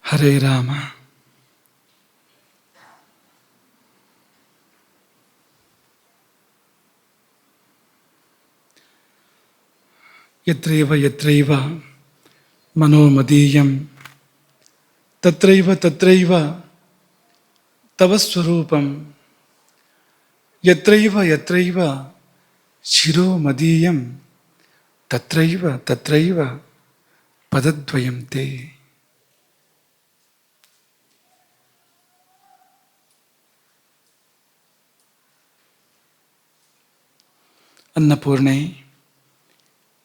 ಹರೇ ರಾಮ. ಯತ್ರೈವ ಯತ್ರೈವ ಮನೋಮದೀಯಂ ತತ್ರೈವ ತತ್ರೈವ ತವ ಸ್ವರೂಪಂ ಯತ್ರೈವ ಯತ್ರೈವ ಶಿರೋ ಮದೀಯಂ ತತ್ರೈವ ತತ್ರೈವ ಪದದ್ವಯಂ ತೇ. ಅನ್ನಪೂರ್ಣೆ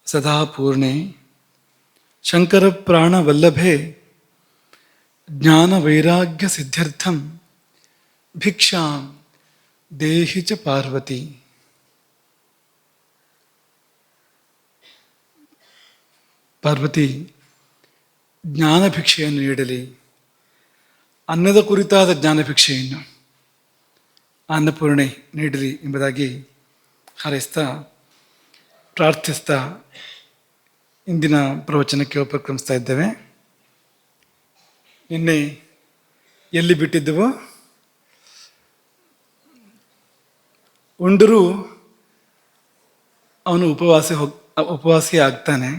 ಸದಾಪೂರ್ಣೆ ಶಂಕರ ಪ್ರಾಣವಲ್ಲಭೆ ಜ್ಞಾನ ವೈರಾಗ್ಯ ಸಿದ್ಧ್ಯರ್ಥಂ ಭಿಕ್ಷಾಂ ದೇಹಿ ಚ ಪಾರ್ವತಿ. ಪಾರ್ವತಿ ಜ್ಞಾನ ಭಿಕ್ಷೆಯನ್ನು ನೀಡಲಿ, ಅನ್ನದ ಕುರಿತಾದ ಜ್ಞಾನ ಭಿಕ್ಷೆಯನ್ನು ಅನ್ನಪೂರ್ಣೆ ನೀಡಲಿ ಎಂಬುದಾಗಿ ಹಾರೈಸ್ತಾ ಪ್ರಾರ್ಥಿಸ್ತಾ ಇಂದಿನ ಪ್ರವಚನಕ್ಕೆ ಉಪಕ್ರಮಿಸ್ತಾ ಇದ್ದೇವೆ. ನಿನ್ನೆ ಎಲ್ಲಿ ಬಿಟ್ಟಿದ್ದೆವೋ, ಉಂಡರೂ ಅವನು ಉಪವಾಸಿ ಆಗ್ತಾನೆ.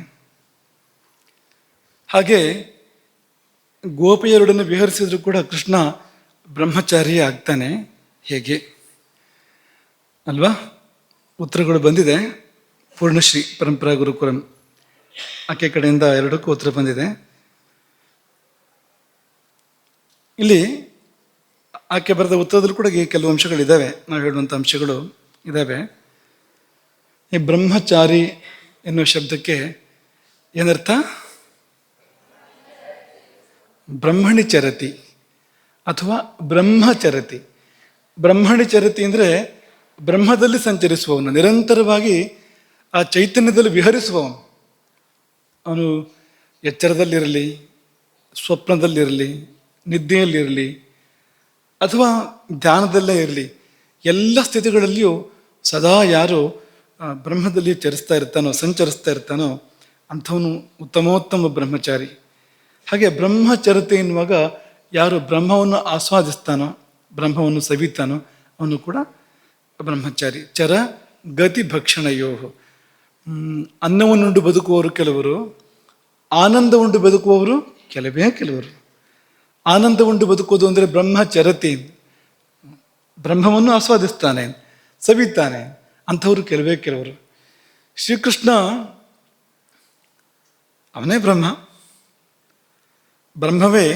ಹಾಗೆ ಗೋಪಿಯರೊಡನೆ ವಿಹರಿಸಿದ್ರು ಕೂಡ ಕೃಷ್ಣ ಬ್ರಹ್ಮಚಾರಿ ಆಗ್ತಾನೆ. ಹೇಗೆ ಅಲ್ವಾ? ಉತ್ತರಗಳು ಬಂದಿದೆ. ಪೂರ್ಣಶ್ರೀ ಪರಂಪರಾ ಗುರುಕುಲಂ ಆಕೆ ಕಡೆಯಿಂದ ಎರಡಕ್ಕೂ ಉತ್ತರ ಬಂದಿದೆ. ಇಲ್ಲಿ ಆಕೆ ಬರೆದ ಉತ್ತರದಲ್ಲೂ ಕೂಡ ಕೆಲವು ಅಂಶಗಳಿದ್ದಾವೆ, ನಾವು ಹೇಳುವಂಥ ಅಂಶಗಳು ಇದ್ದಾವೆ. ಈ ಬ್ರಹ್ಮಚಾರಿ ಎನ್ನುವ ಶಬ್ದಕ್ಕೆ ಏನರ್ಥ? ಬ್ರಹ್ಮಣಿ ಚರತಿ ಅಥವಾ ಬ್ರಹ್ಮಚರತಿ. ಬ್ರಹ್ಮಣಿ ಚರತಿ ಅಂದರೆ ಬ್ರಹ್ಮದಲ್ಲಿ ಸಂಚರಿಸುವವನು, ನಿರಂತರವಾಗಿ ಆ ಚೈತನ್ಯದಲ್ಲಿ ವಿಹರಿಸುವವನು. ಅವನು ಎಚ್ಚರದಲ್ಲಿರಲಿ, ಸ್ವಪ್ನದಲ್ಲಿರಲಿ, ನಿದ್ದೆಯಲ್ಲಿರಲಿ ಅಥವಾ ಧ್ಯಾನದಲ್ಲೇ ಇರಲಿ, ಎಲ್ಲ ಸ್ಥಿತಿಗಳಲ್ಲಿಯೂ ಸದಾ ಯಾರು ಬ್ರಹ್ಮದಲ್ಲಿ ಸಂಚರಿಸ್ತಾ ಇರ್ತಾನೋ ಅಂಥವನು ಉತ್ತಮೋತ್ತಮ ಬ್ರಹ್ಮಚಾರಿ. ಹಾಗೆ ಬ್ರಹ್ಮಚರತೆ ಎನ್ನುವಾಗ ಯಾರು ಬ್ರಹ್ಮವನ್ನು ಆಸ್ವಾದಿಸ್ತಾನೋ, ಬ್ರಹ್ಮವನ್ನು ಸವಿತಾನೋ ಅವನು ಕೂಡ ಬ್ರಹ್ಮಚಾರಿ. ಚರ ಗತಿ ಭಕ್ಷಣಯೋ. ಅನ್ನವನ್ನುಂಡು ಬದುಕುವವರು ಕೆಲವರು, ಆನಂದ ಉಂಡು ಬದುಕುವವರು ಕೆಲವರು. ಆನಂದ ಉಂಡು ಬದುಕುವುದು ಅಂದರೆ ಬ್ರಹ್ಮಚರತಿ, ಬ್ರಹ್ಮವನ್ನು ಆಸ್ವಾದಿಸ್ತಾನೆ, ಸವಿತಾನೆ, ಅಂಥವರು ಕೆಲವರು. ಶ್ರೀಕೃಷ್ಣ ಅವನೇ ಬ್ರಹ್ಮವೇ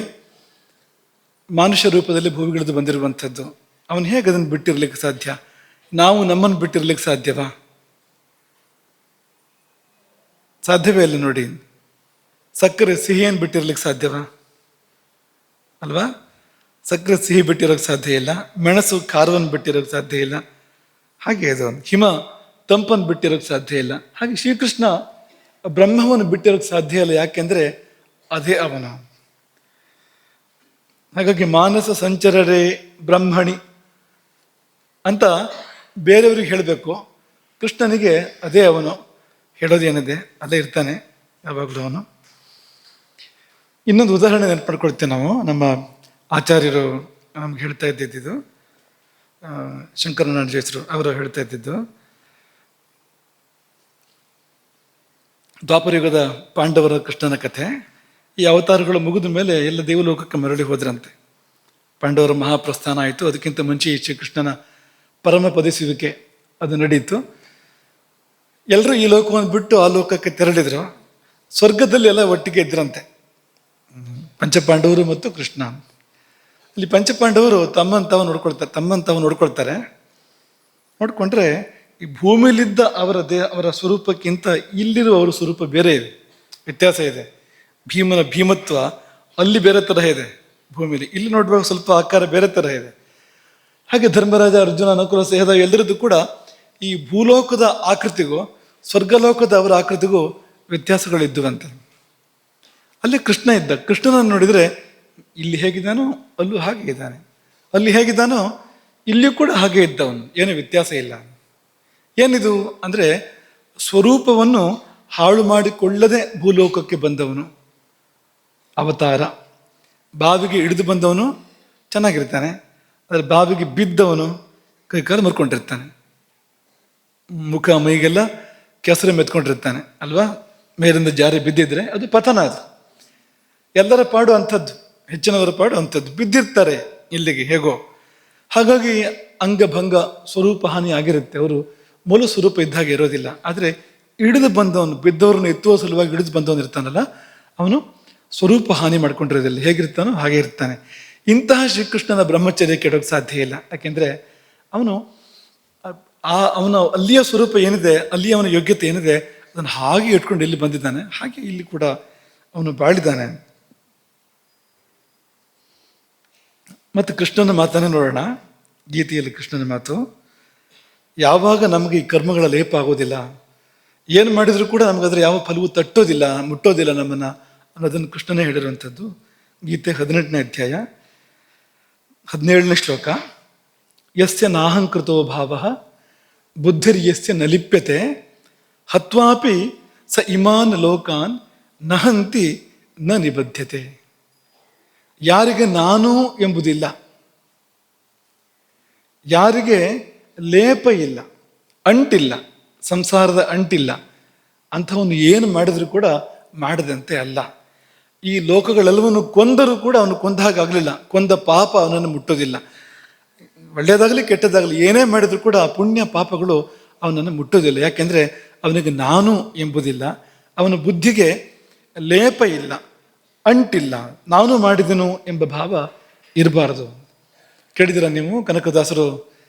ಮಾನುಷ ರೂಪದಲ್ಲಿ ಭೂಮಿಗಿಳಿದು ಬಂದಿರುವಂಥದ್ದು. ಅವನು ಹೇಗೆ ಅದನ್ನು ಬಿಟ್ಟಿರ್ಲಿಕ್ಕೆ ಸಾಧ್ಯ? ನಾವು ನಮ್ಮನ್ನು ಬಿಟ್ಟಿರ್ಲಿಕ್ಕೆ ಸಾಧ್ಯವಾ? ಸಾಧ್ಯವೇ ಇಲ್ಲ. ನೋಡಿ, ಸಕ್ಕರೆ ಸಿಹಿಯನ್ನು ಬಿಟ್ಟಿರ್ಲಿಕ್ಕೆ ಸಾಧ್ಯವಾ? ಅಲ್ವಾ? ಸಕ್ಕರೆ ಸಿಹಿ ಬಿಟ್ಟಿರೋಕ್ಕೆ ಸಾಧ್ಯ ಇಲ್ಲ, ಮೆಣಸು ಖಾರವನ್ನು ಬಿಟ್ಟಿರೋಕ್ಕೆ ಸಾಧ್ಯ ಇಲ್ಲ. ಹಾಗೆ ಅದು ಹಿಮ ತಂಪನ್ನು ಬಿಟ್ಟಿರೋಕ್ಕೆ ಸಾಧ್ಯ ಇಲ್ಲ. ಹಾಗೆ ಶ್ರೀಕೃಷ್ಣ ಬ್ರಹ್ಮವನ್ನು ಬಿಟ್ಟಿರೋಕ್ಕೆ ಸಾಧ್ಯ ಇಲ್ಲ. ಯಾಕೆಂದ್ರೆ ಅದೇ ಅವನು. ಹಾಗಾಗಿ ಮಾನಸ ಸಂಚರರೇ ಬ್ರಹ್ಮಣಿ ಅಂತ ಬೇರೆಯವ್ರಿಗೆ ಹೇಳಬೇಕು, ಕೃಷ್ಣನಿಗೆ ಅದೇ ಅವನು. ಹೇಳೋದೇನಿದೆ ಅದೇ ಇರ್ತಾನೆ ಯಾವಾಗಲೂ ಅವನು. ಇನ್ನೊಂದು ಉದಾಹರಣೆ ನೆನಪು ಮಾಡ್ಕೊಳ್ತೇವೆ ನಾವು. ನಮ್ಮ ಆಚಾರ್ಯರು ನಮ್ಗೆ ಹೇಳ್ತಾ ಇದ್ದಿದ್ದು, ಶಂಕರನಾರಾಯಣರು ಅವರು ಹೇಳ್ತಾ ಇದ್ದಿದ್ದು, ದ್ವಾಪರಯುಗದ ಪಾಂಡವರ ಕೃಷ್ಣನ ಕಥೆ. ಈ ಅವತಾರಗಳು ಮುಗಿದ ಮೇಲೆ ಎಲ್ಲ ದೇವಲೋಕಕ್ಕೆ ಮರಳಿ ಹೋದ್ರಂತೆ. ಪಾಂಡವರ ಮಹಾಪ್ರಸ್ಥಾನ ಆಯಿತು. ಅದಕ್ಕಿಂತ ಮುಂಚೆ ಶ್ರೀಕೃಷ್ಣನ ಪರಮ ಪದಿಸುವಿಕೆ ಅದು ನಡೀತು. ಎಲ್ಲರೂ ಈ ಲೋಕವನ್ನು ಬಿಟ್ಟು ಆ ಲೋಕಕ್ಕೆ ತೆರಳಿದ್ರು. ಸ್ವರ್ಗದಲ್ಲಿ ಎಲ್ಲ ಒಟ್ಟಿಗೆ ಇದ್ರಂತೆ, ಪಂಚಪಾಂಡವರು ಮತ್ತು ಕೃಷ್ಣ. ಇಲ್ಲಿ ಪಂಚಪಾಂಡವರು ತಮ್ಮಂತಾವು ನೋಡ್ಕೊಳ್ತಾರೆ. ನೋಡ್ಕೊಂಡ್ರೆ ಈ ಭೂಮಿಯಲ್ಲಿದ್ದ ಅವರ ಸ್ವರೂಪಕ್ಕಿಂತ ಇಲ್ಲಿರುವ ಅವರ ಸ್ವರೂಪ ಬೇರೆ ಇದೆ, ವ್ಯತ್ಯಾಸ ಇದೆ. ಭೀಮನ ಭೀಮತ್ವ ಅಲ್ಲಿ ಬೇರೆ ತರಹ ಇದೆ ಭೂಮಿಲಿ, ಇಲ್ಲಿ ನೋಡುವಾಗ ಸ್ವಲ್ಪ ಆಕಾರ ಬೇರೆ ತರಹ ಇದೆ. ಹಾಗೆ ಧರ್ಮರಾಜ, ಅರ್ಜುನ, ನಕುಲ, ಸಹದೇವ ಎಲ್ಲರದ್ದು ಕೂಡ ಈ ಭೂಲೋಕದ ಆಕೃತಿಗೂ ಸ್ವರ್ಗಲೋಕದ ಅವರ ಆಕೃತಿಗೂ ವ್ಯತ್ಯಾಸಗಳಿದ್ದುವಂತೆ. ಅಲ್ಲಿ ಕೃಷ್ಣ ಇದ್ದ. ಕೃಷ್ಣನನ್ನು ನೋಡಿದರೆ ಇಲ್ಲಿ ಹೇಗಿದ್ದಾನೋ ಅಲ್ಲೂ ಹಾಗೆ ಇದ್ದಾನೆ, ಅಲ್ಲಿ ಹೇಗಿದ್ದಾನೋ ಇಲ್ಲಿಯೂ ಕೂಡ ಹಾಗೆ ಇದ್ದವನು, ಏನೂ ವ್ಯತ್ಯಾಸ ಇಲ್ಲ. ಏನಿದು ಅಂದರೆ ಸ್ವರೂಪವನ್ನು ಹಾಳು ಮಾಡಿಕೊಳ್ಳದೆ ಭೂಲೋಕಕ್ಕೆ ಬಂದವನು ಅವತಾರ. ಬಾವಿಗೆ ಇಳಿದು ಬಂದವನು ಚೆನ್ನಾಗಿರ್ತಾನೆ, ಆದರೆ ಬಾವಿಗೆ ಬಿದ್ದವನು ಕೈಕಾಲು ಮುರ್ಕೊಂಡಿರ್ತಾನೆ, ಮುಖ ಮೈಗೆಲ್ಲ ಕೆಸರು ಮೆತ್ಕೊಂಡಿರ್ತಾನೆ ಅಲ್ವಾ. ಮೇಲಿಂದ ಜಾರಿ ಬಿದ್ದಿದ್ರೆ ಅದು ಪತನ. ಅದು ಎಲ್ಲರ ಪಾಡು ಅಂಥದ್ದು, ಹೆಚ್ಚಿನವರ ಪಾಡು ಅಂಥದ್ದು, ಬಿದ್ದಿರ್ತಾರೆ ಇಲ್ಲಿಗೆ ಹೇಗೋ. ಹಾಗಾಗಿ ಅಂಗಭಂಗ ಸ್ವರೂಪ ಹಾನಿ ಆಗಿರುತ್ತೆ, ಅವರು ಮೂಲ ಸ್ವರೂಪ ಇದ್ದಾಗ ಇರೋದಿಲ್ಲ. ಆದರೆ ಇಳಿದು ಬಂದವನು, ಬಿದ್ದವ್ರನ್ನ ಎತ್ತುವ ಸಲುವಾಗಿ ಇಳಿದು ಬಂದವನು ಇರ್ತಾನಲ್ಲ, ಅವನು ಸ್ವರೂಪ ಹಾನಿ ಮಾಡ್ಕೊಂಡಿರೋದಿಲ್ಲ, ಹೇಗಿರ್ತಾನೋ ಹಾಗೆ ಇರ್ತಾನೆ. ಇಂತಹ ಶ್ರೀಕೃಷ್ಣನ ಬ್ರಹ್ಮಚರ್ಯ ಕೆಡೋಕ್ಕೆ ಸಾಧ್ಯ ಇಲ್ಲ. ಯಾಕೆಂದ್ರೆ ಅವನು ಅವನ ಅಲ್ಲಿಯ ಸ್ವರೂಪ ಏನಿದೆ, ಅಲ್ಲಿ ಅವನ ಯೋಗ್ಯತೆ ಏನಿದೆ, ಅದನ್ನು ಹಾಗೆ ಇಟ್ಕೊಂಡು ಇಲ್ಲಿ ಬಂದಿದ್ದಾನೆ, ಹಾಗೆ ಇಲ್ಲಿ ಕೂಡ ಅವನು ಬಾಳಿದ್ದಾನೆ. ಮತ್ತು ಕೃಷ್ಣನ ಮಾತನ್ನೇ ನೋಡೋಣ. ಗೀತೆಯಲ್ಲಿ ಕೃಷ್ಣನ ಮಾತು, ಯಾವಾಗ ನಮಗೆ ಈ ಕರ್ಮಗಳ ಲೇಪ ಆಗೋದಿಲ್ಲ, ಏನು ಮಾಡಿದರೂ ಕೂಡ ನಮಗದ್ರ ಯಾವ ಫಲವೂ ತಟ್ಟೋದಿಲ್ಲ, ಮುಟ್ಟೋದಿಲ್ಲ ನಮ್ಮನ್ನ ಅನ್ನೋದನ್ನು ಕೃಷ್ಣನೇ ಹೇಳಿರುವಂಥದ್ದು. ಗೀತೆ 18ನೇ ಅಧ್ಯಾಯ 17ನೇ ಶ್ಲೋಕ. ಯಸ್ಯ ನಾಹಂಕೃತೋ ಭಾವ ಬುದ್ಧಿರ್ಯಸ್ಯ ನ ಲಿಪ್ಯತೆ ಹತ್ವಾಪಿ ಸ ಇಮಾನ್ ಲೋಕಾನ್ ನಹಂತಿ ನ ನಿಬದ್ಧತೆ. ಯಾರಿಗೆ ನಾನು ಎಂಬುದಿಲ್ಲ, ಯಾರಿಗೆ ಲೇಪ ಇಲ್ಲ, ಅಂಟಿಲ್ಲ, ಸಂಸಾರದ ಅಂಟಿಲ್ಲ, ಅಂಥವನು ಏನು ಮಾಡಿದರೂ ಕೂಡ ಮಾಡದಂತೆ ಅಲ್ಲ. ಈ ಲೋಕಗಳೆಲ್ಲವನ್ನು ಕೊಂದರೂ ಕೂಡ ಅವನು ಕೊಂದ ಹಾಗಾಗಲಿಲ್ಲ, ಕೊಂದ ಪಾಪ ಅವನನ್ನು ಮುಟ್ಟೋದಿಲ್ಲ. ಒಳ್ಳೆಯದಾಗಲಿ ಕೆಟ್ಟದಾಗಲಿ ಏನೇ ಮಾಡಿದರೂ ಕೂಡ ಆ ಪುಣ್ಯ ಪಾಪಗಳು ಅವನನ್ನು ಮುಟ್ಟೋದಿಲ್ಲ. ಯಾಕೆಂದರೆ ಅವನಿಗೆ ನಾನು ಎಂಬುದಿಲ್ಲ, ಅವನ ಬುದ್ಧಿಗೆ ಲೇಪ ಇಲ್ಲ, ಅಂಟಿಲ್ಲ, ನಾನು ಮಾಡಿದನು ಎಂಬ ಭಾವ ಇರಬಾರದು. ಕೇಳಿದಿರ ನೀವು, ಕನಕದಾಸರು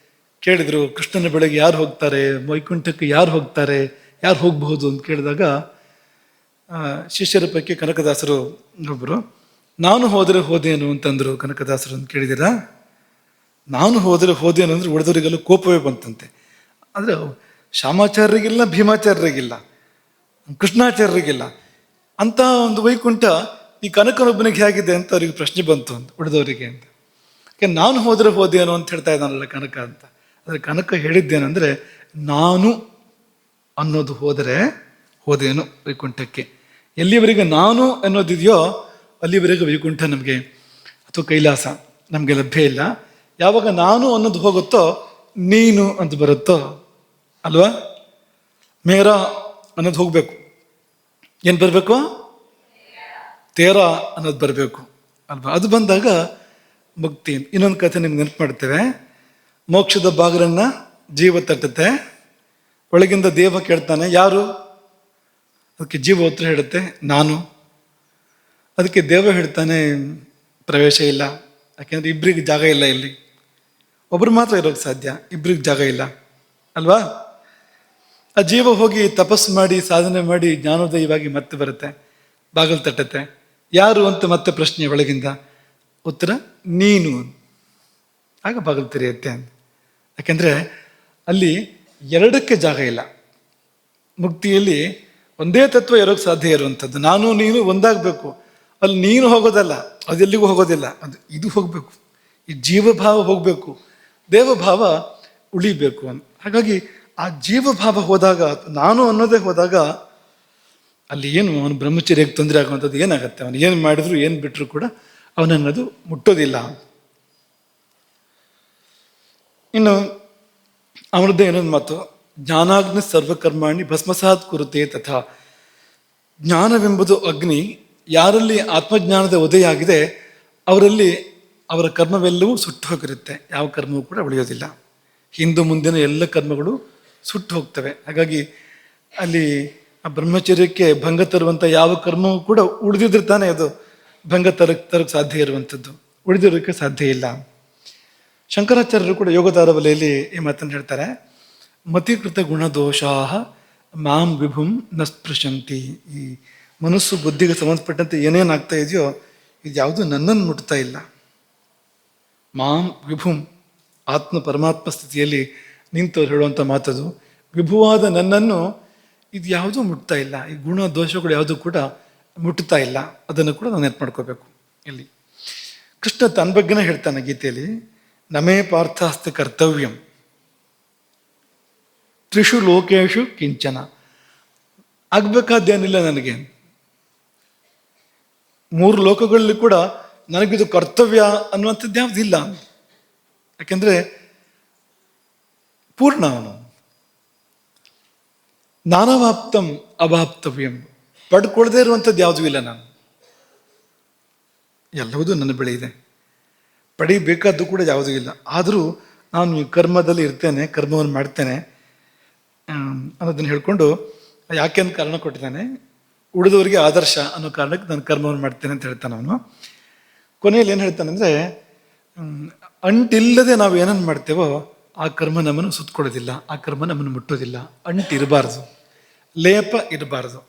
ಕೇಳಿದರು, ಕೃಷ್ಣನ ಬೆಳೆಗೆ ಯಾರು ಹೋಗ್ತಾರೆ, ವೈಕುಂಠಕ್ಕೆ ಯಾರು ಹೋಗ್ತಾರೆ, ಯಾರು ಹೋಗಬಹುದು ಅಂತ ಕೇಳಿದಾಗ ಶಿಷ್ಯರ ಪೈಕಿ ಕನಕದಾಸರು ಒಬ್ಬರು, ನಾನು ಹೋದರೆ ಹೋದೇನು ಅಂತಂದರು. ಕನಕದಾಸರು ಅಂತ ಕೇಳಿದಿರಾ? ನಾನು ಹೋದರೆ ಹೋದೇನು ಅಂದ್ರೆ ಉಳಿದವರಿಗೆಲ್ಲ ಕೋಪವೇ ಬಂತಂತೆ. ಆದರೆ ಶ್ಯಾಮಾಚಾರ್ಯರಿಗಿಲ್ಲ, ಭೀಮಾಚಾರ್ಯರಿಗಿಲ್ಲ, ಕೃಷ್ಣಾಚಾರ್ಯರಿಗಿಲ್ಲ, ಅಂತ ಒಂದು ವೈಕುಂಠ ಈ ಕನಕನೊಬ್ಬನಿಗೆ ಹೇಗಿದೆ ಅಂತ ಅವ್ರಿಗೆ ಪ್ರಶ್ನೆ ಬಂತು ಅಂತ, ಉಳಿದವರಿಗೆ ಅಂತ. ಯಾಕೆ ನಾನು ಹೋದರೆ ಹೋದೇನು ಅಂತ ಹೇಳ್ತಾ ಇದ್ದಾನಲ್ಲ ಕನಕ ಅಂತ. ಆದರೆ ಕನಕ ಹೇಳಿದ್ದೇನೆಂದ್ರೆ, ನಾನು ಅನ್ನೋದು ಹೋದರೆ ಹೋದೇನು ವೈಕುಂಠಕ್ಕೆ. ಎಲ್ಲಿವರೆಗೆ ನಾನು ಅನ್ನೋದಿದೆಯೋ ಅಲ್ಲಿವರೆಗೆ ವೈಕುಂಠ ನಮಗೆ ಅಥವಾ ಕೈಲಾಸ ನಮಗೆ ಲಭ್ಯ ಇಲ್ಲ. ಯಾವಾಗ ನಾನು ಅನ್ನೋದು ಹೋಗುತ್ತೋ ನೀನು ಅಂತ ಬರುತ್ತೋ ಅಲ್ವಾ, ಮೇರಾ ಅನ್ನೋದು ಹೋಗ್ಬೇಕು. ಏನು ಬರಬೇಕು? ತೇರಾ ಅನ್ನೋದು ಬರಬೇಕು ಅಲ್ವಾ. ಅದು ಬಂದಾಗ ಮುಕ್ತಿ. ಇನ್ನೊಂದು ಕಥೆ ನಿಮ್ಗೆ ನೆನಪು ಮಾಡ್ತೇವೆ. ಮೋಕ್ಷದ ಬಾಗಿಲನ್ನ ಜೀವ ತಟ್ಟುತ್ತೆ, ಒಳಗಿಂದ ದೇವ ಕೇಳ್ತಾನೆ ಯಾರು? ಅದಕ್ಕೆ ಜೀವ ಉತ್ತರ ಹೇಳುತ್ತೆ ನಾನು. ಅದಕ್ಕೆ ದೇವ ಹೇಳ್ತಾನೆ ಪ್ರವೇಶ ಇಲ್ಲ, ಯಾಕೆಂದ್ರೆ ಇಬ್ಬರಿಗೆ ಜಾಗ ಇಲ್ಲ, ಇಲ್ಲಿ ಒಬ್ರು ಮಾತ್ರ ಇರೋಕ್ಕೆ ಸಾಧ್ಯ, ಇಬ್ಬರಿಗೆ ಜಾಗ ಇಲ್ಲ ಅಲ್ವಾ. ಆ ಜೀವ ಹೋಗಿ ತಪಸ್ಸು ಮಾಡಿ ಸಾಧನೆ ಮಾಡಿ ಜ್ಞಾನೋದಯವಾಗಿ ಮತ್ತೆ ಬರುತ್ತೆ, ಬಾಗಿಲು ತಟ್ಟತ್ತೆ. ಯಾರು ಅಂತ ಮತ್ತೆ ಪ್ರಶ್ನೆ ಒಳಗಿಂದ, ಉತ್ತರ ನೀನು. ಆಗ ಬಾಗಿಲು ತೆರೆಯುತ್ತೆ. ಯಾಕೆಂದ್ರೆ ಅಲ್ಲಿ ಎರಡಕ್ಕೆ ಜಾಗ ಇಲ್ಲ. ಮುಕ್ತಿಯಲ್ಲಿ ಒಂದೇ ತತ್ವ ಇರೋಕ್ಕೆ ಸಾಧ್ಯ ಇರುವಂಥದ್ದು, ನಾನು ನೀನು ಒಂದಾಗಬೇಕು. ಅಲ್ಲಿ ನೀನು ಹೋಗೋದಲ್ಲ, ಅದೆಲ್ಲಿಗೂ ಹೋಗೋದಿಲ್ಲ, ಅದು ಇದು ಹೋಗಬೇಕು, ಈ ಜೀವಭಾವ ಹೋಗಬೇಕು, ದೇವಭಾವ ಉಳಿಬೇಕು ಅಂತ. ಹಾಗಾಗಿ ಆ ಜೀವಭಾವ ಹೋದಾಗ, ನಾನು ಅನ್ನೋದೇ ಹೋದಾಗ, ಅಲ್ಲಿ ಏನು ಅವನು ಬ್ರಹ್ಮಚರ್ಯಕ್ಕೆ ತೊಂದರೆ ಆಗುವಂಥದ್ದು ಏನಾಗುತ್ತೆ? ಅವನು ಏನು ಮಾಡಿದ್ರು ಏನು ಬಿಟ್ಟರು ಕೂಡ ಅವನನ್ನದು ಮುಟ್ಟೋದಿಲ್ಲ. ಇನ್ನು ಅವನದ್ದೇ ಏನೊಂದು ಮಾತು, ಜ್ಞಾನಾಗ್ನಿ ಸರ್ವಕರ್ಮಾಣಿ ಭಸ್ಮಸಾತ್ ಕುರುತೆ ತಥಾ. ಜ್ಞಾನವೆಂಬುದು ಅಗ್ನಿ, ಯಾರಲ್ಲಿ ಆತ್ಮಜ್ಞಾನದ ಉದಯ ಆಗಿದೆ ಅವರಲ್ಲಿ ಅವರ ಕರ್ಮವೆಲ್ಲವೂ ಸುಟ್ಟು ಹೋಗಿರುತ್ತೆ, ಯಾವ ಕರ್ಮವೂ ಕೂಡ ಉಳಿಯೋದಿಲ್ಲ. ಹಿಂದು ಮುಂದಿನ ಎಲ್ಲ ಕರ್ಮಗಳು ಸುಟ್ಟು ಹೋಗ್ತವೆ. ಹಾಗಾಗಿ ಅಲ್ಲಿ ಆ ಬ್ರಹ್ಮಚರ್ಯಕ್ಕೆ ಭಂಗ ತರುವಂಥ ಯಾವ ಕರ್ಮವೂ ಕೂಡ ಉಳಿದಿದ್ರೆ ತಾನೇ ಅದು ಭಂಗ ತರಕ್ಕೆ ಸಾಧ್ಯ ಇರುವಂಥದ್ದು, ಉಳಿದಿರೋಕ್ಕೆ ಸಾಧ್ಯ ಇಲ್ಲ. ಶಂಕರಾಚಾರ್ಯರು ಕೂಡ ಯೋಗದಾರವಲೆಯಲ್ಲಿ ಈ ಮಾತನ್ನು ಹೇಳ್ತಾರೆ, ಮತೀಕೃತ ಗುಣದೋಷಾ ಮಾಂ ವಿಭುಂ ನ ಸ್ಪೃಶಂತಿ. ಈ ಮನಸ್ಸು ಬುದ್ಧಿಗೆ ಸಂಬಂಧಪಟ್ಟಂತೆ ಏನೇನಾಗ್ತಾ ಇದೆಯೋ ಇದು ಯಾವುದೂ ನನ್ನನ್ನು ಮುಟ್ತಾ ಇಲ್ಲ. ಮಾಂ ವಿಭುಂ, ಆತ್ಮ ಪರಮಾತ್ಮ ಸ್ಥಿತಿಯಲ್ಲಿ ನಿಂತವ್ರು ಹೇಳುವಂಥ ಮಾತದು. ವಿಭುವಾದ ನನ್ನನ್ನು ಇದು ಯಾವುದೂ ಮುಟ್ತಾ ಇಲ್ಲ, ಈ ಗುಣ ದೋಷಗಳು ಯಾವುದೂ ಕೂಡ ಮುಟ್ತಾ ಇಲ್ಲ. ಅದನ್ನು ಕೂಡ ನಾವು ನೆನಪು ಮಾಡ್ಕೋಬೇಕು. ಇಲ್ಲಿ ಕೃಷ್ಣ ತನ್ನ ಬಗ್ಗೆನೇ ಹೇಳ್ತಾನೆ ಗೀತೆಯಲ್ಲಿ, ನಮೇ ಪಾರ್ಥಾಸ್ತಿ ಕರ್ತವ್ಯಂ ತ್ರಿಷು ಲೋಕೇಶು ಕಿಂಚನ. ಆಗ್ಬೇಕಾದ್ದೇನಿಲ್ಲ ನನಗೆ, 3 ಲೋಕಗಳಲ್ಲಿ ಕೂಡ ನನಗಿದು ಕರ್ತವ್ಯ ಅನ್ನುವಂಥದ್ದು ಯಾವುದಿಲ್ಲ. ಯಾಕೆಂದ್ರೆ ಪೂರ್ಣ ಅವನು. ನಾನವಾಪ್ತಂ ಅವಾಪ್ತವ್ಯಂ, ಪಡ್ಕೊಳ್ದೇ ಇರುವಂಥದ್ದು ಯಾವುದೂ ಇಲ್ಲ. ನಾನು ಎಲ್ಲವೂ ನನ್ನ ಬಳಿ ಇದೆ, ಪಡಿಬೇಕಾದ್ದು ಕೂಡ ಯಾವುದೂ ಇಲ್ಲ. ಆದರೂ ನಾನು ಈ ಕರ್ಮದಲ್ಲಿ ಇರ್ತೇನೆ, ಕರ್ಮವನ್ನು ಮಾಡ್ತೇನೆ ಅನ್ನೋದನ್ನು ಹೇಳ್ಕೊಂಡು ಯಾಕೆ ಅಂತ ಕಾರಣ ಕೊಟ್ಟಿದ್ದಾನೆ. ಉಳಿದವರಿಗೆ ಆದರ್ಶ ಅನ್ನೋ ಕಾರಣಕ್ಕೆ ನಾನು ಕರ್ಮವನ್ನು ಮಾಡ್ತೇನೆ ಅಂತ ಹೇಳ್ತಾನೆ ಅವನು. ಕೊನೆಯಲ್ಲಿ ಏನು ಹೇಳ್ತಾನೆ ಅಂದರೆ, ಅಂಟಿಲ್ಲದೆ ನಾವು ಏನನ್ನು ಮಾಡ್ತೇವೋ ಆ ಕರ್ಮ ನಮ್ಮನ್ನು ಸುತ್ತಕೊಳ್ಳೋದಿಲ್ಲ, ಆ ಕರ್ಮ ನಮ್ಮನ್ನು ಮುಟ್ಟೋದಿಲ್ಲ. ಅಂಟಿರಬಾರ್ದು, ಲೇಪ ಇರಬಾರ್ದು.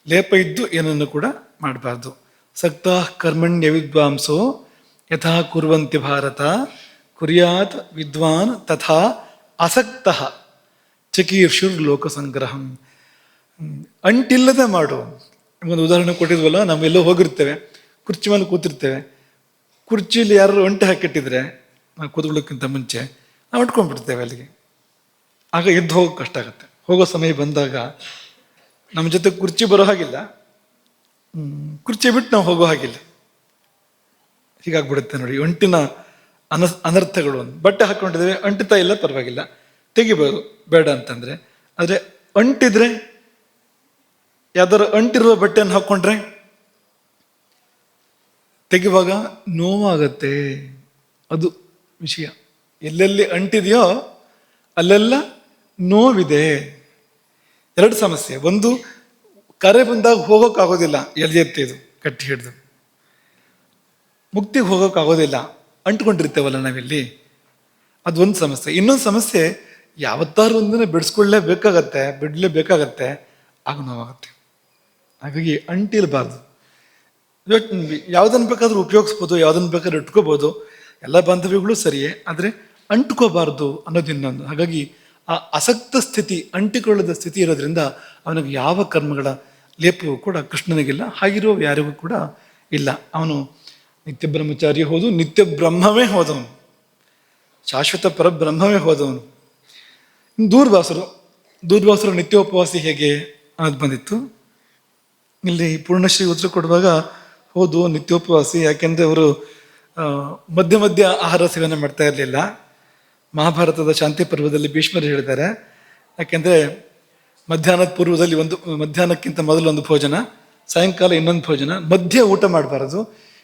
ಲೇಪ ಇದ್ದು ಏನನ್ನು ಕೂಡ ಮಾಡಬಾರ್ದು. ಸಕ್ತ ಕರ್ಮಣ್ಯ ವಿದ್ವಾಂಸೋ ಯಥಾ ಕುರ್ವಂತಿ ಭಾರತ ಕುರ್ಯಾತ್ ವಿದ್ವಾನ್ ತಥಾ ಅಸಕ್ತ ಚಕೀರ್ಷುರ್ ಲೋಕ ಸಂಗ್ರಹಂ. ಅಂಟಿಲ್ಲದೆ ಮಾಡು. ಒಂದು ಉದಾಹರಣೆ ಕೊಟ್ಟಿದ್ವಲ್ಲ, ನಾವೆಲ್ಲೋ ಹೋಗಿರ್ತೇವೆ, ಕುರ್ಚಿ ಮೇಲೆ ಕೂತಿರ್ತೇವೆ, ಕುರ್ಚಿಲಿ ಯಾರು ಅಂಟು ಹಾಕಿಟ್ಟಿದ್ರೆ ನಾವು ಕೂತ್ಕೊಳ್ಳೋಕ್ಕಿಂತ ಮುಂಚೆ ನಾವು ಅಂಟ್ಕೊಂಡ್ಬಿಡ್ತೇವೆ ಅಲ್ಲಿಗೆ. ಆಗ ಎದ್ದು ಹೋಗೋಕೆ ಕಷ್ಟ ಆಗುತ್ತೆ. ಹೋಗೋ ಸಮಯ ಬಂದಾಗ ನಮ್ಮ ಜೊತೆ ಕುರ್ಚಿ ಬರೋ ಹಾಗಿಲ್ಲ, ಕುರ್ಚಿ ಬಿಟ್ಟು ನಾವು ಹೋಗೋ ಹಾಗಿಲ್ಲ. ಹೀಗಾಗ್ಬಿಡುತ್ತೆ ನೋಡಿ ಅಂಟಿನ ಅನರ್ಥಗಳು. ಬಟ್ಟೆ ಹಾಕೊಂಡಿದ್ದೇವೆ, ಅಂಟುತ್ತಾ ಇಲ್ಲ, ಪರವಾಗಿಲ್ಲ, ತೆಗಿಬೋದು ಬೇಡ ಅಂತಂದ್ರೆ. ಆದರೆ ಅಂಟಿದ್ರೆ, ಯಾವ್ದಾರು ಅಂಟಿರುವ ಬಟ್ಟೆಯನ್ನು ಹಾಕ್ಕೊಂಡ್ರೆ ತೆಗೆಯುವಾಗ ನೋವಾಗತ್ತೆ. ಅದು ವಿಷಯ. ಎಲ್ಲೆಲ್ಲಿ ಅಂಟಿದೆಯೋ ಅಲ್ಲೆಲ್ಲ ನೋವಿದೆ. ಎರಡು ಸಮಸ್ಯೆ. ಒಂದು, ಕರೆ ಬಂದಾಗ ಹೋಗೋಕ್ಕಾಗೋದಿಲ್ಲ, ಎಳೆಯುತ್ತೆ ಕಟ್ಟಿ ಹಿಡಿದು, ಮುಕ್ತಿಗೆ ಹೋಗೋಕ್ಕಾಗೋದಿಲ್ಲ, ಅಂಟ್ಕೊಂಡಿರ್ತೇವಲ್ಲ ನಾವಿಲ್ಲಿ, ಅದೊಂದು ಸಮಸ್ಯೆ. ಇನ್ನೊಂದು ಸಮಸ್ಯೆ, ಯಾವತ್ತಾರು ಒಂದಿನ ಬಿಡಿಸ್ಕೊಳ್ಳೇಬೇಕಾಗತ್ತೆ, ಬಿಡಲೇಬೇಕಾಗತ್ತೆ, ಆಗ ನೋವಾಗತ್ತೆ. ಹಾಗಾಗಿ ಅಂಟಿರಬಾರ್ದು. ಯಾವುದನ್ನು ಬೇಕಾದ್ರೂ ಉಪಯೋಗಿಸ್ಬೋದು, ಯಾವುದನ್ನು ಬೇಕಾದ್ರೂ ಇಟ್ಕೋಬೋದು, ಎಲ್ಲ ಬಾಂಧವ್ಯಗಳು ಸರಿಯೇ, ಆದರೆ ಅಂಟ್ಕೋಬಾರ್ದು ಅನ್ನೋದು ಇನ್ನೊಂದು. ಹಾಗಾಗಿ ಆ ಅಸಕ್ತ ಸ್ಥಿತಿ, ಅಂಟಿಕೊಳ್ಳದ ಸ್ಥಿತಿ ಇರೋದ್ರಿಂದ ಅವನಿಗೆ ಯಾವ ಕರ್ಮಗಳ ಲೇಪವೂ ಕೂಡ ಕೃಷ್ಣನಿಗಿಲ್ಲ, ಹಾಗಿರೋ ಯಾರಿಗೂ ಕೂಡ ಇಲ್ಲ. ಅವನು ನಿತ್ಯ ಬ್ರಹ್ಮಚಾರಿ ಹೋದು, ನಿತ್ಯ ಬ್ರಹ್ಮವೇ ಹೋದವನು, ಶಾಶ್ವತ ಪರಬ್ರಹ್ಮವೇ ಹೋದವನು. ದೂರ್ವಾಸರು ನಿತ್ಯೋಪವಾಸಿ ಹೇಗೆ ಅನ್ನೋದು ಬಂದಿತ್ತು. ಇಲ್ಲಿ ಪೂರ್ಣಶ್ರೀ ಉತ್ತರ ಕೊಡುವಾಗ ಹೌದು ನಿತ್ಯೋಪವಾಸಿ, ಯಾಕೆಂದ್ರೆ ಅವರು ಮಧ್ಯ ಮಧ್ಯ ಆಹಾರ ಸೇವನೆ ಮಾಡ್ತಾ ಇರಲಿಲ್ಲ. ಮಹಾಭಾರತದ ಶಾಂತಿ ಪರ್ವದಲ್ಲಿ ಭೀಷ್ಮರು ಹೇಳಿದ್ದಾರೆ, ಯಾಕೆಂದ್ರೆ ಮಧ್ಯಾಹ್ನದ ಪೂರ್ವದಲ್ಲಿ ಮಧ್ಯಾಹ್ನಕ್ಕಿಂತ ಮೊದಲು ಒಂದು ಭೋಜನ, ಸಾಯಂಕಾಲ ಇನ್ನೊಂದು ಭೋಜನ, ಮಧ್ಯ ಊಟ ಮಾಡಬಾರದು.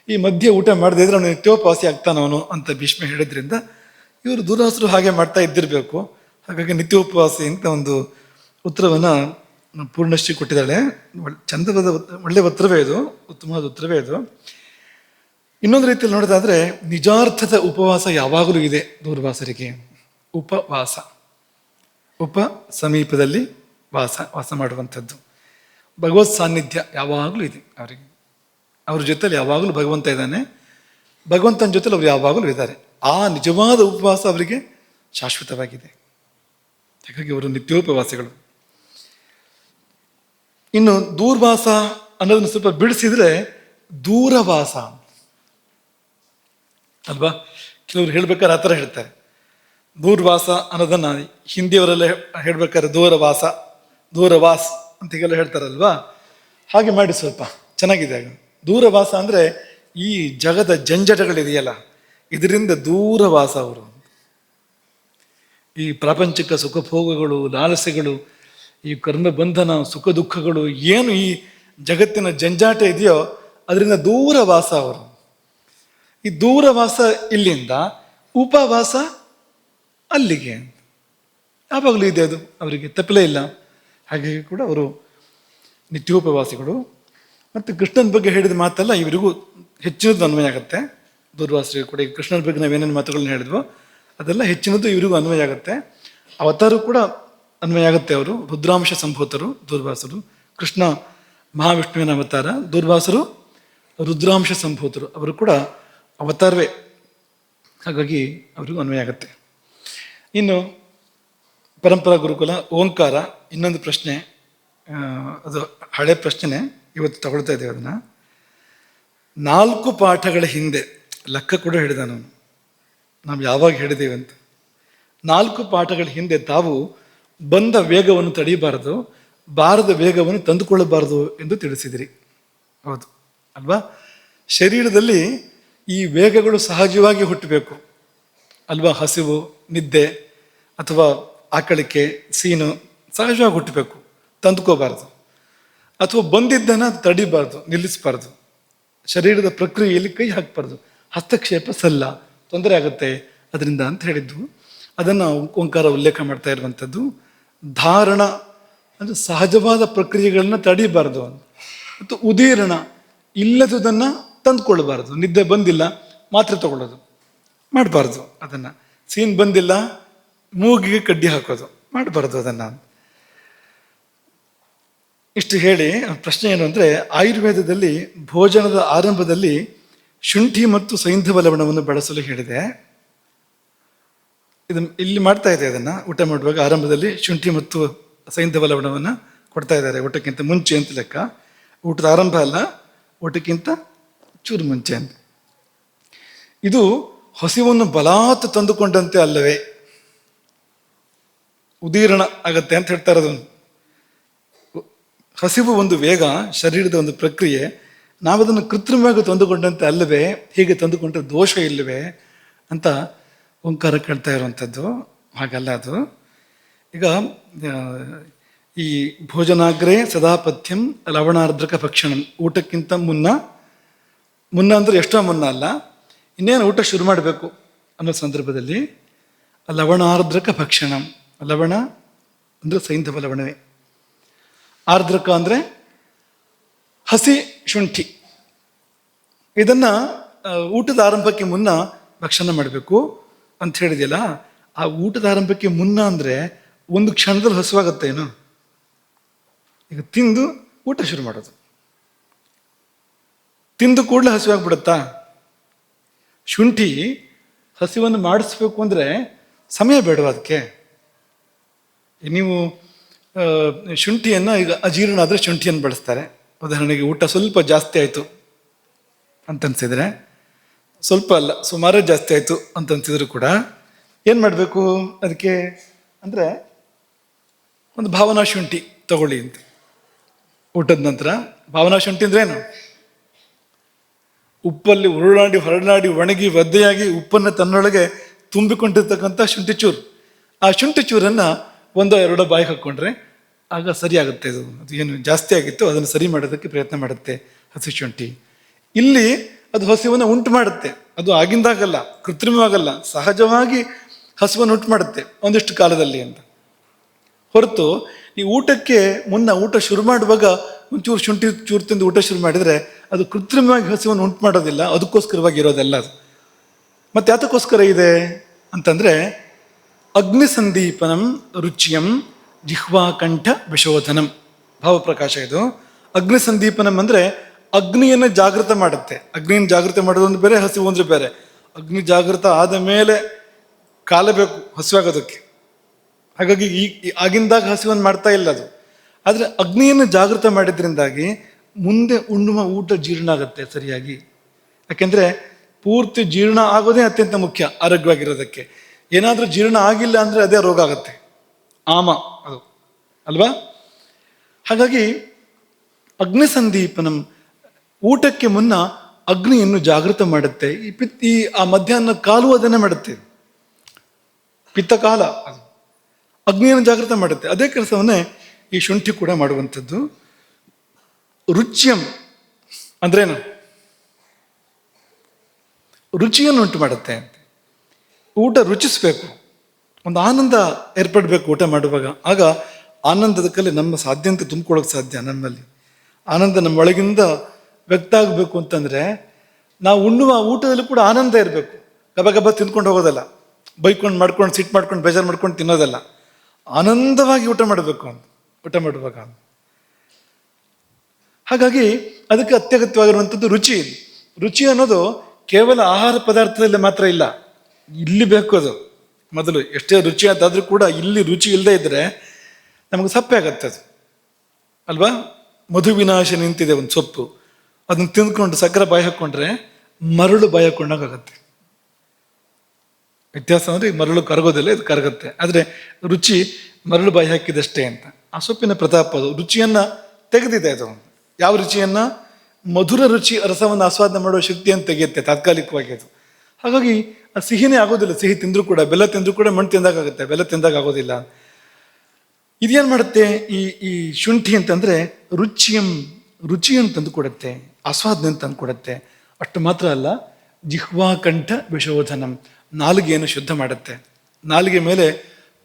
ಈ ಮಧ್ಯ ಊಟ ಮಾಡದೇ ಇದ್ರೆ ಅವನು ನಿತ್ಯೋಪವಾಸಿ ಆಗ್ತಾನವನು ಅಂತ ಭೀಷ್ಮ ಹೇಳಿದ್ರಿಂದ ಇವರು ದೂರ್ವಾಸರು ಹಾಗೆ ಮಾಡ್ತಾ ಇದ್ದಿರಬೇಕು. ಹಾಗಾಗಿ ನಿತ್ಯೋಪವಾಸಿ ಅಂತ ಒಂದು ಉತ್ತರವನ್ನ ಪೂರ್ಣಶ್ರೀ ಕೊಟ್ಟಿದ್ದಾಳೆ. ಚಂದವಾದ ಒಳ್ಳೆಯ ಉತ್ತರವೇ ಇದು, ಉತ್ತಮವಾದ ಉತ್ತರವೇ ಇದು. ಇನ್ನೊಂದು ರೀತಿಯಲ್ಲಿ ನೋಡೋದಾದ್ರೆ, ನಿಜಾರ್ಥದ ಉಪವಾಸ ಯಾವಾಗಲೂ ಇದೆ ದೂರ್ವಾಸರಿಗೆ. ಉಪವಾಸ, ಉಪ ಸಮೀಪದಲ್ಲಿ ವಾಸ ಮಾಡುವಂಥದ್ದು. ಭಗವತ್ ಸಾನ್ನಿಧ್ಯ ಯಾವಾಗಲೂ ಇದೆ ಅವರಿಗೆ. ಅವ್ರ ಜೊತೆಲಿ ಯಾವಾಗಲೂ ಭಗವಂತ ಇದ್ದಾನೆ, ಭಗವಂತನ ಜೊತೆಲಿ ಅವ್ರು ಯಾವಾಗಲೂ ಇದ್ದಾರೆ. ಆ ನಿಜವಾದ ಉಪವಾಸ ಅವರಿಗೆ ಶಾಶ್ವತವಾಗಿದೆ. ಹಾಗಾಗಿ ಅವರು ನಿತ್ಯೋಪವಾಸಿಗಳು. ಇನ್ನು ದೂರ್ವಾಸ ಅನ್ನೋದನ್ನ ಸ್ವಲ್ಪ ಬಿಡಿಸಿದ್ರೆ ದೂರವಾಸ ಅಲ್ವಾ. ಕೆಲವರು ಹೇಳ್ಬೇಕಾದ್ರೆ ಆ ಥರ ಹೇಳ್ತಾರೆ. ದೂರ್ವಾಸ ಅನ್ನೋದನ್ನ ಹಿಂದಿಯವರೆಲ್ಲ ಹೇಳ್ಬೇಕಾದ್ರೆ ದೂರವಾಸ್ ಅಂತ ಹೀಗೆಲ್ಲ ಹೇಳ್ತಾರಲ್ವಾ. ಹಾಗೆ ಮಾಡಿ ಸ್ವಲ್ಪ ಚೆನ್ನಾಗಿದೆ. ಆಗ ದೂರವಾಸ ಅಂದ್ರೆ ಈ ಜಗದ ಜಂಜಟಗಳಿದೆಯಲ್ಲ, ಇದರಿಂದ ದೂರವಾಸ ಅವರು. ಈ ಪ್ರಾಪಂಚಿಕ ಸುಖಭೋಗಗಳು, ಲಾಲಸೆಗಳು, ಈ ಕರ್ಮ ಬಂಧನ, ಸುಖ ದುಃಖಗಳು, ಏನು ಈ ಜಗತ್ತಿನ ಜಂಜಾಟ ಇದೆಯೋ ಅದರಿಂದ ದೂರವಾಸ ಅವರು. ಈ ದೂರವಾಸ ಇಲ್ಲಿಂದ, ಉಪವಾಸ ಅಲ್ಲಿಗೆ ಯಾವಾಗಲೂ ಇದೆ, ಅದು ಅವರಿಗೆ ತಪ್ಪಲೇ ಇಲ್ಲ. ಹಾಗಾಗಿ ಕೂಡ ಅವರು ನಿತ್ಯೋಪವಾಸಿಗಳು. ಮತ್ತು ಕೃಷ್ಣನ ಬಗ್ಗೆ ಹೇಳಿದ ಮಾತೆಲ್ಲ ಇವರಿಗೂ ಹೆಚ್ಚಿನದ್ದು ಅನ್ವಯ ಆಗುತ್ತೆ. ದೂರ್ವಾಸರಿಗೂ ಕೂಡ ಈ ಕೃಷ್ಣನ ಬಗ್ಗೆ ನಾವೇನೇನು ಮಾತುಗಳನ್ನ ಹೇಳಿದ್ವೋ ಅದೆಲ್ಲ ಹೆಚ್ಚಿನದ್ದು ಇವರಿಗೂ ಅನ್ವಯ ಆಗುತ್ತೆ. ಅವತಾರು ಕೂಡ ಅನ್ವಯ ಆಗುತ್ತೆ. ಅವರು ರುದ್ರಾಂಶ ಸಂಭೂತರು ದೂರ್ವಾಸರು. ಕೃಷ್ಣ ಮಹಾವಿಷ್ಣುವಿನ ಅವತಾರ, ದೂರ್ವಾಸರು ರುದ್ರಾಂಶ ಸಂಭೂತರು, ಅವರು ಕೂಡ ಅವತಾರವೇ. ಹಾಗಾಗಿ ಅವರಿಗೂ ಅನ್ವಯ ಆಗುತ್ತೆ. ಇನ್ನು ಪರಂಪರಾ ಗುರುಕುಲ ಓಂಕಾರ, ಇನ್ನೊಂದು ಪ್ರಶ್ನೆ, ಅದು ಹಳೆ ಪ್ರಶ್ನೆ, ಇವತ್ತು ತಗೊಳ್ತಾ ಇದ್ದೇವೆ ಅದನ್ನ. 4 ಪಾಠಗಳ ಹಿಂದೆ ಲೆಕ್ಕ ಕೂಡ ಹೇಳಿದ ನಾವು ಯಾವಾಗ ಹೇಳಿದ್ದೇವೆ ಅಂತ. 4 ಪಾಠಗಳ ಹಿಂದೆ ತಾವು ಬಂದ ವೇಗವನ್ನು ತಡೆಯಬಾರದು, ಬಾರದ ವೇಗವನ್ನು ತಂದುಕೊಳ್ಳಬಾರದು ಎಂದು ತಿಳಿಸಿದಿರಿ. ಹೌದು ಅಲ್ವಾ. ಶರೀರದಲ್ಲಿ ಈ ವೇಗಗಳು ಸಹಜವಾಗಿ ಹುಟ್ಟಬೇಕು ಅಲ್ವಾ? ಹಸಿವು, ನಿದ್ದೆ ಅಥವಾ ಆಕಳಿಕೆ, ಸೀನು ಸಹಜವಾಗಿ ಹುಟ್ಟಬೇಕು, ತಂದುಕೋಬಾರ್ದು. ಅಥವಾ ಬಂದಿದ್ದನ್ನು ತಡಿಬಾರ್ದು, ನಿಲ್ಲಿಸಬಾರ್ದು. ಶರೀರದ ಪ್ರಕ್ರಿಯೆಯಲ್ಲಿ ಕೈ ಹಾಕಬಾರ್ದು. ಹಸ್ತಕ್ಷೇಪ ಸಲ್ಲ, ತೊಂದರೆ ಆಗುತ್ತೆ ಅದರಿಂದ ಅಂತ ಹೇಳಿದ್ದು. ಅದನ್ನು ಓಂಕಾರ ಉಲ್ಲೇಖ ಮಾಡ್ತಾ ಇರುವಂಥದ್ದು. ಧಾರಣ ಅಂದರೆ ಸಹಜವಾದ ಪ್ರಕ್ರಿಯೆಗಳನ್ನ ತಡಿಬಾರ್ದು. ಮತ್ತು ಉದೀರ್ಣ, ಇಲ್ಲದುದನ್ನು ತಂದುಕೊಳ್ಬಾರ್ದು. ನಿದ್ದೆ ಬಂದಿಲ್ಲ ಮಾತ್ರೆ ತಗೊಳ್ಳೋದು ಮಾಡಬಾರ್ದು. ಅದನ್ನು ಸೀನ್ ಬಂದಿಲ್ಲ ಮೂಗಿಗೆ ಕಡ್ಡಿ ಹಾಕೋದು ಮಾಡಬಾರ್ದು. ಅದನ್ನು ಇಷ್ಟು ಹೇಳಿ ಪ್ರಶ್ನೆ ಏನು ಅಂದರೆ, ಆಯುರ್ವೇದದಲ್ಲಿ ಭೋಜನದ ಆರಂಭದಲ್ಲಿ ಶುಂಠಿ ಮತ್ತು ಸೈಂಧವ ಲವಣವನ್ನು ಬಳಸಲು ಹೇಳಿದೆ. ಇದನ್ನು ಇಲ್ಲಿ ಮಾಡ್ತಾ ಇದೆ. ಅದನ್ನು ಊಟ ಮಾಡುವಾಗ ಆರಂಭದಲ್ಲಿ ಶುಂಠಿ ಮತ್ತು ಸೈಂಧವ ಲವಣವನ್ನು ಕೊಡ್ತಾ ಇದ್ದಾರೆ, ಊಟಕ್ಕಿಂತ ಮುಂಚೆ ಅಂತ ಲೆಕ್ಕ. ಊಟದ ಆರಂಭ ಅಲ್ಲ, ಊಟಕ್ಕಿಂತ ಚೂರು ಮುಂಚೆ ಅಂತ. ಇದು ಹಸಿವನ್ನು ಬಲಾತ್ ತಂದುಕೊಂಡಂತೆ ಅಲ್ಲವೇ, ಉದೀರ್ಣ ಆಗತ್ತೆ ಅಂತ ಹೇಳ್ತಾ ಇರೋದು. ಹಸಿವು ಒಂದು ವೇಗ, ಶರೀರದ ಒಂದು ಪ್ರಕ್ರಿಯೆ. ನಾವದನ್ನು ಕೃತ್ರಿಮವಾಗಿ ತಂದುಕೊಂಡಂತೆ ಅಲ್ಲವೇ, ಹೀಗೆ ತಂದುಕೊಂಡ್ರೆ ದೋಷ ಇಲ್ಲವೇ ಅಂತ ಓಂಕಾರ ಕೇಳ್ತಾ ಇರುವಂಥದ್ದು. ಹಾಗಲ್ಲ ಅದು. ಈಗ ಈ ಭೋಜನಾಗ್ರೇ ಸದಾಪಥ್ಯಂ ಲವಣಾರ್ದ್ರಕ ಭಕ್ಷಣಂ, ಊಟಕ್ಕಿಂತ ಮುನ್ನ ಅಂದರೆ ಎಷ್ಟೋ ಮುನ್ನ ಅಲ್ಲ, ಇನ್ನೇನು ಊಟ ಶುರು ಮಾಡಬೇಕು ಅನ್ನೋ ಸಂದರ್ಭದಲ್ಲಿ ಲವಣಾರ್ದ್ರಕ ಭಕ್ಷಣಂ. ಲವಣ ಅಂದರೆ ಸೈಂಧವ ಲವಣವೇ, ಆರ್ದ್ರಕ ಅಂದರೆ ಹಸಿ ಶುಂಠಿ. ಇದನ್ನು ಊಟದ ಆರಂಭಕ್ಕೆ ಮುನ್ನ ಭಕ್ಷಣ ಮಾಡಬೇಕು ಅಂತ ಹೇಳಿದೆಯಲ್ಲ. ಆ ಊಟದ ಆರಂಭಕ್ಕೆ ಮುನ್ನ ಅಂದರೆ ಒಂದು ಕ್ಷಣದಲ್ಲಿ ಹಸುವಾಗತ್ತೆ ಏನು? ಈಗ ತಿಂದು ಊಟ ಶುರು ಮಾಡೋದು, ತಿಂದು ಕೂಡಲೇ ಹಸಿವಾಗ್ಬಿಡುತ್ತಾ? ಶುಂಠಿ ಹಸಿವನ್ನು ಮಾಡಿಸ್ಬೇಕು ಅಂದರೆ ಸಮಯ ಬೇಡವ ಅದಕ್ಕೆ? ನೀವು ಶುಂಠಿಯನ್ನು ಈಗ ಅಜೀರ್ಣ ಆದರೆ ಶುಂಠಿಯನ್ನು ಬಳಸ್ತಾರೆ. ಉದಾಹರಣೆಗೆ ಊಟ ಸ್ವಲ್ಪ ಜಾಸ್ತಿ ಆಯಿತು ಅಂತನ್ಸಿದ್ರೆ, ಸ್ವಲ್ಪ ಅಲ್ಲ ಸುಮಾರೇ ಜಾಸ್ತಿ ಆಯಿತು ಅಂತನ್ಸಿದ್ರು ಕೂಡ ಏನು ಮಾಡಬೇಕು ಅದಕ್ಕೆ ಅಂದರೆ ಒಂದು ಭಾವನಾ ಶುಂಠಿ ತಗೊಳ್ಳಿ ಅಂತ. ಊಟದ ನಂತರ ಭಾವನಾ ಶುಂಠಿ ಅಂದ್ರೇನು? ಉಪ್ಪಲ್ಲಿ ಹೊರನಾಡಿ ಒಣಗಿ ಒದ್ದೆಯಾಗಿ ಉಪ್ಪನ್ನು ತನ್ನೊಳಗೆ ತುಂಬಿಕೊಂಡಿರ್ತಕ್ಕಂಥ ಶುಂಠಿ ಚೂರು. ಆ ಶುಂಠಿ ಚೂರನ್ನು ಒಂದೋ ಎರಡೋ ಬಾಯಿ ಹಾಕ್ಕೊಂಡ್ರೆ ಆಗ ಸರಿ ಆಗುತ್ತೆ. ಅದು ಏನು ಜಾಸ್ತಿ ಆಗಿತ್ತು ಅದನ್ನು ಸರಿ ಮಾಡೋದಕ್ಕೆ ಪ್ರಯತ್ನ ಮಾಡುತ್ತೆ ಹಸಿ ಶುಂಠಿ. ಇಲ್ಲಿ ಅದು ಹಸಿವನ್ನು ಉಂಟು ಮಾಡುತ್ತೆ. ಅದು ಆಗಿಂದಾಗಲ್ಲ, ಕೃತ್ರಿಮವಾಗಲ್ಲ, ಸಹಜವಾಗಿ ಹಸಿವನ್ನು ಉಂಟು ಮಾಡುತ್ತೆ ಒಂದಿಷ್ಟು ಕಾಲದಲ್ಲಿ ಅಂತ ಹೊರತು, ಈ ಊಟಕ್ಕೆ ಮುನ್ನ ಊಟ ಶುರು ಮಾಡುವಾಗ ಒಂಚೂರು ಶುಂಠಿ ಚೂರು ತಿಂದು ಊಟ ಶುರು ಮಾಡಿದರೆ ಅದು ಕೃತ್ರಿಮವಾಗಿ ಹಸಿವನ್ನು ಉಂಟು ಮಾಡೋದಿಲ್ಲ. ಅದಕ್ಕೋಸ್ಕರವಾಗಿ ಇರೋದಲ್ಲ ಅದು. ಮತ್ತೆ ಯಾತಕ್ಕೋಸ್ಕರ ಇದೆ ಅಂತಂದರೆ, ಅಗ್ನಿ ಸಂದೀಪನಂ ರುಚಿಯಂ ಜಿಹ್ವಾಕಂಠ ವಿಶೋಧನಂ, ಭಾವಪ್ರಕಾಶ ಇದು. ಅಗ್ನಿ ಸಂದೀಪನಂ ಅಂದರೆ ಅಗ್ನಿಯನ್ನು ಜಾಗೃತ ಮಾಡುತ್ತೆ. ಅಗ್ನಿಯನ್ನು ಜಾಗೃತ ಮಾಡೋದೊಂದು ಬೇರೆ, ಹಸಿವು ಅಂದ್ರೆ ಬೇರೆ. ಅಗ್ನಿ ಜಾಗೃತ ಆದ ಮೇಲೆ ಕಾಲ ಬೇಕು ಹಸಿವಾಗೋದಕ್ಕೆ. ಹಾಗಾಗಿ ಆಗಿಂದಾಗ ಹಸಿವನ್ನು ಮಾಡ್ತಾ ಇಲ್ಲ ಅದು. ಆದರೆ ಅಗ್ನಿಯನ್ನು ಜಾಗೃತ ಮಾಡಿದ್ರಿಂದಾಗಿ ಮುಂದೆ ಉಣ್ಣುವ ಊಟ ಜೀರ್ಣ ಆಗುತ್ತೆ ಸರಿಯಾಗಿ. ಯಾಕೆಂದರೆ ಪೂರ್ತಿ ಜೀರ್ಣ ಆಗೋದೇ ಅತ್ಯಂತ ಮುಖ್ಯ ಆರೋಗ್ಯವಾಗಿರೋದಕ್ಕೆ. ಏನಾದರೂ ಜೀರ್ಣ ಆಗಿಲ್ಲ ಅಂದರೆ ಅದೇ ರೋಗ ಆಗುತ್ತೆ, ಆಮ ಅದು ಅಲ್ವಾ? ಹಾಗಾಗಿ ಅಗ್ನಿ ಸಂದೀಪನಂ, ಊಟಕ್ಕೆ ಮುನ್ನ ಅಗ್ನಿಯನ್ನು ಜಾಗೃತ ಮಾಡುತ್ತೆ. ಆ ಮಧ್ಯಾಹ್ನ ಕಾಲು ಅದನ್ನೇ ಮಾಡುತ್ತೆ. ಪಿತ್ತಕಾಲ ಅದು ಅಗ್ನಿಯನ್ನು ಜಾಗೃತ ಮಾಡುತ್ತೆ. ಅದೇ ಕೆಲಸವನ್ನೇ ಈ ಶುಂಠಿ ಕೂಡ ಮಾಡುವಂಥದ್ದು. ರುಚ್ಯಂ ಅಂದ್ರೇನು? ರುಚಿಯನ್ನು ಉಂಟು ಮಾಡುತ್ತೆ. ಊಟ ರುಚಿಸ್ಬೇಕು, ಒಂದು ಆನಂದ ಏರ್ಪಡಬೇಕು ಊಟ ಮಾಡುವಾಗ. ಆಗ ಆನಂದದ ಕಲೆ ನಮ್ಮ ಸಾಧ್ಯತೆ ತುಂಬಿಕೊಳ್ಳೋಕೆ ಸಾಧ್ಯ. ನಮ್ಮಲ್ಲಿ ಆನಂದ ನಮ್ಮ ಒಳಗಿಂದ ವ್ಯಕ್ತ ಆಗಬೇಕು ಅಂತಂದರೆ ನಾವು ಉಣ್ಣುವ ಊಟದಲ್ಲಿ ಕೂಡ ಆನಂದ ಇರಬೇಕು. ಗಬ ತಿಂದ್ಕೊಂಡು ಹೋಗೋದಲ್ಲ, ಬೈಕೊಂಡು ಮಾಡ್ಕೊಂಡು ಸಿಟ್ಟು ಮಾಡ್ಕೊಂಡು ಬೇಜಾರು ಮಾಡ್ಕೊಂಡು ತಿನ್ನೋದಲ್ಲ. ಆನಂದವಾಗಿ ಊಟ ಮಾಡಬೇಕು ಅಂತ ಊಟ ಮಾಡುವಾಗ. ಹಾಗಾಗಿ ಅದಕ್ಕೆ ಅತ್ಯಗತ್ಯವಾಗಿರುವಂಥದ್ದು ರುಚಿ. ರುಚಿ ಅನ್ನೋದು ಕೇವಲ ಆಹಾರ ಪದಾರ್ಥದಲ್ಲಿ ಮಾತ್ರ ಇಲ್ಲ, ಇಲ್ಲಿ ಬೇಕು ಅದು. ಮೊದಲು ಎಷ್ಟೇ ರುಚಿ ಅಂತಾದರೂ ಕೂಡ ಇಲ್ಲಿ ರುಚಿ ಇಲ್ಲದೆ ಇದ್ದರೆ ನಮಗೆ ಸಪ್ಪೆ ಆಗತ್ತೆ ಅದು ಅಲ್ವಾ? ಮಧುವಿನಾಶ ನಿಂತಿದೆ ಒಂದು ಸೊಪ್ಪು, ಅದನ್ನು ತಿಂದ್ಕೊಂಡು ಸಕ್ಕರೆ ಬಾಯಿ ಹಾಕ್ಕೊಂಡ್ರೆ ಮರಳು ಬಾಯಿ ಹಾಕೊಂಡಾಗತ್ತೆ. ವ್ಯತ್ಯಾಸ ಅಂದರೆ ಮರಳು ಕರಗೋದಿಲ್ಲ, ಇದು ಕರಗುತ್ತೆ. ಆದರೆ ರುಚಿ ಮರಳು ಬಾಯಿ ಹಾಕಿದಷ್ಟೇ ಅಂತ. ಆ ಸೊಪ್ಪಿನ ಪ್ರತಾಪ ಅದು ರುಚಿಯನ್ನು ತೆಗೆದಿದೆ. ಅದು ಯಾವ ರುಚಿಯನ್ನು? ಮಧುರ ರುಚಿ ರಸವನ್ನು ಆಸ್ವಾದನೆ ಮಾಡುವ ಶಕ್ತಿಯನ್ನು ತೆಗೆಯುತ್ತೆ ತಾತ್ಕಾಲಿಕವಾಗಿ ಅದು. ಹಾಗಾಗಿ ಆ ಸಿಹಿನೇ ಆಗೋದಿಲ್ಲ. ಸಿಹಿ ತಿಂದರೂ ಕೂಡ, ಬೆಲ್ಲ ತಿಂದರೂ ಕೂಡ ಮಣ್ಣು ತಿಂದಾಗುತ್ತೆ, ಬೆಲ್ಲ ತಿಂದಾಗ ಆಗೋದಿಲ್ಲ. ಇದೇನು ಮಾಡುತ್ತೆ ಈ ಈ ಶುಂಠಿ ಅಂತಂದ್ರೆ ರುಚಿಯನ್ನು ತಂದು ಕೊಡುತ್ತೆ, ಆಸ್ವಾದನೆ ತಂದು ಕೊಡುತ್ತೆ. ಅಷ್ಟು ಮಾತ್ರ ಅಲ್ಲ, ಜಿಹ್ವಾಕಂಠ ವಿಶೋಧನಂ, ನಾಲಿಗೆಯನ್ನು ಶುದ್ಧ ಮಾಡುತ್ತೆ. ನಾಲಿಗೆ ಮೇಲೆ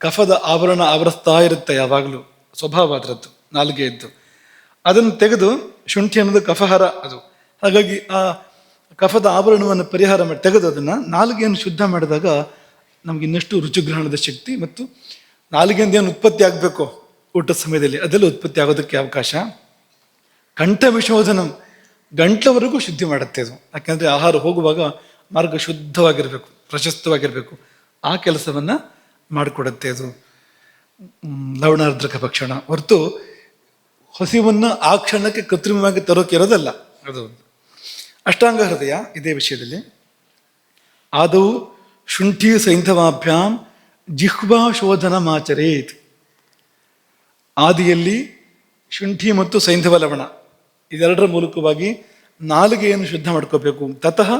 ಕಫದ ಆವರಣ ಆವರಿಸ್ತಾ ಇರುತ್ತೆ ಯಾವಾಗಲೂ, ಸ್ವಭಾವ ಅದರದ್ದು ನಾಲಿಗೆ ಇದ್ದು. ಅದನ್ನು ತೆಗೆದು, ಶುಂಠಿ ಅನ್ನೋದು ಕಫಹಾರ ಅದು, ಹಾಗಾಗಿ ಆ ಕಫದ ಆವರಣವನ್ನು ಪರಿಹಾರ ಮಾಡಿ ತೆಗೆದು ಅದನ್ನು ನಾಲಿಗೆಯನ್ನು ಶುದ್ಧ ಮಾಡಿದಾಗ ನಮ್ಗೆ ಇನ್ನಷ್ಟು ರುಚಿಗ್ರಹಣದ ಶಕ್ತಿ ಮತ್ತು ನಾಲಿಗೆಯಿಂದ ಏನು ಉತ್ಪತ್ತಿ ಆಗಬೇಕು ಊಟದ ಸಮಯದಲ್ಲಿ ಅದೆಲ್ಲ ಉತ್ಪತ್ತಿ ಆಗೋದಕ್ಕೆ ಅವಕಾಶ. ಕಂಠ ವಿಶೋಧನಂ, ಗಂಟ್ಲವರೆಗೂ ಶುದ್ಧಿ ಮಾಡುತ್ತೆ ಅದು. ಯಾಕೆಂದರೆ ಆಹಾರ ಹೋಗುವಾಗ ಮಾರ್ಗ ಶುದ್ಧವಾಗಿರಬೇಕು, ಪ್ರಶಸ್ತವಾಗಿರಬೇಕು. ಆ ಕೆಲಸವನ್ನು ಮಾಡಿಕೊಡುತ್ತೆ ಅದು. ಲವಣಾರ್ದ್ರಕ ಭಕ್ಷಣ ಹೊರತು ಹಸಿವನ್ನು ಆ ಕ್ಷಣಕ್ಕೆ ಕೃತ್ರಿಮವಾಗಿ ತರೋಕೆ ಇರೋದಲ್ಲ ಅದು. ಅಷ್ಟಾಂಗ ಹೃದಯ ಇದೇ ವಿಷಯದಲ್ಲಿ. ಆದೌ ಶುಂಠಿ ಸೈಂಧವಾಭ್ಯಾಂ ಜಿಹ್ವಾ ಶೋಧನ ಮಾಚರೇತ್. ಆದಿಯಲ್ಲಿ ಶುಂಠಿ ಮತ್ತು ಸೈಂಧವ ಲವಣ ಇದೆರಡರ ಮೂಲಕವಾಗಿ ನಾಲಿಗೆಯನ್ನು ಶುದ್ಧ ಮಾಡ್ಕೋಬೇಕು. ತತಃ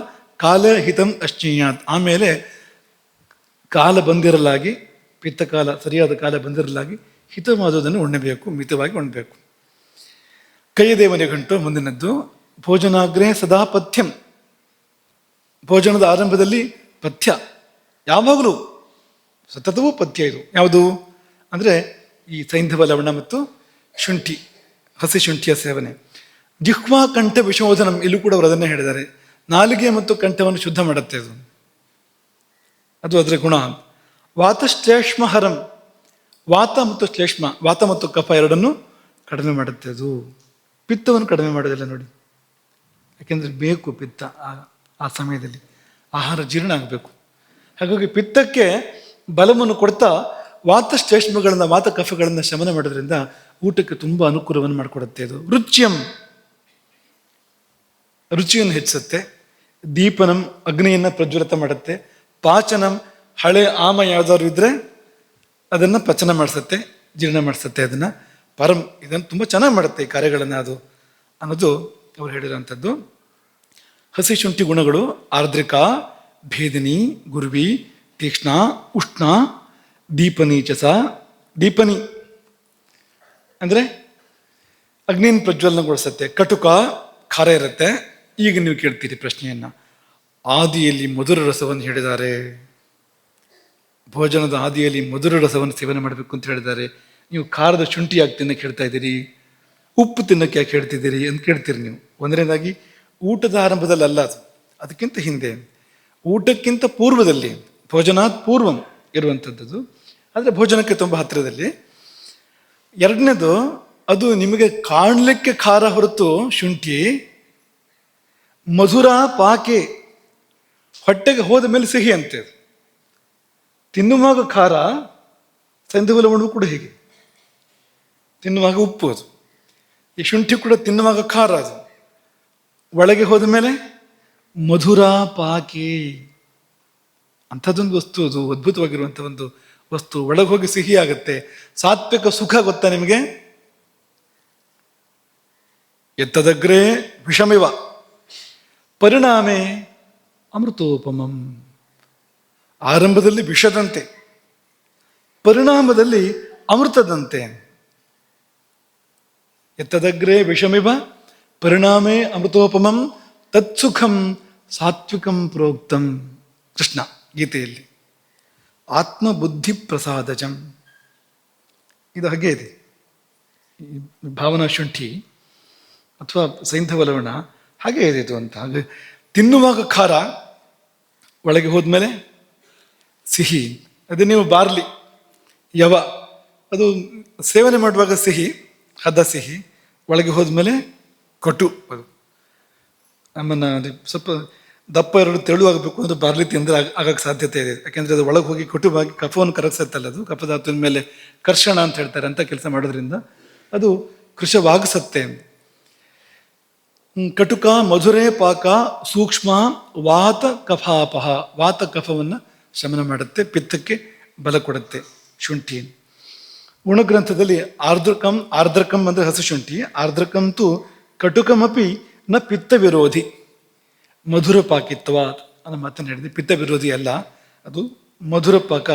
ಕಾಲ ಹಿತಂ ಅಶ್ಚೀಯಾತ್, ಆಮೇಲೆ ಕಾಲ ಬಂದಿರಲಾಗಿ, ಪಿತ್ತಕಾಲ ಸರಿಯಾದ ಕಾಲ ಬಂದಿರಲಾಗಿ ಹಿತವಾದುದನ್ನು ಉಣ್ಣಬೇಕು, ಮಿತವಾಗಿ ಉಣ್ಣಬೇಕು. ಕೈಯದೇವನೇ ಗಂಟು ಮುಂದಿನದ್ದು. ಭೋಜನಾಗ್ರೇ ಸದಾ ಪಥ್ಯಂ, ಭೋಜನದ ಆರಂಭದಲ್ಲಿ ಪಥ್ಯ ಯಾವಾಗಲೂ ಸತತವೂ ಪಥ್ಯ. ಇದು ಯಾವುದು ಅಂದರೆ ಈ ಸೈಂಧವ ಲವಣ ಮತ್ತು ಶುಂಠಿ, ಹಸಿ ಶುಂಠಿಯ ಸೇವನೆ. ಜಿಹ್ವಾ ಕಂಠ ವಿಶೋಧನಂ, ಇಲ್ಲೂ ಕೂಡ ಅವರು ಅದನ್ನೇ ಹೇಳಿದ್ದಾರೆ. ನಾಲಿಗೆ ಮತ್ತು ಕಂಠವನ್ನು ಶುದ್ಧ ಮಾಡುತ್ತೆ ಅದು, ಅದು ಅದರ ಗುಣ. ವಾತಶ್ಲೇಷ್ಮ ಹರಂ, ವಾತ ಮತ್ತು ಶ್ಲೇಷ್ಮ, ವಾತ ಮತ್ತು ಕಫ ಎರಡನ್ನು ಕಡಿಮೆ ಮಾಡುತ್ತೆ ಅದು. ಪಿತ್ತವನ್ನು ಕಡಿಮೆ ಮಾಡೋದಿಲ್ಲ ನೋಡಿ, ಯಾಕೆಂದರೆ ಬೇಕು ಪಿತ್ತ ಆ ಸಮಯದಲ್ಲಿ, ಆಹಾರ ಜೀರ್ಣ ಆಗಬೇಕು. ಹಾಗಾಗಿ ಪಿತ್ತಕ್ಕೆ ಬಲವನ್ನು ಕೊಡ್ತಾ ವಾತಶ್ಲೇಷ್ಮಗಳನ್ನು, ವಾತ ಕಫಗಳನ್ನು ಶಮನ ಮಾಡೋದ್ರಿಂದ ಊಟಕ್ಕೆ ತುಂಬ ಅನುಕೂಲವನ್ನು ಮಾಡಿಕೊಡುತ್ತೆ ಅದು. ರುಚಿಯನ್ನು ಹೆಚ್ಚಿಸುತ್ತೆ. ದೀಪನಂ, ಅಗ್ನಿಯನ್ನು ಪ್ರಜ್ವಲಿತ ಮಾಡುತ್ತೆ. ಪಾಚನಂ, ಹಳೆ ಆಮ ಯಾವ್ದಾದ್ರು ಇದ್ರೆ ಅದನ್ನು ಪಚನ ಮಾಡಿಸುತ್ತೆ, ಜೀರ್ಣ ಮಾಡಿಸುತ್ತೆ ಅದನ್ನು. ಪರಂ, ಇದನ್ನು ತುಂಬ ಚೆನ್ನಾಗಿ ಮಾಡುತ್ತೆ ಈ ಕಾರ್ಯಗಳನ್ನು ಅದು ಅನ್ನೋದು ಅವ್ರು ಹೇಳಿರೋಂಥದ್ದು. ಹಸಿ ಶುಂಠಿ ಗುಣಗಳು ಆರ್ದ್ರಿಕಾ, ಭೇದಿನಿ, ಗುರುವಿ, ತೀಕ್ಷ್ಣ, ಉಷ್ಣ, ದೀಪನಿ ಚಸ. ದೀಪನಿ ಅಂದರೆ ಅಗ್ನಿಯನ್ನು ಪ್ರಜ್ವಲನಗೊಳಿಸುತ್ತೆ. ಕಟುಕ, ಖಾರ ಇರುತ್ತೆ. ಈಗ ನೀವು ಕೇಳ್ತೀರಿ ಪ್ರಶ್ನೆಯನ್ನ, ಆದಿಯಲ್ಲಿ ಮಧುರ ರಸವನ್ನು ಹೇಳಿದ್ದಾರೆ, ಭೋಜನದ ಆದಿಯಲ್ಲಿ ಮಧುರ ರಸವನ್ನು ಸೇವನೆ ಮಾಡಬೇಕು ಅಂತ ಹೇಳಿದ್ದಾರೆ, ನೀವು ಖಾರದ ಶುಂಠಿ ಯಾಕೆ ತಿನ್ನಕ್ಕೆ ಹೇಳ್ತಾ ಇದ್ದೀರಿ, ಉಪ್ಪು ತಿನ್ನಕ್ಕೆ ಯಾಕೆ ಹೇಳ್ತಿದ್ದೀರಿ ಅಂತ ಕೇಳ್ತೀರಿ ನೀವು. ಒಂದನೇದಾಗಿ ಊಟದ ಆರಂಭದಲ್ಲಿ ಅಲ್ಲ ಅದು, ಅದಕ್ಕಿಂತ ಹಿಂದೆ, ಊಟಕ್ಕಿಂತ ಪೂರ್ವದಲ್ಲಿ, ಭೋಜನಾತ್ ಪೂರ್ವಂ ಇರುವಂಥದ್ದು. ಆದರೆ ಭೋಜನಕ್ಕೆ ತುಂಬ ಹತ್ತಿರದಲ್ಲಿ. ಎರಡನೇದು, ಅದು ನಿಮಗೆ ಕಾಣಲಿಕ್ಕೆ ಖಾರ ಹೊರತು ಶುಂಠಿ ಮಧುರ ಪಾಕೆ, ಹೊಟ್ಟೆಗೆ ಹೋದ ಮೇಲೆ ಸಿಹಿ ಅಂತೆ. ತಿನ್ನುವಾಗ ಖಾರ, ಸೈಂಧವ ಲವಣವು ಕೂಡ ಹೀಗೆ, ತಿನ್ನುವಾಗ ಉಪ್ಪು ಅದು. ಈ ಶುಂಠಿ ಕೂಡ ತಿನ್ನುವಾಗ ಖಾರ, ಅದು ಒಳಗೆ ಹೋದ ಮೇಲೆ ಮಧುರ ಪಾಕೆ. ಅಂಥದ್ದೊಂದು ವಸ್ತು ಅದು, ಅದ್ಭುತವಾಗಿರುವಂಥ ಒಂದು ವಸ್ತು. ಒಳಗೆ ಹೋಗಿ ಸಿಹಿ ಆಗುತ್ತೆ. ಸಾತ್ವಿಕ ಸುಖ ಗೊತ್ತಾ ನಿಮಗೆ? ಎತ್ತದಗ್ರೇ ವಿಷಮಿವ ಪರಿಣಾಮೇ ಅಮೃತೋಪಮಂ. ಆರಂಭದಲ್ಲಿ ವಿಷದಂತೆ, ಪರಿಣಾಮದಲ್ಲಿ ಅಮೃತದಂತೆ. ಎತ್ತದಗ್ರೇ ವಿಷಮಿವ ಪರಿಣಾಮೇ ಅಮೃತೋಪಮಂ ತತ್ಸುಖಂ ಸಾತ್ವಿಕಂ ಪ್ರೋಕ್ತಂ. ಕೃಷ್ಣ ಗೀತೆಯಲ್ಲಿ ಆತ್ಮಬುದ್ಧಿ ಪ್ರಸಾದಜಂ, ಇದು ಹಾಗೆ ಇದೆ. ಭಾವನಾ ಶುಂಠಿ ಅಥವಾ ಸೈಂಧವ ಲವಣ ಹಾಗೆ ಇದೆ ಇದು ಅಂತ. ಹಾಗೆ ತಿನ್ನುವಾಗ ಖಾರ, ಒಳಗೆ ಹೋದ್ಮೇಲೆ ಸಿಹಿ. ಅದೇ ನೀವು ಬಾರ್ಲಿ, ಯವ, ಅದು ಸೇವನೆ ಮಾಡುವಾಗ ಸಿಹಿ, ಹದ ಸಿಹಿ, ಒಳಗೆ ಹೋದ್ಮೇಲೆ ಕಟು. ಅದು ನಮ್ಮನ್ನು ಸ್ವಲ್ಪ ದಪ್ಪ ಎರಡು ತೆಳುವಾಗಬೇಕು ಅಂದರೆ ಬಾರ್ಲಿ ತಿಂದರೆ ಆಗಕ್ಕೆ ಸಾಧ್ಯತೆ ಇದೆ. ಯಾಕೆಂದರೆ ಅದು ಒಳಗೆ ಹೋಗಿ ಕಟುವಾಗಿ ಕಫವನ್ನು ಕರಗಿಸುತ್ತಲ್ಲ, ಅದು ಕಫಧಾತುವಿನ ಮೇಲೆ ಕರ್ಷಣ ಅಂತ ಹೇಳ್ತಾರೆ, ಅಂತ ಕೆಲಸ ಮಾಡೋದ್ರಿಂದ ಅದು ಕೃಶವಾಗಿಸುತ್ತೆ. ಕಟುಕ, ಮಧುರೇ ಪಾಕ, ಸೂಕ್ಷ್ಮ, ವಾತ ಕಫಾಪಹ, ವಾತ ಕಫವನ್ನು ಶಮನ ಮಾಡುತ್ತೆ, ಪಿತ್ತಕ್ಕೆ ಬಲ ಕೊಡುತ್ತೆ ಶುಂಠಿ. ಗುಣಗ್ರಂಥದಲ್ಲಿ ಆರ್ದ್ರಕಂ ಅಂದರೆ ಹಸಿ ಶುಂಠಿ, ಆರ್ದ್ರಕಂತೂ ಕಟುಕಮಪಿ ನ ಪಿತ್ತ ವಿರೋಧಿ ಮಧುರ ಪಾಕಿತ್ವ ಅನ್ನೋ ಮಾತನ್ನು ಹೇಳಿದೆ. ಪಿತ್ತ ವಿರೋಧಿ ಅಲ್ಲ, ಅದು ಮಧುರ ಪಾಕ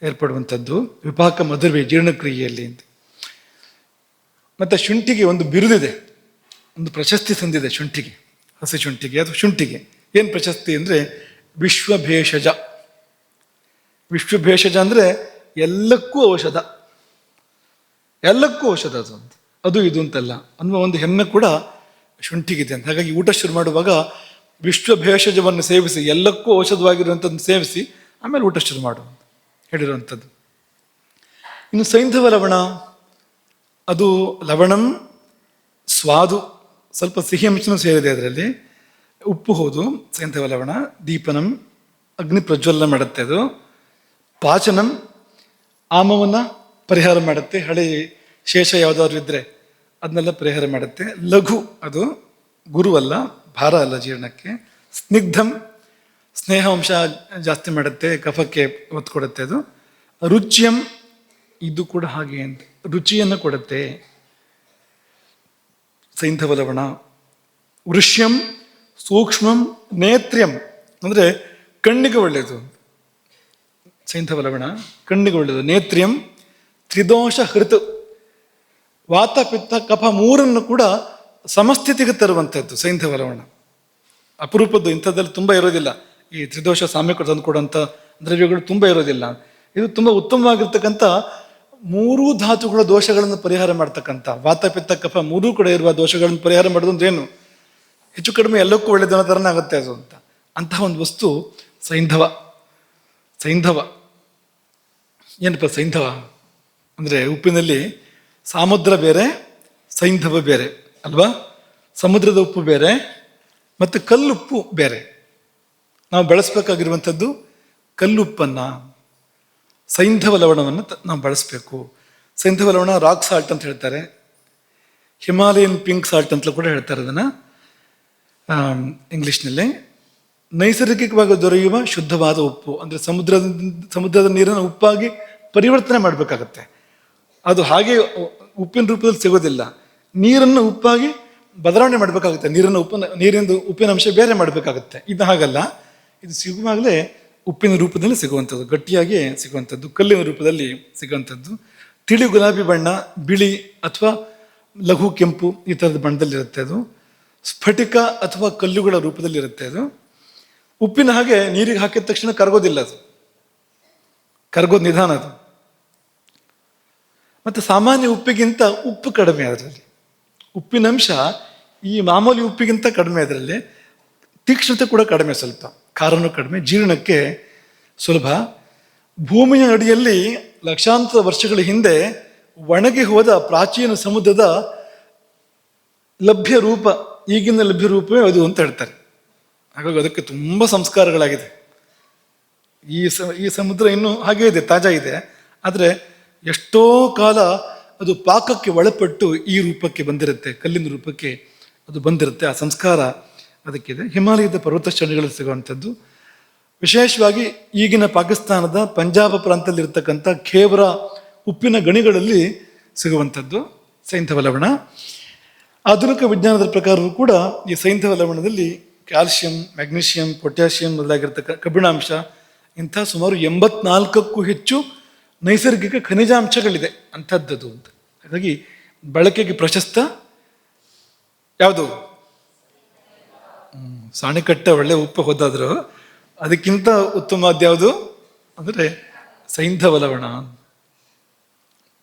ಏರ್ಪಡುವಂಥದ್ದು, ವಿಪಾಕ ಮಧುರವೇ ಜೀರ್ಣಕ್ರಿಯೆಯಲ್ಲಿ ಅಂತ. ಮತ್ತೆ ಶುಂಠಿಗೆ ಒಂದು ಬಿರುದಿದೆ, ಒಂದು ಪ್ರಶಸ್ತಿ ಸಂದಿದೆ ಶುಂಠಿಗೆ, ಹಸಿ ಶುಂಠಿಗೆ ಅಥವಾ ಶುಂಠಿಗೆ. ಏನು ಪ್ರಶಸ್ತಿ ಅಂದರೆ ವಿಶ್ವಭೇಷಜ. ವಿಶ್ವಭೇಷಜ ಅಂದರೆ ಎಲ್ಲಕ್ಕೂ ಔಷಧ, ಎಲ್ಲಕ್ಕೂ ಔಷಧ ಅದು ಅಂತ, ಅದು ಇದು ಅಂತಲ್ಲ ಅನ್ನುವ ಒಂದು ಹೆಮ್ಮೆ ಕೂಡ ಶುಂಠಿಗಿದೆ ಅಂತ. ಹಾಗಾಗಿ ಊಟ ಶುರು ಮಾಡುವಾಗ ವಿಶ್ವಭೇಷಜವನ್ನು ಸೇವಿಸಿ, ಎಲ್ಲಕ್ಕೂ ಔಷಧವಾಗಿರುವಂಥದ್ದು ಸೇವಿಸಿ ಆಮೇಲೆ ಊಟ ಶುರು ಮಾಡು ಅಂತ ಹೇಳಿರುವಂಥದ್ದು. ಇನ್ನು ಸೈಂಧವ ಲವಣ, ಅದು ಲವಣಂ ಸ್ವಾದು, ಸ್ವಲ್ಪ ಸಿಹಿ ಅಂಶನೂ ಸೇರಿದೆ ಅದರಲ್ಲಿ. ಉಪ್ಪು ಹೌದು ಸೈಂಧವ ಲವಣ. ದೀಪನಂ, ಅಗ್ನಿ ಪ್ರಜ್ವಲನ ಮಾಡುತ್ತೆ ಅದು. ಪಾಚನಂ, ಆಮವನ್ನು ಪರಿಹಾರ ಮಾಡುತ್ತೆ, ಹಳೆ ಶೇಷ ಯಾವುದಾದ್ರು ಇದ್ದರೆ ಅದನ್ನೆಲ್ಲ ಪರಿಹಾರ ಮಾಡುತ್ತೆ. ಲಘು, ಅದು ಗುರು ಅಲ್ಲ, ಭಾರ ಅಲ್ಲ ಜೀರ್ಣಕ್ಕೆ. ಸ್ನಿಗ್ಧಂ, ಸ್ನೇಹ ಅಂಶ ಜಾಸ್ತಿ ಮಾಡುತ್ತೆ, ಕಫಕ್ಕೆ ಒತ್ತು ಕೊಡುತ್ತೆ ಅದು. ರುಚ್ಯಂ, ಇದು ಕೂಡ ಹಾಗೆ ಅಂತ, ರುಚಿಯನ್ನು ಕೊಡುತ್ತೆ ಸೈಂಧವ ಲವಣ. ವೃಷ್ಯಂ, ಸೂಕ್ಷ್ಮಂ, ನೇತ್ರ್ಯಂ, ಅಂದರೆ ಕಣ್ಣಿಗೆ ಒಳ್ಳೆಯದು ಸೈಂಧವ ಲವಣ, ಕಣ್ಣಿಗೆ ಒಳ್ಳೆಯದು. ನೇತ್ರ್ಯಂ, ತ್ರಿದೋಷ ಹೃತ್, ವಾತ ಪಿತ್ತ ಕಫ ಮೂರನ್ನು ಕೂಡ ಸಮಸ್ಥಿತಿಗೆ ತರುವಂಥದ್ದು ಸೈಂಧವ ಲವಣ. ಅಪರೂಪದ್ದು, ಇಂಥದ್ದಲ್ಲಿ ತುಂಬ ಇರೋದಿಲ್ಲ. ಈ ತ್ರಿದೋಷ ಸಾಮ್ಯ ತಂದು ಕೊಡುವಂಥ ದ್ರವ್ಯಗಳು ತುಂಬ ಇರೋದಿಲ್ಲ. ಇದು ತುಂಬ ಉತ್ತಮವಾಗಿರ್ತಕ್ಕಂಥ ಮೂರೂ ಧಾತುಗಳ ದೋಷಗಳನ್ನು ಪರಿಹಾರ ಮಾಡ್ತಕ್ಕಂಥ, ವಾತ ಪಿತ್ತ ಕಫ ಮೂರೂ ಕೂಡ ಇರುವ ದೋಷಗಳನ್ನು ಪರಿಹಾರ ಮಾಡೋದು ಅಂದ್ರೆ ಏನು, ಹೆಚ್ಚು ಕಡಿಮೆ ಎಲ್ಲಕ್ಕೂ ಒಳ್ಳೆಯದು ಅನ್ನೋ ಥರನೇ ಆಗುತ್ತೆ ಅದು ಅಂತ. ಅಂತಹ ಒಂದು ವಸ್ತು ಸೈಂಧವ. ಸೈಂಧವ ಏನಪ್ಪ ಸೈಂಧವ ಅಂದರೆ, ಉಪ್ಪಿನಲ್ಲಿ ಸಾಮುದ್ರ ಬೇರೆ, ಸೈಂಧವ ಬೇರೆ ಅಲ್ವಾ. ಸಮುದ್ರದ ಉಪ್ಪು ಬೇರೆ ಮತ್ತು ಕಲ್ಲುಪ್ಪು ಬೇರೆ. ನಾವು ಬಳಸಬೇಕಾಗಿರುವಂಥದ್ದು ಕಲ್ಲುಪ್ಪನ್ನು, ಸೈಂಧವ ಲವಣವನ್ನು ನಾವು ಬಳಸಬೇಕು. ಸೈಂಧವ ಲವಣ ರಾಕ್ ಸಾಲ್ಟ್ ಅಂತ ಹೇಳ್ತಾರೆ, ಹಿಮಾಲಯನ್ ಪಿಂಕ್ ಸಾಲ್ಟ್ ಅಂತಲೂ ಕೂಡ ಹೇಳ್ತಾರೆ ಅದನ್ನು ಇಂಗ್ಲೀಷ್ನಲ್ಲಿ. ನೈಸರ್ಗಿಕವಾಗಿ ದೊರೆಯುವ ಶುದ್ಧವಾದ ಉಪ್ಪು, ಅಂದರೆ ಸಮುದ್ರದ ನೀರನ್ನು ಉಪ್ಪಾಗಿ ಪರಿವರ್ತನೆ ಮಾಡಬೇಕಾಗತ್ತೆ. ಅದು ಹಾಗೆ ಉಪ್ಪಿನ ರೂಪದಲ್ಲಿ ಸಿಗೋದಿಲ್ಲ, ನೀರನ್ನು ಉಪ್ಪಾಗಿ ಬದಲಾವಣೆ ಮಾಡಬೇಕಾಗುತ್ತೆ. ನೀರಿಂದ ಉಪ್ಪಿನ ಅಂಶ ಬೇರೆ ಮಾಡಬೇಕಾಗುತ್ತೆ. ಇದು ಹಾಗಲ್ಲ, ಇದು ಸಿಗುವಾಗಲೇ ಉಪ್ಪಿನ ರೂಪದಲ್ಲಿ ಸಿಗುವಂಥದ್ದು, ಗಟ್ಟಿಯಾಗಿ ಸಿಗುವಂಥದ್ದು, ಕಲ್ಲಿನ ರೂಪದಲ್ಲಿ ಸಿಗುವಂಥದ್ದು. ತಿಳಿ ಗುಲಾಬಿ ಬಣ್ಣ, ಬಿಳಿ ಅಥವಾ ಲಘು ಕೆಂಪು ಈ ಥರದ ಬಣ್ಣದಲ್ಲಿರುತ್ತೆ ಅದು. ಸ್ಫಟಿಕ ಅಥವಾ ಕಲ್ಲುಗಳ ರೂಪದಲ್ಲಿರುತ್ತೆ ಅದು. ಉಪ್ಪಿನ ಹಾಗೆ ನೀರಿಗೆ ಹಾಕಿದ ತಕ್ಷಣ ಕರಗೋದಿಲ್ಲ, ಅದು ಕರಗೋದು ನಿಧಾನ ಅದು. ಮತ್ತು ಸಾಮಾನ್ಯ ಉಪ್ಪಿಗಿಂತ ಉಪ್ಪು ಕಡಿಮೆ ಅದರಲ್ಲಿ, ಉಪ್ಪಿನಂಶ ಈ ಮಾಮೂಲಿ ಉಪ್ಪಿಗಿಂತ ಕಡಿಮೆ ಅದರಲ್ಲಿ. ತೀಕ್ಷ್ಣತೆ ಕೂಡ ಕಡಿಮೆ, ಸ್ವಲ್ಪ ಖಾರನೂ ಕಡಿಮೆ, ಜೀರ್ಣಕ್ಕೆ ಸುಲಭ. ಭೂಮಿಯ ಅಡಿಯಲ್ಲಿ ಲಕ್ಷಾಂತರ ವರ್ಷಗಳ ಹಿಂದೆ ಒಣಗಿ ಹೋದ ಪ್ರಾಚೀನ ಸಮುದ್ರದ ಲಭ್ಯ ರೂಪ, ಈಗಿನ ಲಭ್ಯ ರೂಪವೇ ಅದು ಅಂತ ಹೇಳ್ತಾರೆ. ಹಾಗಾಗಿ ಅದಕ್ಕೆ ತುಂಬ ಸಂಸ್ಕಾರಗಳಾಗಿದೆ. ಈ ಸಮುದ್ರ ಇನ್ನೂ ಹಾಗೇ ಇದೆ, ತಾಜಾ ಇದೆ. ಆದರೆ ಎಷ್ಟೋ ಕಾಲ ಅದು ಪಾಕಕ್ಕೆ ಒಳಪಟ್ಟು ಈ ರೂಪಕ್ಕೆ ಬಂದಿರುತ್ತೆ, ಕಲ್ಲಿನ ರೂಪಕ್ಕೆ ಅದು ಬಂದಿರುತ್ತೆ. ಆ ಸಂಸ್ಕಾರ ಅದಕ್ಕಿದೆ. ಹಿಮಾಲಯದ ಪರ್ವತ ಶ್ರೇಣಿಗಳಲ್ಲಿ ಸಿಗುವಂಥದ್ದು, ವಿಶೇಷವಾಗಿ ಈಗಿನ ಪಾಕಿಸ್ತಾನದ ಪಂಜಾಬ್ ಪ್ರಾಂತದಲ್ಲಿರ್ತಕ್ಕಂಥ ಖೇವ್ರಾ ಉಪ್ಪಿನ ಗಣಿಗಳಲ್ಲಿ ಸಿಗುವಂಥದ್ದು ಸೈಂಧವ ಲವಣ. ಆಧುನಿಕ ವಿಜ್ಞಾನದ ಪ್ರಕಾರವೂ ಕೂಡ ಈ ಸೈಂಧವ ಲವಣದಲ್ಲಿ ಕ್ಯಾಲ್ಸಿಯಂ, ಮ್ಯಾಗ್ನೀಷಿಯಂ, ಪೊಟ್ಯಾಷಿಯಂ ಮೊದಲಾಗಿರ್ತಕ್ಕ ಕಬ್ಬಿಣಾಂಶ, ಇಂಥ ಸುಮಾರು 84ಕ್ಕೂ ಹೆಚ್ಚು ನೈಸರ್ಗಿಕ ಖನಿಜಾಂಶಗಳಿದೆ ಅಂಥದ್ದದು ಅಂತ. ಹಾಗಾಗಿ ಬಳಕೆಗೆ ಪ್ರಶಸ್ತ ಯಾವುದು, ಸಾಣಿಕಟ್ಟ ಒಳ್ಳೆ ಉಪ್ಪು ಹೋದಾದ್ರು ಅದಕ್ಕಿಂತ ಉತ್ತಮವಾದ ಯಾವುದು ಅಂದರೆ ಸೈಂಧವ ಲವಣ.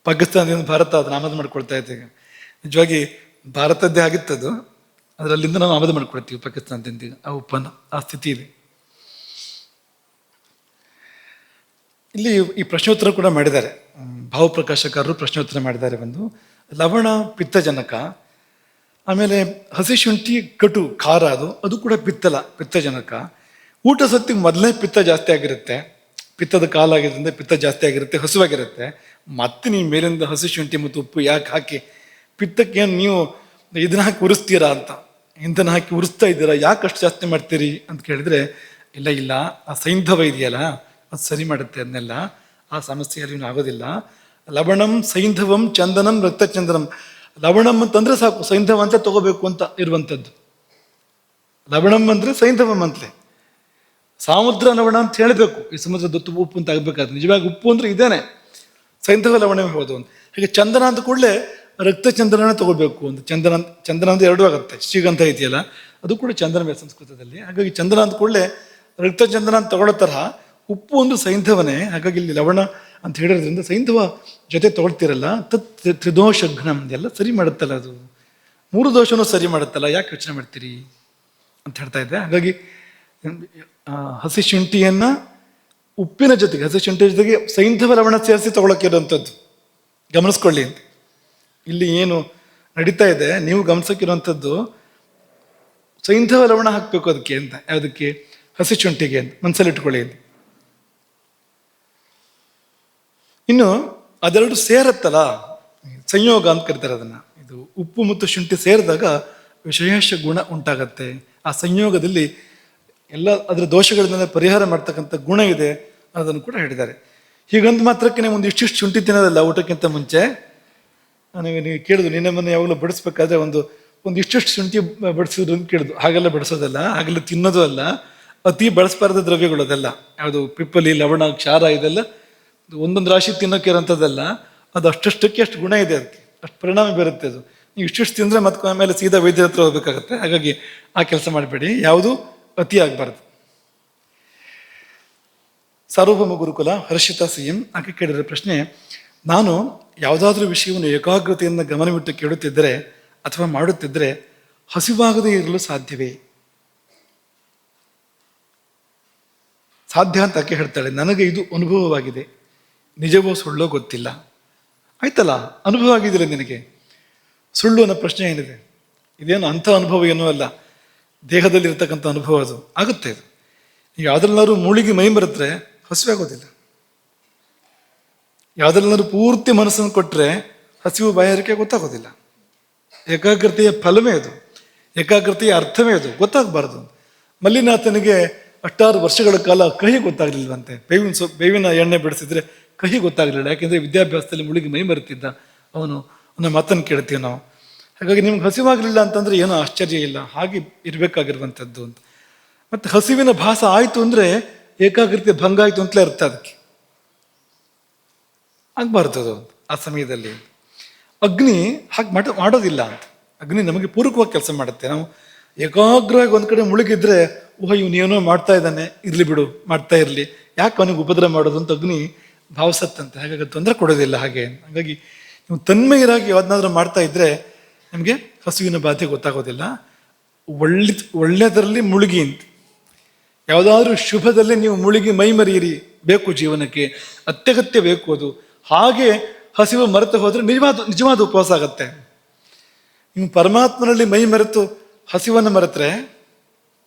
ಪಾಕಿಸ್ತಾನದಿಂದ ಭಾರತ ಅದನ್ನು ಆಮದು ಮಾಡ್ಕೊಳ್ತಾ ಇತ್ತು. ಈಗ ನಿಜವಾಗಿ ಭಾರತದ್ದೇ ಆಗಿತ್ತದು, ಅದರಲ್ಲಿಂದ ನಾವು ಆಮದು ಮಾಡ್ಕೊಳ್ತೀವಿ ಪಾಕಿಸ್ತಾನದಿಂದ ಈಗ ಆ ಉಪ್ಪನ್ನು. ಆ ಸ್ಥಿತಿ ಇದೆ. ಇಲ್ಲಿ ಈ ಪ್ರಶ್ನೋತ್ತರ ಕೂಡ ಮಾಡಿದ್ದಾರೆ, ಭಾವಪ್ರಕಾಶಕಾರರು ಪ್ರಶ್ನೋತ್ತರ ಮಾಡಿದ್ದಾರೆ. ಒಂದು ಲವಣ ಪಿತ್ತಜನಕ, ಆಮೇಲೆ ಹಸಿ ಶುಂಠಿ ಕಟು ಖಾರ, ಅದು ಕೂಡ ಪಿತ್ತಜನಕ. ಊಟ ಸತ್ತಿಗೆ ಮೊದಲೇ ಪಿತ್ತ ಜಾಸ್ತಿ ಆಗಿರುತ್ತೆ, ಪಿತ್ತದ ಕಾಲ ಆಗಿರೋದ್ರಿಂದ ಪಿತ್ತ ಜಾಸ್ತಿ ಆಗಿರುತ್ತೆ, ಹಸುವಾಗಿರುತ್ತೆ. ಮತ್ತೆ ನೀವು ಮೇಲಿಂದ ಹಸಿ ಶುಂಠಿ ಮತ್ತು ಉಪ್ಪು ಯಾಕೆ ಹಾಕಿ ಪಿತ್ತಕ್ಕೆ ನೀವು ಇದನ್ನ ಹಾಕಿ ಉರಿಸ್ತೀರಾ ಅಂತ, ಇಂಧನ ಹಾಕಿ ಉರಿಸ್ತಾ ಇದ್ದೀರಾ, ಯಾಕೆ ಅಷ್ಟು ಜಾಸ್ತಿ ಮಾಡ್ತೀರಿ ಅಂತ ಕೇಳಿದ್ರೆ, ಇಲ್ಲ ಆ ಸೈಂಧವ ಇದೆಯಲ್ಲ ಅದು ಸರಿ ಮಾಡುತ್ತೆ ಅದನ್ನೆಲ್ಲ, ಆ ಸಮಸ್ಯೆಯಲ್ಲಿ ಆಗೋದಿಲ್ಲ. ಲವಣಂ ಸೈಂಧವಂ ಚಂದನಂ ರಕ್ತಚಂದನಂ. ಲವಣಂ ಅಂತಂದ್ರೆ ಸಾಕು, ಸೈಂಧವ ಅಂತ ತಗೋಬೇಕು ಅಂತ ಇರುವಂಥದ್ದು. ಲವಣಂ ಅಂದರೆ ಸೈಂಧವಂ ಅಂತಲೇ. ಸಾಮುದ್ರ ಲವಣ ಅಂತ ಹೇಳಬೇಕು, ಈ ಸಮುದ್ರದ ಉಪ್ಪು ಅಂತ ಆಗಬೇಕಾದ್ರೆ ನಿಜವಾಗಿ ಉಪ್ಪು ಅಂದರೆ ಇದೇನೆ, ಸೈಂಧವ ಲವಣವೇ ಹೌದು ಅಂತ. ಹಾಗೆ ಚಂದನ ಅಂತ ಕೂಡಲೇ ರಕ್ತ ಚಂದನ ತಗೋಬೇಕು ಅಂತ. ಚಂದನ ಅಂತ ಎರಡೂ ಆಗುತ್ತೆ. ಶ್ರೀಗಂಧ ಇದೆಯಲ್ಲ ಅದು ಕೂಡ ಚಂದನವೇ ಸಂಸ್ಕೃತದಲ್ಲಿ. ಹಾಗಾಗಿ ಚಂದನ ಅಂತ ಕೂಡಲೇ ರಕ್ತ ಚಂದನ ಅಂತ ತಗೊಳ್ಳೋ ತರಹ ಉಪ್ಪು ಒಂದು ಸೈಂಧವನೇ. ಹಾಗಾಗಿ ಇಲ್ಲಿ ಲವಣ ಅಂತ ಹೇಳಿರೋದ್ರಿಂದ ಸೈಂಧವ ಜೊತೆ ತಗೊಳ್ತಿರಲ್ಲ, ತ್ರಿದೋಷಘ್ನಂ ಎಲ್ಲ ಸರಿ ಮಾಡುತ್ತಲ್ಲ, ಅದು 3 ದೋಷನೂ ಸರಿ ಮಾಡುತ್ತಲ್ಲ, ಯಾಕೆ ಯೋಚನೆ ಮಾಡ್ತೀರಿ ಅಂತ ಹೇಳ್ತಾ ಇದ್ದೆ. ಹಾಗಾಗಿ ಹಸಿ ಶುಂಠಿಯನ್ನ ಉಪ್ಪಿನ ಜೊತೆಗೆ, ಹಸಿ ಶುಂಠಿ ಜೊತೆಗೆ ಸೈಂಧವ ಲವಣ ಸೇರಿಸಿ ತಗೊಳಕ್ಕಿರುವಂಥದ್ದು ಗಮನಿಸ್ಕೊಳ್ಳಿ ಅಂತ. ಇಲ್ಲಿ ಏನು ನಡೀತಾ ಇದೆ ನೀವು ಗಮನಿಸಕ್ಕಿರುವಂಥದ್ದು, ಸೈಂಧವ ಲವಣ ಹಾಕಬೇಕು ಅದಕ್ಕೆ ಅಂತ. ಯಾವುದಕ್ಕೆ? ಹಸಿ ಶುಂಠಿಗೆ ಅಂತ ಮನಸ್ಸಲ್ಲಿ ಇಟ್ಕೊಳ್ಳಿ ಅಂತ. ಇನ್ನು ಅದೆರಡು ಸೇರತ್ತಲ್ಲ, ಸಂಯೋಗ ಅಂತ ಕರೀತಾರೆ ಅದನ್ನ. ಇದು ಉಪ್ಪು ಮತ್ತು ಶುಂಠಿ ಸೇರಿದಾಗ ವಿಶೇಷ ಗುಣ ಉಂಟಾಗತ್ತೆ. ಆ ಸಂಯೋಗದಲ್ಲಿ ಎಲ್ಲ ಅದರ ದೋಷಗಳನ್ನೆಲ್ಲ ಪರಿಹಾರ ಮಾಡ್ತಕ್ಕಂಥ ಗುಣ ಇದೆ ಅನ್ನೋದನ್ನು ಕೂಡ ಹೇಳಿದ್ದಾರೆ. ಹೀಗಂತ ಮಾತ್ರಕ್ಕೆ ಒಂದು ಇಷ್ಟಿಷ್ಟು ಶುಂಠಿ ತಿನ್ನೋದಲ್ಲ ಊಟಕ್ಕಿಂತ ಮುಂಚೆ. ನೀವು ಕೇಳಿದ್ರು ನಿನ್ನೆ ಮೊನ್ನೆ ಯಾವಾಗಲೂ ಬಡಿಸ್ಬೇಕಾದ್ರೆ ಒಂದು ಇಷ್ಟಿಷ್ಟು ಶುಂಠಿ ಬಡಿಸಿದ್ರು ಅಂತ ಕೇಳಿದ್ರು. ಹಾಗೆಲ್ಲ ಬಡಿಸೋದಲ್ಲ, ಹಾಗೆಲ್ಲ ತಿನ್ನೋದು ಅಲ್ಲ. ಅತಿ ಬಳಸಬಾರದ ದ್ರವ್ಯಗಳು ಅದೆಲ್ಲ. ಯಾವುದು ಪಿಪ್ಪಲಿ, ಲವಣ, ಕ್ಷಾರ ಇದೆಲ್ಲ ಒಂದೊಂದು ರಾಶಿ ತಿನ್ನೋಕೆ ಇರೋಂಥದ್ದಲ್ಲ. ಅದು ಅಷ್ಟಕ್ಕೆ ಅಷ್ಟು ಗುಣ ಇದೆ, ಅದಕ್ಕೆ ಅಷ್ಟು ಪರಿಣಾಮ ಬೀರುತ್ತೆ ಅದು. ನೀವು ಇಷ್ಟಿಷ್ಟು ತಿಂದರೆ ಮತ್ತೆ ಆಮೇಲೆ ಸೀದಾ ವೈದ್ಯರ ಹತ್ರ ಹೋಗ್ಬೇಕಾಗತ್ತೆ. ಹಾಗಾಗಿ ಆ ಕೆಲಸ ಮಾಡಬೇಡಿ, ಯಾವುದು ಅತಿ ಆಗಬಾರ್ದು. ಸಾರ್ವಭೌಮ ಗುರುಕುಲ ಹರ್ಷಿತಾ CM ಆಕೆ ಕೇಳಿರೋ ಪ್ರಶ್ನೆ, ನಾನು ಯಾವುದಾದ್ರೂ ವಿಷಯವನ್ನು ಏಕಾಗ್ರತೆಯಿಂದ ಗಮನವಿಟ್ಟು ಕೇಳುತ್ತಿದ್ದರೆ ಅಥವಾ ಮಾಡುತ್ತಿದ್ದರೆ ಹಸಿವಾಗದೇ ಇರಲು ಸಾಧ್ಯವೇ? ಸಾಧ್ಯ ಅಂತ ಆಕೆ ಹೇಳ್ತಾಳೆ. ನನಗೆ ಇದು ಅನುಭವವಾಗಿದೆ, ನಿಜವೋ ಸುಳ್ಳೋ ಗೊತ್ತಿಲ್ಲ. ಆಯ್ತಲ್ಲ, ಅನುಭವ ಆಗಿದ್ದಿಲ್ಲ ನಿನಗೆ, ಸುಳ್ಳು ಅನ್ನೋ ಪ್ರಶ್ನೆ ಏನಿದೆ? ಇದೇನು ಅಂಥ ಅನುಭವ ಏನೂ ಅಲ್ಲ, ದೇಹದಲ್ಲಿ ಇರ್ತಕ್ಕಂಥ ಅನುಭವ ಅದು ಆಗುತ್ತೆ. ಇದು ಈಗ ಯಾವುದ್ರಲ್ಲಾದ್ರೂ ಮುಳುಗಿ ಮೈ ಮರೆತ್ರೆ ಹಸಿವೆ ಆಗೋದಿಲ್ಲ. ಯಾವುದ್ರಲ್ಲಾದ್ರೂ ಪೂರ್ತಿ ಮನಸ್ಸನ್ನು ಕೊಟ್ಟರೆ ಹಸಿವು ಬಾಯಾರಿಕೆ ಗೊತ್ತಾಗೋದಿಲ್ಲ. ಏಕಾಗ್ರತೆಯ ಫಲವೇ ಅದು, ಏಕಾಗ್ರತೆಯ ಅರ್ಥವೇ ಅದು, ಗೊತ್ತಾಗಬಾರ್ದು. ಮಲ್ಲಿನಾಥನಿಗೆ 16 ವರ್ಷಗಳ ಕಾಲ ಕಹಿ ಗೊತ್ತಾಗ್ಲಿಲ್ವಂತೆ. ಬೇವಿನ ಎಣ್ಣೆ ಬಿಡಿಸಿದ್ರೆ ಕಹಿ ಗೊತ್ತಾಗ್ಲಿಲ್ಲ, ಯಾಕೆಂದ್ರೆ ವಿದ್ಯಾಭ್ಯಾಸದಲ್ಲಿ ಮುಳುಗಿ ಮೈ ಮರೆತಿದ್ದ ಅವನು. ಅನ್ನೋ ಮಾತನ್ನು ಕೇಳ್ತೀವಿ ನಾವು. ಹಾಗಾಗಿ ನಿಮ್ಗೆ ಹಸಿವಾಗಲಿಲ್ಲ ಅಂತಂದ್ರೆ ಏನೋ ಆಶ್ಚರ್ಯ ಇಲ್ಲ, ಹಾಗೆ ಇರಬೇಕಾಗಿರುವಂಥದ್ದು ಅಂತ. ಮತ್ತೆ ಹಸಿವಿನ ಭಾಸ ಆಯ್ತು ಅಂದ್ರೆ ಏಕಾಗ್ರತೆ ಭಂಗ ಆಯ್ತು ಅಂತಲೇ ಅರ್ಥ. ಅದಕ್ಕೆ ಆಗ್ಬಾರ್ದು ಅದು ಆ ಸಮಯದಲ್ಲಿ. ಅಗ್ನಿ ಹಾಗೆ ಮಾಡೋದಿಲ್ಲ ಅಂತ. ಅಗ್ನಿ ನಮಗೆ ಪೂರಕವಾಗಿ ಕೆಲಸ ಮಾಡುತ್ತೆ. ನಾವು ಏಕಾಗ್ರವಾಗಿ ಒಂದ್ ಕಡೆ ಮುಳುಗಿದ್ರೆ ಇವನು ಏನೋ ಮಾಡ್ತಾ ಇದ್ದಾನೆ, ಇರ್ಲಿ ಬಿಡು, ಮಾಡ್ತಾ ಇರ್ಲಿ, ಯಾಕೆ ಅವನಿಗೆ ಉಪದ್ರ ಮಾಡೋದು ಅಂತ ಅಗ್ನಿ ಭಾವಿಸತ್ತಂತೆ. ಹಾಗಾಗಿ ತೊಂದರೆ ಕೊಡೋದಿಲ್ಲ ಹಾಗೆ. ಹಾಗಾಗಿ ನೀವು ತನ್ಮಯರಾಗಿ ಯಾವ್ದನ್ನಾದ್ರೂ ಮಾಡ್ತಾ ಇದ್ರೆ ನಿಮಗೆ ಹಸುವಿನ ಬಾಧೆ ಗೊತ್ತಾಗೋದಿಲ್ಲ. ಒಳ್ಳೆದರಲ್ಲಿ ಮುಳುಗಿ ಅಂತ, ಯಾವುದಾದ್ರೂ ಶುಭದಲ್ಲಿ ನೀವು ಮುಳುಗಿ ಮೈ ಮರೆಯಿರಿ, ಬೇಕು ಜೀವನಕ್ಕೆ, ಅತ್ಯಗತ್ಯ ಬೇಕು ಅದು. ಹಾಗೆ ಹಸಿವು ಮರೆತು ಹೋದ್ರೆ ನಿಜವಾದ ಉಪವಾಸ ಆಗತ್ತೆ. ನೀವು ಪರಮಾತ್ಮನಲ್ಲಿ ಮೈ ಮರೆತು ಹಸಿವನ್ನು ಮರೆತ್ರೆ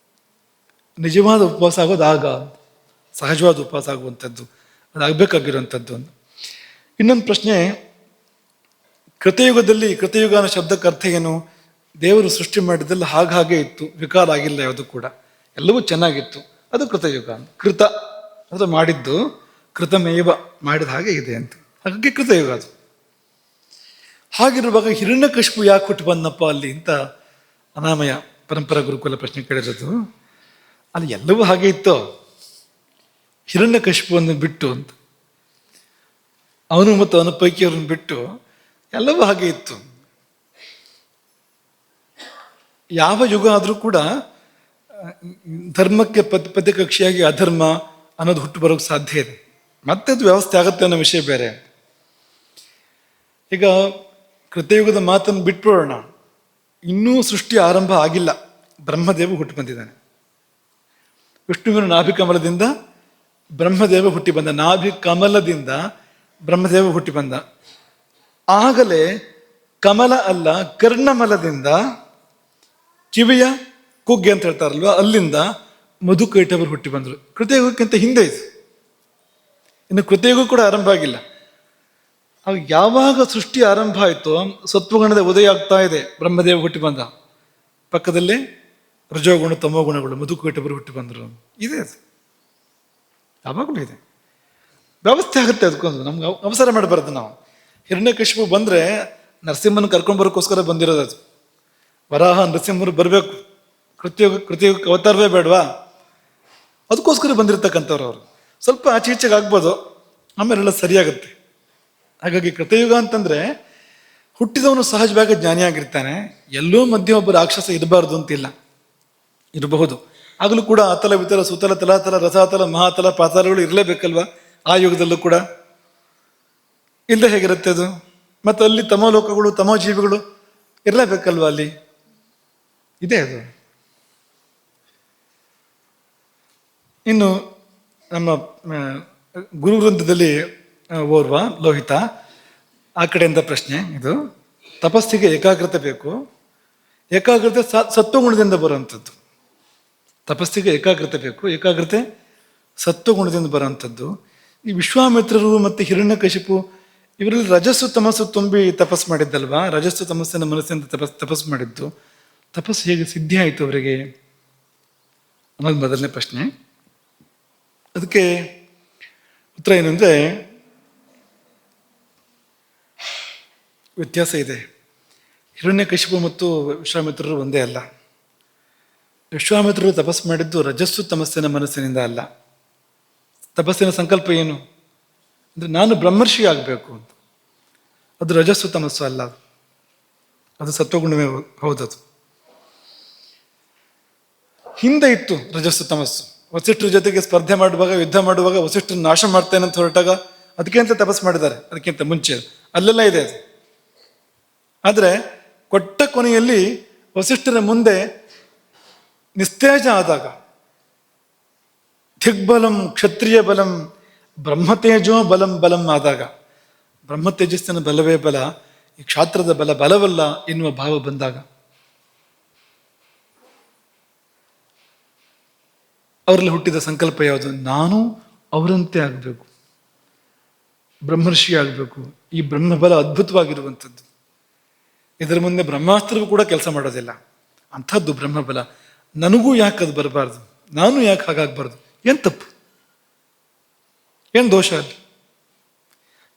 ನಿಜವಾದ ಉಪವಾಸ ಆಗೋದು ಆಗ, ಸಹಜವಾದ ಉಪವಾಸ ಆಗುವಂಥದ್ದು, ಅದಾಗಬೇಕಾಗಿರುವಂಥದ್ದು. ಇನ್ನೊಂದು ಪ್ರಶ್ನೆ, ಕೃತಯುಗದಲ್ಲಿ, ಕೃತಯುಗ ಅನ್ನೋ ಶಬ್ದಕ್ಕೆ ಅರ್ಥ ಏನು? ದೇವರು ಸೃಷ್ಟಿ ಮಾಡಿದ್ದೆಲ್ಲ ಹಾಗೆ ಇತ್ತು, ವಿಕಾರ ಆಗಿಲ್ಲ ಯಾವುದು ಕೂಡ, ಎಲ್ಲವೂ ಚೆನ್ನಾಗಿತ್ತು, ಅದು ಕೃತಯುಗ. ಕೃತ ಅದು ಮಾಡಿದ್ದು, ಕೃತಮೇವ ಮಾಡಿದ ಹಾಗೆ ಇದೆ ಅಂತ, ಹಾಗಾಗಿ ಕೃತಯುಗ ಅದು. ಹಾಗಿರುವಾಗ ಹಿರಣ್ಯಕಶಿಪು ಯಾಕೆ ಹುಟ್ಟು ಬಂದಪ್ಪ ಅಲ್ಲಿ ಅಂತ ಅನಾಮಯ ಪರಂಪರಾ ಗುರುಕುಲ ಪ್ರಶ್ನೆ ಕೇಳಿರೋದು. ಅಲ್ಲಿ ಎಲ್ಲವೂ ಹಾಗೆ ಇತ್ತು, ಹಿರಣ್ಯಕಶಿಪುವನ್ನು ಬಿಟ್ಟು ಅಂತ, ಅವನು ಮತ್ತು ಅವನ ಪೈಕಿಯವ್ರನ್ನ ಬಿಟ್ಟು ಎಲ್ಲವೂ ಹಾಗೆ ಇತ್ತು. ಯಾವ ಯುಗ ಆದರೂ ಕೂಡ ಧರ್ಮಕ್ಕೆ ಪ್ರತಿಕಕ್ಷಿಯಾಗಿ ಅಧರ್ಮ ಅನ್ನೋದು ಹುಟ್ಟು ಬರೋಕ್ಕೆ ಸಾಧ್ಯ ಇದೆ. ಮತ್ತೆ ಅದು ವ್ಯವಸ್ಥೆ ಆಗುತ್ತೆ ಅನ್ನೋ ವಿಷಯ ಬೇರೆ. ಈಗ ಕೃತಯುಗದ ಮಾತನ್ನು ಬಿಟ್ಬಿಡೋಣ, ಇನ್ನೂ ಸೃಷ್ಟಿ ಆರಂಭ ಆಗಿಲ್ಲ, ಬ್ರಹ್ಮದೇವ ಹುಟ್ಟು ಬಂದಿದ್ದಾನೆ. ವಿಷ್ಣುವಿನ ನಾಭಿ ಕಮಲದಿಂದ ಬ್ರಹ್ಮದೇವ ಹುಟ್ಟಿ ಬಂದ, ನಾಭಿ ಕಮಲದಿಂದ ಬ್ರಹ್ಮದೇವ ಹುಟ್ಟಿ ಬಂದ. ಆಗಲೇ ಕಮಲ ಅಲ್ಲ ಕರ್ಣಮಲದಿಂದ, ಕಿವಿಯ ಕುಗ್ಗೆ ಅಂತ ಹೇಳ್ತಾರಲ್ವ, ಅಲ್ಲಿಂದ ಮಧುಕೈಟವರು ಹುಟ್ಟಿ ಬಂದರು. ಕೃತಯುಗಕ್ಕಿಂತ ಹಿಂದೆ ಇದು, ಇನ್ನು ಕೃತಯುಗ ಕೂಡ ಆರಂಭ ಆಗಿಲ್ಲ. ಆಗ ಯಾವಾಗ ಸೃಷ್ಟಿ ಆರಂಭ ಆಯಿತು, ಸತ್ವಗುಣದ ಉದಯ ಆಗ್ತಾ ಇದೆ, ಬ್ರಹ್ಮದೇವ ಹುಟ್ಟಿ ಬಂದ. ಪಕ್ಕದಲ್ಲೇ ರಜೋಗುಣ ತಮೋಗುಣಗಳು, ಮಧುಕೈಟವರು ಹುಟ್ಟಿ ಬಂದರು. ಇದೆ ಅದು, ಯಾವಾಗಲೂ ಇದೆ, ವ್ಯವಸ್ಥೆ ಆಗುತ್ತೆ. ಅದಕ್ಕೊಂದು ನಮ್ಗೆ ಅವಸರ ಮಾಡಬಾರ್ದು ನಾವು. ಹಿರಣ್ಯಕಶಿಪು ಬಂದರೆ ನರಸಿಂಹನ ಕರ್ಕೊಂಡು ಬರೋಕ್ಕೋಸ್ಕರ ಬಂದಿರೋದು ಅದು. ವರಾಹ ನರಸಿಂಹರು ಬರಬೇಕು ಕೃತಯುಗಕ್ಕೆ ಅವತಾರವೇ ಬೇಡವಾ? ಅದಕ್ಕೋಸ್ಕರ ಬಂದಿರತಕ್ಕಂಥವ್ರು ಅವರು. ಸ್ವಲ್ಪ ಆಚೆ ಈಚೆಗೆ ಆಗ್ಬೋದು, ಆಮೇಲೆಲ್ಲ ಸರಿಯಾಗುತ್ತೆ. ಹಾಗಾಗಿ ಕೃತಯುಗ ಅಂತಂದ್ರೆ ಹುಟ್ಟಿದವನು ಸಹಜವಾಗಿ ಜ್ಞಾನಿಯಾಗಿರ್ತಾನೆ. ಎಲ್ಲೋ ಮಧ್ಯೆ ಒಬ್ಬ ರಾಕ್ಷಸ ಇರಬಾರ್ದು ಅಂತಿಲ್ಲ, ಇರಬಹುದು. ಆಗಲೂ ಕೂಡ ಅತಲ ವಿತಲ ಸುತಲ ತಲಾತಲ ರಸಾತಲ ಮಹಾತಲ ಪಾತಾಳಗಳು ಇರಲೇಬೇಕಲ್ವಾ ಆ ಯುಗದಲ್ಲೂ ಕೂಡ? ಇಲ್ಲದೆ ಹೇಗಿರುತ್ತೆ ಅದು? ಮತ್ತು ಅಲ್ಲಿ ತಮೋ ಲೋಕಗಳು ತಮೋ ಜೀವಿಗಳು ಇರಲೇಬೇಕಲ್ವಾ? ಅಲ್ಲಿ ಇದೆ ಅದು. ಇನ್ನು ನಮ್ಮ ಗುರುವೃಂದದಲ್ಲಿ ಓರ್ವ ಲೋಹಿತ ಆ ಕಡೆಯಿಂದ ಪ್ರಶ್ನೆ ಇದು. ತಪಸ್ಸಿಗೆ ಏಕಾಗ್ರತೆ ಬೇಕು. ಏಕಾಗ್ರತೆ ಸತ್ವಗುಣದಿಂದ ಬರುವಂಥದ್ದು. ತಪಸ್ಸಿಗೆ ಏಕಾಗ್ರತೆ ಬೇಕು. ಏಕಾಗ್ರತೆ ಸತ್ವಗುಣದಿಂದ ಬರುವಂಥದ್ದು. ಈ ವಿಶ್ವಾಮಿತ್ರರು ಮತ್ತು ಹಿರಣ್ಯಕಶಿಪು ಇವರಲ್ಲಿ ರಜಸ್ಸು ತಮಸ್ಸು ತುಂಬಿ ತಪಸ್ಸು ಮಾಡಿದ್ದಲ್ವಾ? ರಜಸ್ಸು ತಮಸ್ಸಿನ ಮನಸ್ಸಿಂದ ತಪಸ್ಸು ಮಾಡಿದ್ದು. ತಪಸ್ಸು ಹೇಗೆ ಸಿದ್ಧಿ ಆಯಿತು ಅವರಿಗೆ ಅನ್ನೋದು ಮೊದಲನೇ ಪ್ರಶ್ನೆ. ಅದಕ್ಕೆ ಉತ್ತರ ಏನಂದ್ರೆ, ವ್ಯತ್ಯಾಸ ಇದೆ. ಹಿರಣ್ಯಕಶಿಪು ಮತ್ತು ವಿಶ್ವಾಮಿತ್ರರು ಒಂದೇ ಅಲ್ಲ. ವಿಶ್ವಾಮಿತ್ರರು ತಪಸ್ಸು ಮಾಡಿದ್ದು ರಜಸ್ಸು ತಮಸ್ಸಿನ ಮನಸ್ಸಿನಿಂದ ಅಲ್ಲ. ತಪಸ್ಸಿನ ಸಂಕಲ್ಪ ಏನು ಅಂದರೆ ನಾನು ಬ್ರಹ್ಮರ್ಷಿ ಆಗಬೇಕು ಅಂತ. ಅದು ರಜಸ್ಸು ತಮಸ್ಸು ಅಲ್ಲ, ಅದು ಸತ್ವಗುಣವೇ ಹೌದದು. ಹಿಂದೆ ಇತ್ತು ರಜಸ್ಸು ತಮಸ್ಸು. ವಸಿಷ್ಠರ ಜೊತೆಗೆ ಸ್ಪರ್ಧೆ ಮಾಡುವಾಗ, ಯುದ್ಧ ಮಾಡುವಾಗ ವಸಿಷ್ಠರನ್ನು ನಾಶ ಮಾಡ್ತೇನೆ ಅಂತ ಹೊರಟಾಗ ಅದಕ್ಕೆ ಅಂತ ತಪಸ್ಸು ಮಾಡಿದ್ದಾರೆ. ಅದಕ್ಕಿಂತ ಮುಂಚೆ ಅಲ್ಲೆಲ್ಲ ಇದೆ ಅದು. ಆದರೆ ಕೊಟ್ಟ ಕೊನೆಯಲ್ಲಿ ವಸಿಷ್ಠರ ಮುಂದೆ ನಿಸ್ತೇಜ ಆದಾಗ, ದಿಗ್ಬಲಂ ಕ್ಷತ್ರಿಯ ಬಲಂ ಬ್ರಹ್ಮತೇಜೋ ಬಲಂ ಬಲಂ ಆದಾಗ, ಬ್ರಹ್ಮ ತೇಜಸ್ಸಿನ ಬಲವೇ ಬಲ, ಈ ಕ್ಷಾತ್ರದ ಬಲ ಬಲವಲ್ಲ ಎನ್ನುವ ಭಾವ ಬಂದಾಗ ಅವರಲ್ಲಿ ಹುಟ್ಟಿದ ಸಂಕಲ್ಪ ಯಾವುದು? ನಾನು ಅವರಂತೆ ಆಗಬೇಕು, ಬ್ರಹ್ಮರ್ಷಿ ಆಗಬೇಕು. ಈ ಬ್ರಹ್ಮಬಲ ಅದ್ಭುತವಾಗಿರುವಂಥದ್ದು. ಇದರ ಮುಂದೆ ಬ್ರಹ್ಮಾಸ್ತ್ರವೂ ಕೂಡ ಕೆಲಸ ಮಾಡೋದಿಲ್ಲ. ಅಂಥದ್ದು ಬ್ರಹ್ಮಬಲ. ನನಗೂ ಯಾಕೆ ಅದು ಬರಬಾರ್ದು? ನಾನು ಯಾಕೆ ಹಾಗಾಗಬಾರ್ದು? ಏನು ತಪ್ಪು, ಏನು ದೋಷ ಅಲ್ಲಿ?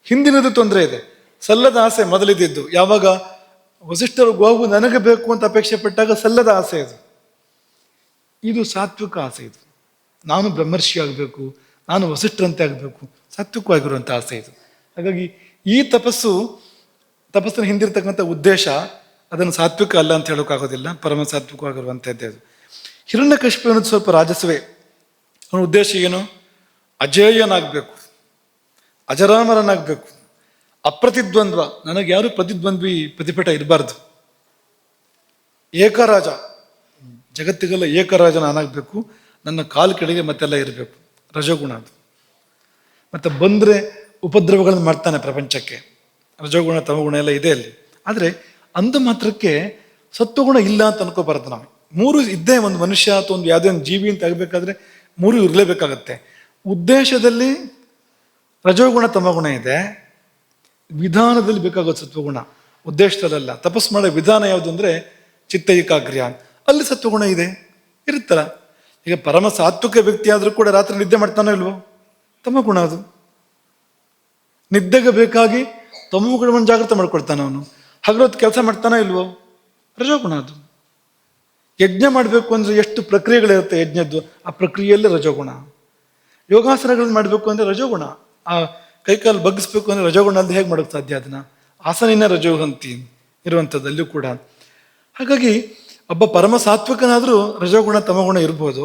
ಹಿಂದಿನದು ತೊಂದರೆ ಇದೆ. ಸಲ್ಲದ ಆಸೆ ಮೊದಲಿದ್ದು. ಯಾವಾಗ ವಸಿಷ್ಠರು ಗೋವು ನನಗೆ ಬೇಕು ಅಂತ ಅಪೇಕ್ಷೆ ಪಟ್ಟಾಗ ಸಲ್ಲದ ಆಸೆ ಇದು. ಇದು ಸಾತ್ವಿಕ ಆಸೆ. ಇದು ನಾನು ಬ್ರಹ್ಮರ್ಷಿ ಆಗಬೇಕು, ನಾನು ವಸಿಷ್ಠರಂತೆ ಆಗಬೇಕು, ಸಾತ್ವಿಕವಾಗಿರುವಂಥ ಆಸೆ ಇದು. ಹಾಗಾಗಿ ಈ ತಪಸ್ಸಿನ ಹಿಂದಿರ್ತಕ್ಕಂಥ ಉದ್ದೇಶ ಅದನ್ನು ಸಾತ್ವಿಕ ಅಲ್ಲ ಅಂತ ಹೇಳೋಕ್ಕಾಗೋದಿಲ್ಲ, ಪರಮ ಸಾತ್ವಿಕವಾಗಿರುವಂಥದ್ದೇ ಅದು. ಹಿರಣ್ಯಕಶಿಪು ಅನ್ನೋದು ಸ್ವಲ್ಪ ರಾಜಸವೇ. ಅವನ ಉದ್ದೇಶ ಏನು? ಅಜೇಯನಾಗಬೇಕು, ಅಜರಾಮರನಾಗಬೇಕು, ಅಪ್ರತಿದ್ವಂದ್ವ. ನನಗೆ ಯಾರು ಪ್ರತಿಪಟ ಇರಬಾರ್ದು. ಏಕರಾಜ, ಜಗತ್ತಿಗೆಲ್ಲ ಏಕರಾಜ ನಾನಾಗಬೇಕು. ನನ್ನ ಕಾಲು ಕೆಳಗೆ ಮತ್ತೆಲ್ಲ ಇರಬೇಕು. ರಜೋಗುಣ ಅದು. ಮತ್ತು ಬಂದರೆ ಉಪದ್ರವಗಳನ್ನು ಮಾಡ್ತಾನೆ ಪ್ರಪಂಚಕ್ಕೆ. ರಜೋಗುಣ ತಮಗುಣ ಎಲ್ಲ ಇದೆ ಅಲ್ಲಿ. ಆದರೆ ಅಂದ ಮಾತ್ರಕ್ಕೆ ಸತ್ವಗುಣ ಇಲ್ಲ ಅಂತ ಅನ್ಕೋಬಾರ್ದು ನಾವು. ಮೂರು ಇದ್ದೇ ಒಂದು ಮನುಷ್ಯ ಅಥವಾ ಒಂದು ಯಾವುದೇ ಒಂದು ಜೀವಿ ಅಂತ ಆಗಬೇಕಾದ್ರೆ ಮೂರು ಇರಲೇಬೇಕಾಗತ್ತೆ. ಉದ್ದೇಶದಲ್ಲಿ ರಜೋಗುಣ ತಮಗುಣ ಇದೆ, ವಿಧಾನದಲ್ಲಿ ಬೇಕಾಗೋದು ಸತ್ವಗುಣ, ಉದ್ದೇಶದಲ್ಲ. ತಪಸ್ಸು ಮಾಡೋ ವಿಧಾನ ಯಾವುದು ಅಂದರೆ ಚಿತ್ತ ಏಕಾಗ್ರ್ಯ. ಅಲ್ಲಿ ಸತ್ವಗುಣ ಇದೆ, ಇರುತ್ತಲ್ಲ. ಈಗ ಪರಮ ಸಾತ್ವಿಕ ವ್ಯಕ್ತಿ ಆದರೂ ಕೂಡ ರಾತ್ರಿ ನಿದ್ದೆ ಮಾಡ್ತಾನೋ ಇಲ್ವೋ? ತಮಗುಣ ಅದು. ನಿದ್ದೆಗೆ ಬೇಕಾಗಿ ತಮಗುಣವನ್ನು ಜಾಗೃತ ಮಾಡ್ಕೊಳ್ತಾನೆ ಅವನು. ಹಗಲೊತ್ತು ಕೆಲಸ ಮಾಡ್ತಾನೋ ಇಲ್ವೋ? ರಜೋಗುಣ ಅದು. ಯಜ್ಞ ಮಾಡಬೇಕು ಅಂದರೆ ಎಷ್ಟು ಪ್ರಕ್ರಿಯೆಗಳಿರುತ್ತೆ ಯಜ್ಞದ್ದು, ಆ ಪ್ರಕ್ರಿಯೆಯಲ್ಲೇ ರಜೋಗುಣ. ಯೋಗಾಸನಗಳನ್ನ ಮಾಡಬೇಕು ಅಂದರೆ ರಜೋಗುಣ. ಆ ಕೈಕಾಲು ಬಗ್ಗಿಸ್ಬೇಕು ಅಂದರೆ ರಜೋಗುಣ ಅಲ್ಲಿ ಹೇಗೆ ಮಾಡೋಕ್ಕೆ ಸಾಧ್ಯ? ಅದನ್ನ ಆಸನಿನ ರಜೋಹಂತಿ ಇರುವಂಥದ್ದು ಅಲ್ಲೂ ಕೂಡ. ಹಾಗಾಗಿ ಒಬ್ಬ ಪರಮ ಸಾತ್ವಿಕನಾದರೂ ರಜೋಗುಣ ತಮಗುಣ ಇರ್ಬೋದು.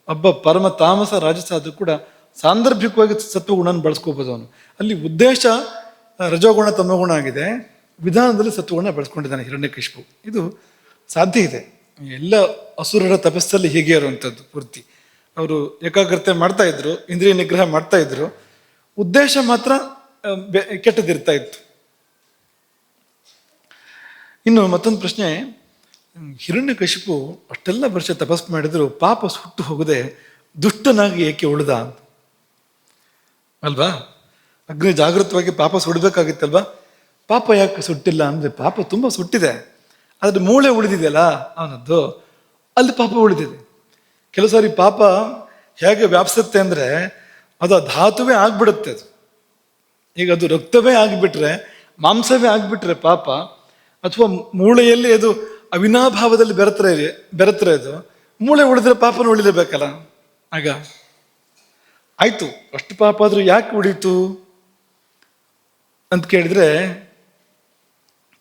ಒಬ್ಬ ಪರಮ ತಾಮಸ ರಾಜಸ ಆದರೂ ಕೂಡ ಸಾಂದರ್ಭಿಕವಾಗಿ ಸತ್ವಗುಣನ ಬಳಸ್ಕೋಬೋದು ಅವನು. ಅಲ್ಲಿ ಉದ್ದೇಶ ರಜೋಗುಣ ತಮಗುಣ ಆಗಿದೆ, ವಿಧಾನದಲ್ಲಿ ಸತ್ವಗುಣ ಬಳಸ್ಕೊಂಡಿದ್ದಾನೆ ಹಿರಣ್ಯಕಶಿಪು. ಇದು ಸಾಧ್ಯ ಇದೆ. ಎಲ್ಲ ಅಸುರರ ತಪಸ್ಸಲ್ಲಿ ಹೀಗೆ ಇರುವಂಥದ್ದು ಪೂರ್ತಿ. ಅವರು ಏಕಾಗ್ರತೆ ಮಾಡ್ತಾ ಇದ್ರು, ಇಂದ್ರಿಯ ನಿಗ್ರಹ ಮಾಡ್ತಾ ಇದ್ರು, ಉದ್ದೇಶ ಮಾತ್ರ ಕೆಟ್ಟದಿರ್ತಾ ಇತ್ತು. ಇನ್ನು ಮತ್ತೊಂದು ಪ್ರಶ್ನೆ, ಹಿರಣ್ಯಕಶಿಪು ಅಷ್ಟೆಲ್ಲ ವರ್ಷ ತಪಸ್ಸು ಮಾಡಿದ್ರು ಪಾಪ ಸುಟ್ಟು ಹೋಗದೆ ದುಷ್ಟನಾಗಿ ಏಕೆ ಉಳಿದ ಅಲ್ವಾ? ಅಗ್ನಿ ಜಾಗೃತವಾಗಿ ಪಾಪ ಸುಡಬೇಕಾಗಿತ್ತಲ್ವಾ? ಪಾಪ ಯಾಕೆ ಸುಟ್ಟಿಲ್ಲ ಅಂದರೆ ಪಾಪ ತುಂಬ ಸುಟ್ಟಿದೆ, ಅದ್ರ ಮೂಳೆ ಉಳಿದಿದೆಯಲ್ಲ ಅವನದ್ದು, ಅಲ್ಲಿ ಪಾಪ ಉಳಿದಿದೆ. ಕೆಲವು ಸಾರಿ ಪಾಪ ಹೇಗೆ ವ್ಯಾಪಿಸುತ್ತೆ ಅಂದರೆ ಅದು ಧಾತುವೇ ಆಗ್ಬಿಡುತ್ತೆ. ಅದು ಈಗ ಅದು ರಕ್ತವೇ ಆಗಿಬಿಟ್ರೆ, ಮಾಂಸವೇ ಆಗಿಬಿಟ್ರೆ ಪಾಪ, ಅಥವಾ ಮೂಳೆಯಲ್ಲಿ ಅದು ಅವಿನಾಭಾವದಲ್ಲಿ ಬೆರೆತರೆ ಅದು ಮೂಳೆ ಉಳಿದ್ರೆ ಪಾಪನ ಉಳಿಲೇಬೇಕಲ್ಲ. ಆಗ ಆಯ್ತು, ಅಷ್ಟು ಪಾಪ ಆದ್ರೂ ಯಾಕೆ ಉಳೀತು ಅಂತ ಕೇಳಿದ್ರೆ,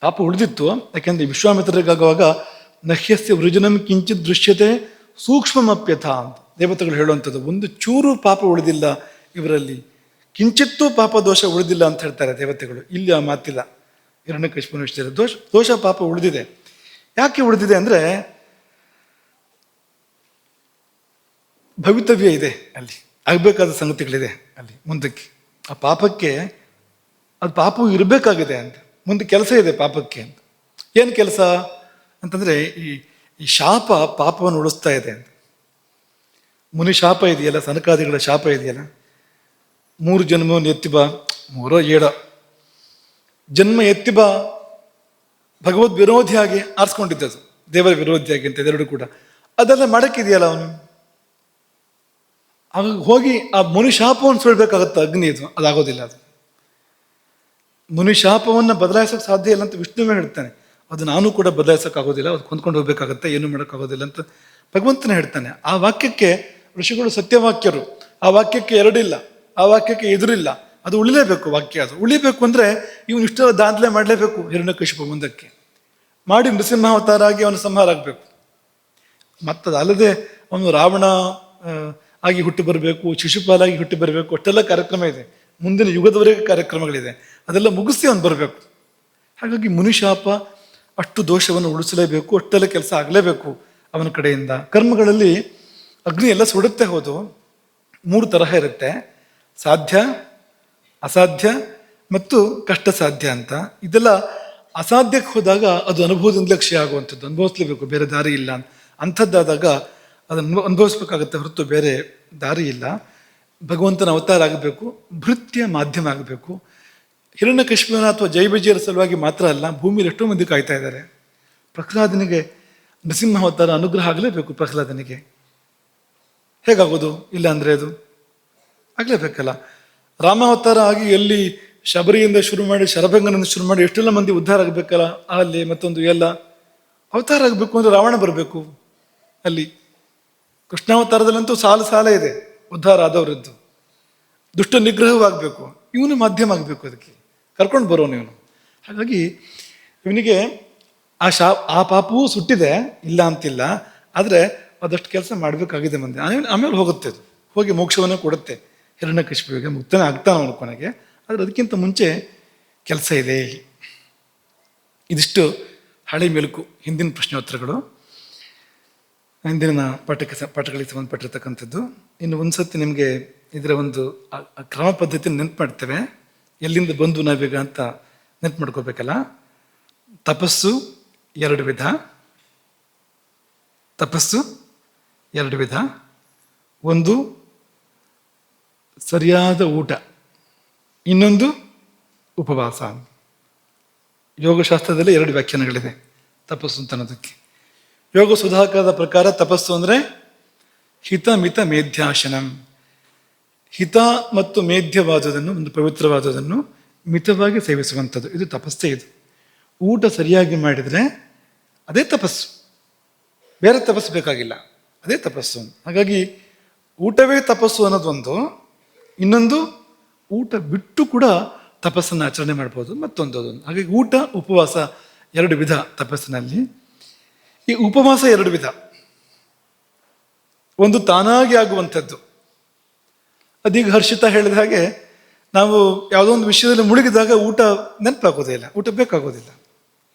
ಪಾಪ ಉಳಿದಿತ್ತು. ಯಾಕೆಂದ್ರೆ ವಿಶ್ವಾಮಿತ್ರರಿಗಾಗುವಾಗ ನಹ್ಯಸ್ಯ ವೃಜನಂ ಕಿಂಚಿತ್ ದೃಶ್ಯತೆ ಸೂಕ್ಷ್ಮಮಪ್ಯಥ ಅಂತ ದೇವತೆಗಳು ಹೇಳುವಂಥದ್ದು. ಒಂದು ಚೂರು ಪಾಪ ಉಳಿದಿಲ್ಲ ಇವರಲ್ಲಿ, ಕಿಂಚಿತ್ತೂ ಪಾಪ ದೋಷ ಉಳಿದಿಲ್ಲ ಅಂತ ಹೇಳ್ತಾರೆ ದೇವತೆಗಳು. ಇಲ್ಲಿ ಆ ಮಾತಿಲ್ಲ. ಹಿರಣ್ಯಕಶಿಪುನ ವಿಷಯದಲ್ಲಿ ದೋಷ ಪಾಪ ಉಳಿದಿದೆ. ಯಾಕೆ ಉಳಿದಿದೆ ಅಂದ್ರೆ ಭವಿತವ್ಯ ಇದೆ, ಅಲ್ಲಿ ಆಗ್ಬೇಕಾದ ಸಂಗತಿಗಳಿದೆ ಅಲ್ಲಿ ಮುಂದಕ್ಕೆ. ಆ ಪಾಪಕ್ಕೆ ಅದು ಪಾಪವು ಇರಬೇಕಾಗಿದೆ ಅಂತ, ಮುಂದೆ ಕೆಲಸ ಇದೆ ಪಾಪಕ್ಕೆ ಅಂತ. ಏನು ಕೆಲಸ ಅಂತಂದ್ರೆ ಈ ಶಾಪ ಪಾಪವನ್ನು ಉಳಿಸ್ತಾ ಇದೆ ಅಂತ. ಮುನಿ ಶಾಪ ಇದೆಯಲ್ಲ, ಸನಕಾದಿಗಳ ಶಾಪ ಇದೆಯಲ್ಲ, 3 ಜನ್ಮವನ್ನು ಎತ್ತಿ ಬಾ, 3 7 ಜನ್ಮ ಎತ್ತಿ ಬಾ, ಭಗವದ್ ವಿರೋಧಿಯಾಗಿ ಆರಿಸ್ಕೊಂಡಿದ್ದದು, ದೇವರ ವಿರೋಧಿಯಾಗಿ ಅಂತ ಇದೆರಡು ಕೂಡ. ಅದೆಲ್ಲ ಮಾಡಕ್ಕಿದೆಯಲ್ಲ ಅವನು. ಆಗ ಹೋಗಿ ಆ ಮುನಿ ಶಾಪವನ್ನು ಸುಳ್ಬೇಕಾಗತ್ತೆ ಅಗ್ನಿ. ಅದಾಗೋದಿಲ್ಲ. ಅದು ಮುನಿ ಶಾಪವನ್ನು ಬದಲಾಯಿಸೋಕೆ ಸಾಧ್ಯ ಇಲ್ಲ ಅಂತ ವಿಷ್ಣುವೇ ಹೇಳ್ತಾನೆ. ಅದು ನಾನು ಕೂಡ ಬದಲಾಯಿಸೋಕ್ಕಾಗೋದಿಲ್ಲ, ಅದು ಹೊಂದ್ಕೊಂಡು ಹೋಗ್ಬೇಕಾಗತ್ತೆ, ಏನು ಮಾಡೋಕ್ಕಾಗೋದಿಲ್ಲ ಅಂತ ಭಗವಂತನೇ ಹೇಳ್ತಾನೆ. ಆ ವಾಕ್ಯಕ್ಕೆ ಋಷಿಗಳು ಸತ್ಯವಾಕ್ಯರು. ಆ ವಾಕ್ಯಕ್ಕೆ ಎರಡಿಲ್ಲ, ಆ ವಾಕ್ಯಕ್ಕೆ ಎದುರಿಲ್ಲ. ಅದು ಉಳಿಲೇಬೇಕು ವಾಕ್ಯ. ಅದು ಉಳಿಬೇಕು ಅಂದ್ರೆ ಇವನು ಇಷ್ಟೆಲ್ಲ ದಾಂಧಲೆ ಮಾಡಲೇಬೇಕು. ಹಿರಣ್ಯಕಶಿಪು ಮುಂದಕ್ಕೆ ಮಾಡಿ ನೃಸಿಂಹಾವತಾರ ಆಗಿ ಅವನು ಸಂಹಾರ ಆಗಬೇಕು. ಮತ್ತದಲ್ಲದೆ ಅವನು ರಾವಣ ಆಗಿ ಹುಟ್ಟಿ ಬರಬೇಕು, ಶಿಶುಪಾಲಾಗಿ ಹುಟ್ಟಿ ಬರಬೇಕು, ಅಷ್ಟೆಲ್ಲ ಕಾರ್ಯಕ್ರಮ ಇದೆ. ಮುಂದಿನ ಯುಗದವರೆಗೆ ಕಾರ್ಯಕ್ರಮಗಳಿದೆ. ಅದೆಲ್ಲ ಮುಗಿಸಿ ಅವನು ಬರಬೇಕು. ಹಾಗಾಗಿ ಮುನಿಶಾಪ ಅಷ್ಟು ದೋಷವನ್ನು ಉಳಿಸಲೇಬೇಕು, ಅಷ್ಟೆಲ್ಲ ಕೆಲಸ ಆಗಲೇಬೇಕು ಅವನ ಕಡೆಯಿಂದ. ಕರ್ಮಗಳಲ್ಲಿ ಅಗ್ನಿ ಎಲ್ಲ ಸುಡುತ್ತೆ. ಹೋದು 3 ತರಹ ಇರುತ್ತೆ: ಸಾಧ್ಯ, ಅಸಾಧ್ಯ ಮತ್ತು ಕಷ್ಟ ಸಾಧ್ಯ ಅಂತ. ಇದೆಲ್ಲ ಅಸಾಧ್ಯಕ್ಕೆ ಹೋದಾಗ ಅದು ಅನುಭವದಿಂದಲೇ ಕ್ಷಯ ಆಗುವಂಥದ್ದು, ಅನುಭವಿಸ್ಲೇಬೇಕು, ಬೇರೆ ದಾರಿ ಇಲ್ಲ. ಅಂಥದ್ದಾದಾಗ ಅದನ್ನು ಅನುಭವಿಸ್ಬೇಕಾಗತ್ತೆ ಹೊರತು ಬೇರೆ ದಾರಿ ಇಲ್ಲ. ಭಗವಂತನ ಅವತಾರ ಆಗಬೇಕು, ಭೃತ್ಯ ಮಾಧ್ಯಮ ಆಗಬೇಕು. ಹಿರಣ್ಯಕಶಿಪುನ ಅಥವಾ ಜೈಬಜಿಯರ ಸಲುವಾಗಿ ಮಾತ್ರ ಅಲ್ಲ, ಭೂಮಿಯಲ್ಲಿ ಎಷ್ಟೋ ಮಂದಿ ಕಾಯ್ತಾ ಇದ್ದಾರೆ. ಪ್ರಹ್ಲಾದನಿಗೆ ನೃಸಿಂಹ ಅವತಾರ ಅನುಗ್ರಹ ಆಗಲೇಬೇಕು. ಪ್ರಹ್ಲಾದನಿಗೆ ಹೇಗಾಗೋದು ಇಲ್ಲ ಅಂದ್ರೆ ಅದು ಆಗಲೇಬೇಕಲ್ಲ. ರಾಮಾವತಾರ ಆಗಿ ಎಲ್ಲಿ ಶಬರಿಯಿಂದ ಶುರು ಮಾಡಿ, ಶರಭಂಗನಿಂದ ಶುರು ಮಾಡಿ ಎಷ್ಟೆಲ್ಲ ಮಂದಿ ಉದ್ಧಾರ ಆಗಬೇಕಲ್ಲ. ಅಲ್ಲಿ ಮತ್ತೊಂದು ಎಲ್ಲ ಅವತಾರ ಆಗಬೇಕು ಅಂದ್ರೆ ರಾವಣ ಬರಬೇಕು. ಅಲ್ಲಿ ಕೃಷ್ಣಾವತಾರದಲ್ಲಂತೂ ಸಾಲ ಇದೆ ಉದ್ಧಾರ ಆದವರದ್ದು. ದುಷ್ಟ ನಿಗ್ರಹವಾಗಬೇಕು, ಇವನು ಮಾಧ್ಯಮ ಆಗಬೇಕು, ಅದಕ್ಕೆ ಕರ್ಕೊಂಡು ಬರೋನು ಇವನು. ಹಾಗಾಗಿ ಇವನಿಗೆ ಆ ಪಾಪವೂ ಸುಟ್ಟಿದೆ, ಇಲ್ಲ ಅಂತಿಲ್ಲ. ಆದರೆ ಅದಷ್ಟು ಕೆಲಸ ಮಾಡಬೇಕಾಗಿದೆ ಮುಂದೆ. ಆಮೇಲೆ ಹೋಗುತ್ತೆ, ಅದು ಹೋಗಿ ಮೋಕ್ಷವನ್ನೇ ಕೊಡುತ್ತೆ. ಹಿರಣ್ಯಕಶಿಪುವಿಗೆ ಮುಕ್ತನೇ ಆಗ್ತಾನ ಅವನ ಕೊನೆಗೆ. ಆದರೆ ಅದಕ್ಕಿಂತ ಮುಂಚೆ ಕೆಲಸ ಇದೆ. ಇದಿಷ್ಟು ಹಳೆ ಮೆಲುಕು, ಹಿಂದಿನ ಪ್ರಶ್ನೋತ್ತರಗಳು, ಹಿಂದಿನ ಪಾಠಗಳಿಗೆ ಸಂಬಂಧಪಟ್ಟಿರ್ತಕ್ಕಂಥದ್ದು. ಇನ್ನು ಒಂದ್ಸತಿ ನಿಮಗೆ ಇದರ ಒಂದು ಕ್ರಮ ಪದ್ಧತಿ ನೆನ್ಪು ಮಾಡ್ತೇವೆ. ಎಲ್ಲಿಂದ ಬಂದು ನಾವೀಗ ಅಂತ ನೆನ್ಪು ಮಾಡ್ಕೋಬೇಕಲ್ಲ. ತಪಸ್ಸು 2 ವಿಧ. ತಪಸ್ಸು 2 ವಿಧ. ಒಂದು ಸರಿಯಾದ ಊಟ, ಇನ್ನೊಂದು ಉಪವಾಸ. ಯೋಗಶಾಸ್ತ್ರದಲ್ಲಿ 2 ವ್ಯಾಖ್ಯಾನಗಳಿದೆ ತಪಸ್ಸು ಅಂತ ಅನ್ನೋದಕ್ಕೆ. ಯೋಗ ಸುಧಾಕರದ ಪ್ರಕಾರ ತಪಸ್ಸು ಅಂದರೆ ಹಿತ ಮಿತ ಮೇಧ್ಯಾಶನಂ. ಹಿತ ಮತ್ತು ಮೇಧ್ಯವಾದುದನ್ನು, ಒಂದು ಪವಿತ್ರವಾದುದನ್ನು ಮಿತವಾಗಿ ಸೇವಿಸುವಂಥದ್ದು, ಇದು ತಪಸ್ಸೇ. ಇದು ಊಟ ಸರಿಯಾಗಿ ಮಾಡಿದರೆ ಅದೇ ತಪಸ್ಸು, ಬೇರೆ ತಪಸ್ಸು ಬೇಕಾಗಿಲ್ಲ, ಅದೇ ತಪಸ್ಸು. ಹಾಗಾಗಿ ಊಟವೇ ತಪಸ್ಸು ಅನ್ನೋದೊಂದು. ಇನ್ನೊಂದು ಊಟ ಬಿಟ್ಟು ಕೂಡ ತಪಸ್ಸನ್ನು ಆಚರಣೆ ಮಾಡ್ಬೋದು, ಮತ್ತೊಂದು ಅದೊಂದು. ಹಾಗಾಗಿ ಊಟ ಉಪವಾಸ 2 ವಿಧ ತಪಸ್ಸಿನಲ್ಲಿ. ಈ ಉಪವಾಸ 2 ವಿಧ. ಒಂದು ತಾನಾಗಿ ಆಗುವಂಥದ್ದು. ಅದೀಗ ಹರ್ಷಿತ ಹೇಳಿದ ಹಾಗೆ, ನಾವು ಯಾವುದೋ ಒಂದು ವಿಷಯದಲ್ಲಿ ಮುಳುಗಿದಾಗ ಊಟ ನೆನಪಾಗೋದೇ ಇಲ್ಲ, ಊಟ ಬೇಕಾಗೋದಿಲ್ಲ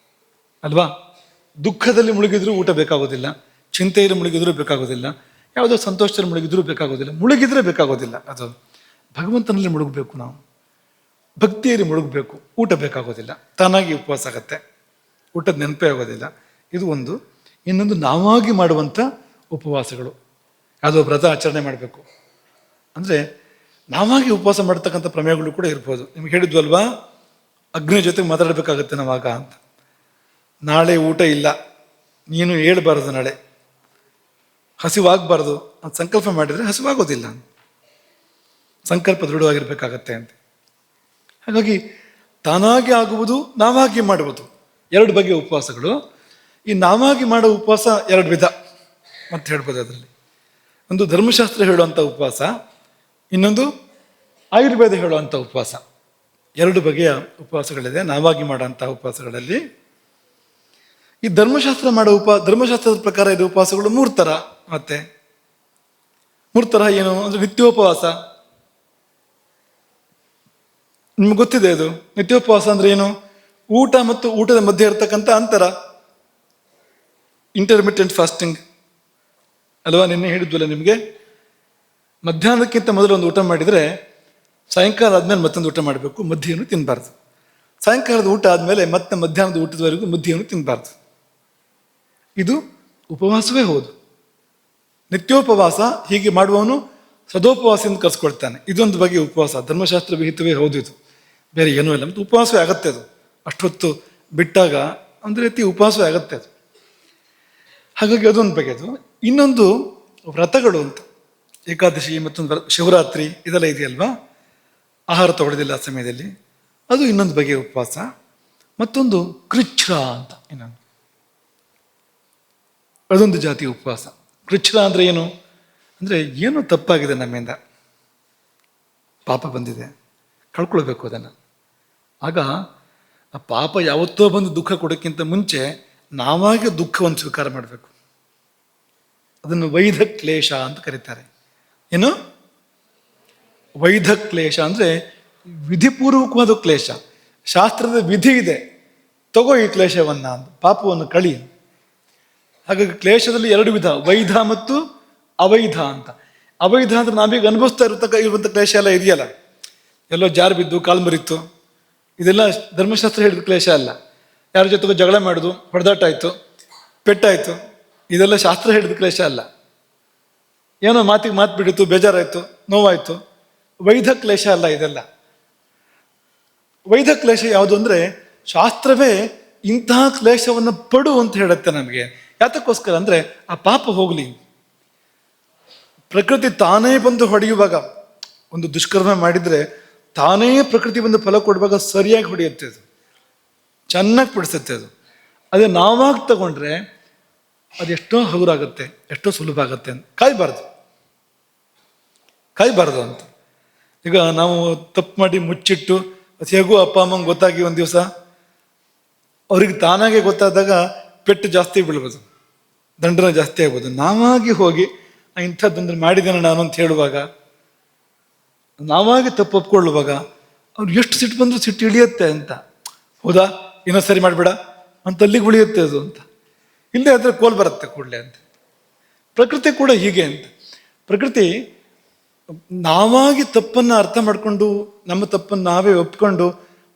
ಅಲ್ವಾ? ದುಃಖದಲ್ಲಿ ಮುಳುಗಿದ್ರೂ ಊಟ ಬೇಕಾಗೋದಿಲ್ಲ, ಚಿಂತೆಯಲ್ಲಿ ಮುಳುಗಿದ್ರೂ ಬೇಕಾಗೋದಿಲ್ಲ, ಯಾವುದೋ ಸಂತೋಷದಲ್ಲಿ ಮುಳುಗಿದ್ರೂ ಬೇಕಾಗೋದಿಲ್ಲ. ಮುಳುಗಿದ್ರೆ ಬೇಕಾಗೋದಿಲ್ಲ. ಅದು ಭಗವಂತನಲ್ಲಿ ಮುಳುಗಬೇಕು, ನಾವು ಭಕ್ತಿಯಲ್ಲಿ ಮುಳುಗಬೇಕು. ಊಟ ಬೇಕಾಗೋದಿಲ್ಲ, ತಾನಾಗಿ ಉಪವಾಸ ಆಗತ್ತೆ, ಊಟದ ನೆನಪೇ ಆಗೋದಿಲ್ಲ. ಇದು ಒಂದು. ಇನ್ನೊಂದು ನಾವಾಗಿ ಮಾಡುವಂಥ ಉಪವಾಸಗಳು. ಯಾವುದೋ ವ್ರತ ಆಚರಣೆ ಮಾಡಬೇಕು ಅಂದರೆ ನಾವಾಗಿ ಉಪವಾಸ ಮಾಡ್ತಕ್ಕಂಥ ಪ್ರಮೇಯಗಳು ಕೂಡ ಇರ್ಬೋದು. ನಿಮ್ಗೆ ಹೇಳಿದ್ವಲ್ವಾ, ಅಗ್ನಿ ಜೊತೆಗೆ ಮಾತಾಡಬೇಕಾಗತ್ತೆ ನಾವಾಗ ಅಂತ. ನಾಳೆ ಊಟ ಇಲ್ಲ, ನೀನು ಹೇಳ್ಬಾರ್ದು, ನಾಳೆ ಹಸಿವಾಗಬಾರ್ದು ಅಂತ ಸಂಕಲ್ಪ ಮಾಡಿದರೆ ಹಸಿವಾಗೋದಿಲ್ಲ. ಸಂಕಲ್ಪ ದೃಢವಾಗಿರ್ಬೇಕಾಗತ್ತೆ ಅಂತ. ಹಾಗಾಗಿ ತಾನಾಗಿ ಆಗುವುದು, ನಾವಾಗಿ ಮಾಡುವುದು, 2 ಬಗೆಯ ಉಪವಾಸಗಳು. ಈ ನಾವಾಗಿ ಮಾಡೋ ಉಪವಾಸ 2 ವಿಧ. ಮತ್ತೆ ಹೇಳ್ಬೋದು ಅದರಲ್ಲಿ. ಒಂದು ಧರ್ಮಶಾಸ್ತ್ರ ಹೇಳುವಂಥ ಉಪವಾಸ, ಇನ್ನೊಂದು ಆಯುರ್ವೇದ ಹೇಳುವಂಥ ಉಪವಾಸ. ಎರಡು ಬಗೆಯ ಉಪವಾಸಗಳಿದೆ ನಾವಾಗಿ ಮಾಡುವಂಥ ಉಪವಾಸಗಳಲ್ಲಿ. ಈ ಧರ್ಮಶಾಸ್ತ್ರದ ಪ್ರಕಾರ ಇದು ಉಪವಾಸಗಳು 3 ಥರ. ಮತ್ತೆ 3 ಥರ ಏನು ಅಂದರೆ ನಿತ್ಯೋಪವಾಸ. ನಿಮ್ಗೆ ಗೊತ್ತಿದೆ ಅದು. ನಿತ್ಯೋಪವಾಸ ಅಂದ್ರೆ ಏನು? ಊಟ ಮತ್ತು ಊಟದ ಮಧ್ಯೆ ಇರತಕ್ಕಂಥ ಅಂತರ, ಇಂಟರ್ಮಿಟೆಂಟ್ ಫಾಸ್ಟಿಂಗ್ ಅಲ್ವಾ? ನಿನ್ನೆ ಹೇಳಿದ್ವಲ್ಲ ನಿಮಗೆ, ಮಧ್ಯಾಹ್ನಕ್ಕಿಂತ ಮೊದಲು ಒಂದು ಊಟ ಮಾಡಿದರೆ ಸಾಯಂಕಾಲ ಆದ್ಮೇಲೆ ಮತ್ತೊಂದು ಊಟ ಮಾಡಬೇಕು, ಮಧ್ಯೆಯನ್ನು ತಿನ್ನಬಾರ್ದು. ಸಾಯಂಕಾಲದ ಊಟ ಆದಮೇಲೆ ಮತ್ತೆ ಮಧ್ಯಾಹ್ನದ ಊಟದವರೆಗೂ ಮಧ್ಯೆಯನ್ನು ತಿನ್ನಬಾರ್ದು. ಇದು ಉಪವಾಸವೇ ಹೌದು. ನಿತ್ಯೋಪವಾಸ ಹೀಗೆ ಮಾಡುವವನು ಸದೋಪವಾಸದಿಂದ ಕರ್ಸ್ಕೊಳ್ತಾನೆ. ಇದೊಂದು ಬಗೆಯ ಉಪವಾಸ, ಧರ್ಮಶಾಸ್ತ್ರ ವಿಹಿತವೇ ಹೌದು. ಇದು ಬೇರೆ ಏನೂ ಇಲ್ಲ. ಮತ್ತು ಉಪವಾಸವೇ ಆಗತ್ತೆ ಅದು. ಅಷ್ಟೊತ್ತು ಬಿಟ್ಟಾಗ ಒಂದು ರೀತಿ ಉಪವಾಸವೇ ಆಗತ್ತೆ ಅದು. ಹಾಗಾಗಿ ಅದೊಂದು ಬಗೆದು. ಇನ್ನೊಂದು ವ್ರತಗಳು ಅಂತ, ಏಕಾದಶಿ ಮತ್ತೊಂದು ಶಿವರಾತ್ರಿ ಇದೆಲ್ಲ ಇದೆಯಲ್ವಾ, ಆಹಾರ ತಗೊಳ್ಳೋದಿಲ್ಲ ಆ ಸಮಯದಲ್ಲಿ, ಅದು ಇನ್ನೊಂದು ಬಗೆಯ ಉಪವಾಸ. ಮತ್ತೊಂದು ಕೃಚ್ಛ್ರ ಅಂತ ಇನ್ನೊಂದು, ಅದೊಂದು ಜಾತಿಯ ಉಪವಾಸ. ಕೃಚ್ಛ್ರ ಅಂದ್ರೆ ಏನು ಅಂದರೆ ಏನೋ ತಪ್ಪಾಗಿದೆ ನಮ್ಮಿಂದ, ಪಾಪ ಬಂದಿದೆ, ಕಳ್ಕೊಳ್ಬೇಕು ಅದನ್ನು. ಆಗ ಆ ಪಾಪ ಯಾವತ್ತೋ ಬಂದು ದುಃಖ ಕೊಡೋಕ್ಕಿಂತ ಮುಂಚೆ ನಾವಾಗೆ ದುಃಖವನ್ನು ಸ್ವೀಕಾರ ಮಾಡಬೇಕು. ಅದನ್ನು ವೈಧ ಕ್ಲೇಶ ಅಂತ ಕರೀತಾರೆ. ಏನು ವೈಧ ಕ್ಲೇಶ ಅಂದರೆ ವಿಧಿಪೂರ್ವಕವಾದ ಕ್ಲೇಶ. ಶಾಸ್ತ್ರದ ವಿಧಿ ಇದೆ, ತಗೋ ಈ ಕ್ಲೇಶವನ್ನ ಅಂತ, ಪಾಪವನ್ನು ಕಳಿ. ಹಾಗಾಗಿ ಕ್ಲೇಶದಲ್ಲಿ 2 ವಿಧ, ವೈಧ ಮತ್ತು ಅವೈಧ ಅಂತ. ಅವೈಧ ಅಂದ್ರೆ ನಾವೀಗ ಅನುಭವಿಸ್ತಾ ಇರುವಂಥ ಕ್ಲೇಶ ಎಲ್ಲ ಇದೆಯಲ್ಲ, ಎಲ್ಲೋ ಜಾರು ಬಿದ್ದು ಕಾಲು ಮರಿತ್ತು, ಇದೆಲ್ಲ ಧರ್ಮಶಾಸ್ತ್ರ ಹೇಳಿದ ಕ್ಲೇಶ ಅಲ್ಲ. ಯಾರ ಜೊತೆಗೂ ಜಗಳ ಮಾಡೋದು, ಹೊಡೆದಾಟ ಆಯಿತು, ಪೆಟ್ಟಾಯಿತು, ಇದೆಲ್ಲ ಶಾಸ್ತ್ರ ಹೇಳಿದ ಕ್ಲೇಶ ಅಲ್ಲ. ಏನೋ ಮಾತಿಗೆ ಮಾತು ಬಿಡಿತು, ಬೇಜಾರಾಯಿತು, ನೋವಾಯಿತು, ವೈಧ ಕ್ಲೇಶ ಅಲ್ಲ ಇದೆಲ್ಲ. ವೈಧ ಕ್ಲೇಶ ಯಾವುದು ಅಂದರೆ ಶಾಸ್ತ್ರವೇ ಇಂತಹ ಕ್ಲೇಶವನ್ನು ಪಡು ಅಂತ ಹೇಳುತ್ತೆ ನಮಗೆ. ಯಾತಕ್ಕೋಸ್ಕರ ಅಂದರೆ ಆ ಪಾಪ ಹೋಗಲಿ. ಪ್ರಕೃತಿ ತಾನೇ ಬಂದು ಹೊಡೆಯುವಾಗ, ಒಂದು ದುಷ್ಕರ್ಮ ಮಾಡಿದರೆ ತಾನೇ ಪ್ರಕೃತಿ ಬಂದು ಫಲ ಕೊಡುವಾಗ ಸರಿಯಾಗಿ ಹೊಡೆಯುತ್ತೆ, ಅದು ಚೆನ್ನಾಗಿ ಪಡಿಸುತ್ತೆ. ಅದೇ ನಾವಾಗಿ ತಗೊಂಡ್ರೆ ಅದೆಷ್ಟೋ ಹಗುರಾಗುತ್ತೆ, ಎಷ್ಟೋ ಸುಲಭ ಆಗುತ್ತೆ ಅಂತ. ಕಾಯ್ಬಾರ್ದು ಅಂತ. ಈಗ ನಾವು ತಪ್ಪು ಮಾಡಿ ಮುಚ್ಚಿಟ್ಟು ಅದು ಹೇಗೂ ಅಪ್ಪ ಅಮ್ಮಂಗೆ ಗೊತ್ತಾಗಿ ಒಂದು ದಿವಸ ಅವ್ರಿಗೆ ತಾನಾಗೆ ಗೊತ್ತಾದಾಗ ಪೆಟ್ಟು ಜಾಸ್ತಿ ಬೀಳ್ಬೋದು, ದಂಡನ ಜಾಸ್ತಿ ಆಗ್ಬೋದು. ನಾವಾಗಿ ಹೋಗಿ ಇಂಥದ್ದೊಂದು ಮಾಡಿದ್ದೇನೆ ನಾನು ಅಂತ ಹೇಳುವಾಗ, ನಾವಾಗಿ ತಪ್ಪು ಒಪ್ಕೊಳ್ಳುವಾಗ ಅವ್ರು ಎಷ್ಟು ಸಿಟ್ಟು ಬಂದರೂ ಸಿಟ್ಟು ಇಳಿಯುತ್ತೆ ಅಂತ. ಹೌದಾ, ಇನ್ನೊಂದು ಸರಿ ಮಾಡಬೇಡ ಅಂತ ಅಲ್ಲಿಗೆ ಉಳಿಯುತ್ತೆ ಅದು ಅಂತ. ಇಲ್ಲದೆ ಆದರೆ ಕೋಲ್ ಬರುತ್ತೆ ಕೂಡಲೇ ಅಂತ. ಪ್ರಕೃತಿ ಕೂಡ ಹೀಗೆ ಅಂತ. ಪ್ರಕೃತಿ ನಾವಾಗಿ ತಪ್ಪನ್ನು ಅರ್ಥ ಮಾಡಿಕೊಂಡು, ನಮ್ಮ ತಪ್ಪನ್ನು ನಾವೇ ಒಪ್ಕೊಂಡು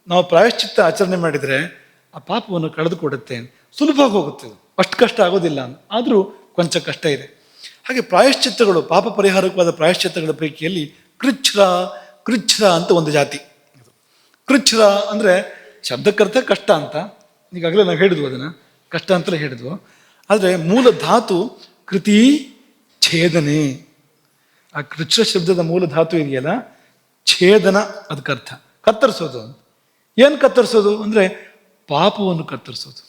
ನಾವು ಪ್ರಾಯಶ್ಚಿತ್ತ ಆಚರಣೆ ಮಾಡಿದರೆ ಆ ಪಾಪವನ್ನು ಕಳೆದುಕೊಡುತ್ತೆ, ಸುಲಭವಾಗಿ ಹೋಗುತ್ತೆ. ಅಷ್ಟು ಕಷ್ಟ ಆಗೋದಿಲ್ಲ, ಆದರೂ ಕೊಂಚ ಕಷ್ಟ ಇದೆ. ಹಾಗೆ ಪ್ರಾಯಶ್ಚಿತ್ತಗಳು, ಪಾಪ ಪರಿಹಾರಕವಾದ ಪ್ರಾಯಶ್ಚಿತ್ತಗಳ ಪೈಕಿಯಲ್ಲಿ ಕೃಚ್ಛ್ರ ಅಂತ ಒಂದು ಜಾತಿ. ಕೃಚ್ಛ್ರ ಅಂದರೆ ಶಬ್ದಕ್ಕರ್ಥ ಕಷ್ಟ ಅಂತ, ಈಗಾಗಲೇ ನಾವು ಹೇಳಿದ್ವು, ಅದನ್ನು ಕಷ್ಟ ಅಂತಲೇ ಹೇಳಿದ್ವು. ಆದರೆ ಮೂಲ ಧಾತು ಕೃತಿ ಛೇದನೆ. ಆ ಕೃಚ್ಛ್ರ ಶಬ್ದದ ಮೂಲ ಧಾತು ಇದೆಯಲ್ಲ, ಛೇದನ, ಅದಕ್ಕರ್ಥ ಕತ್ತರಿಸೋದು ಅಂತ. ಏನು ಕತ್ತರಿಸೋದು ಅಂದರೆ ಪಾಪವನ್ನು ಕತ್ತರಿಸೋದು.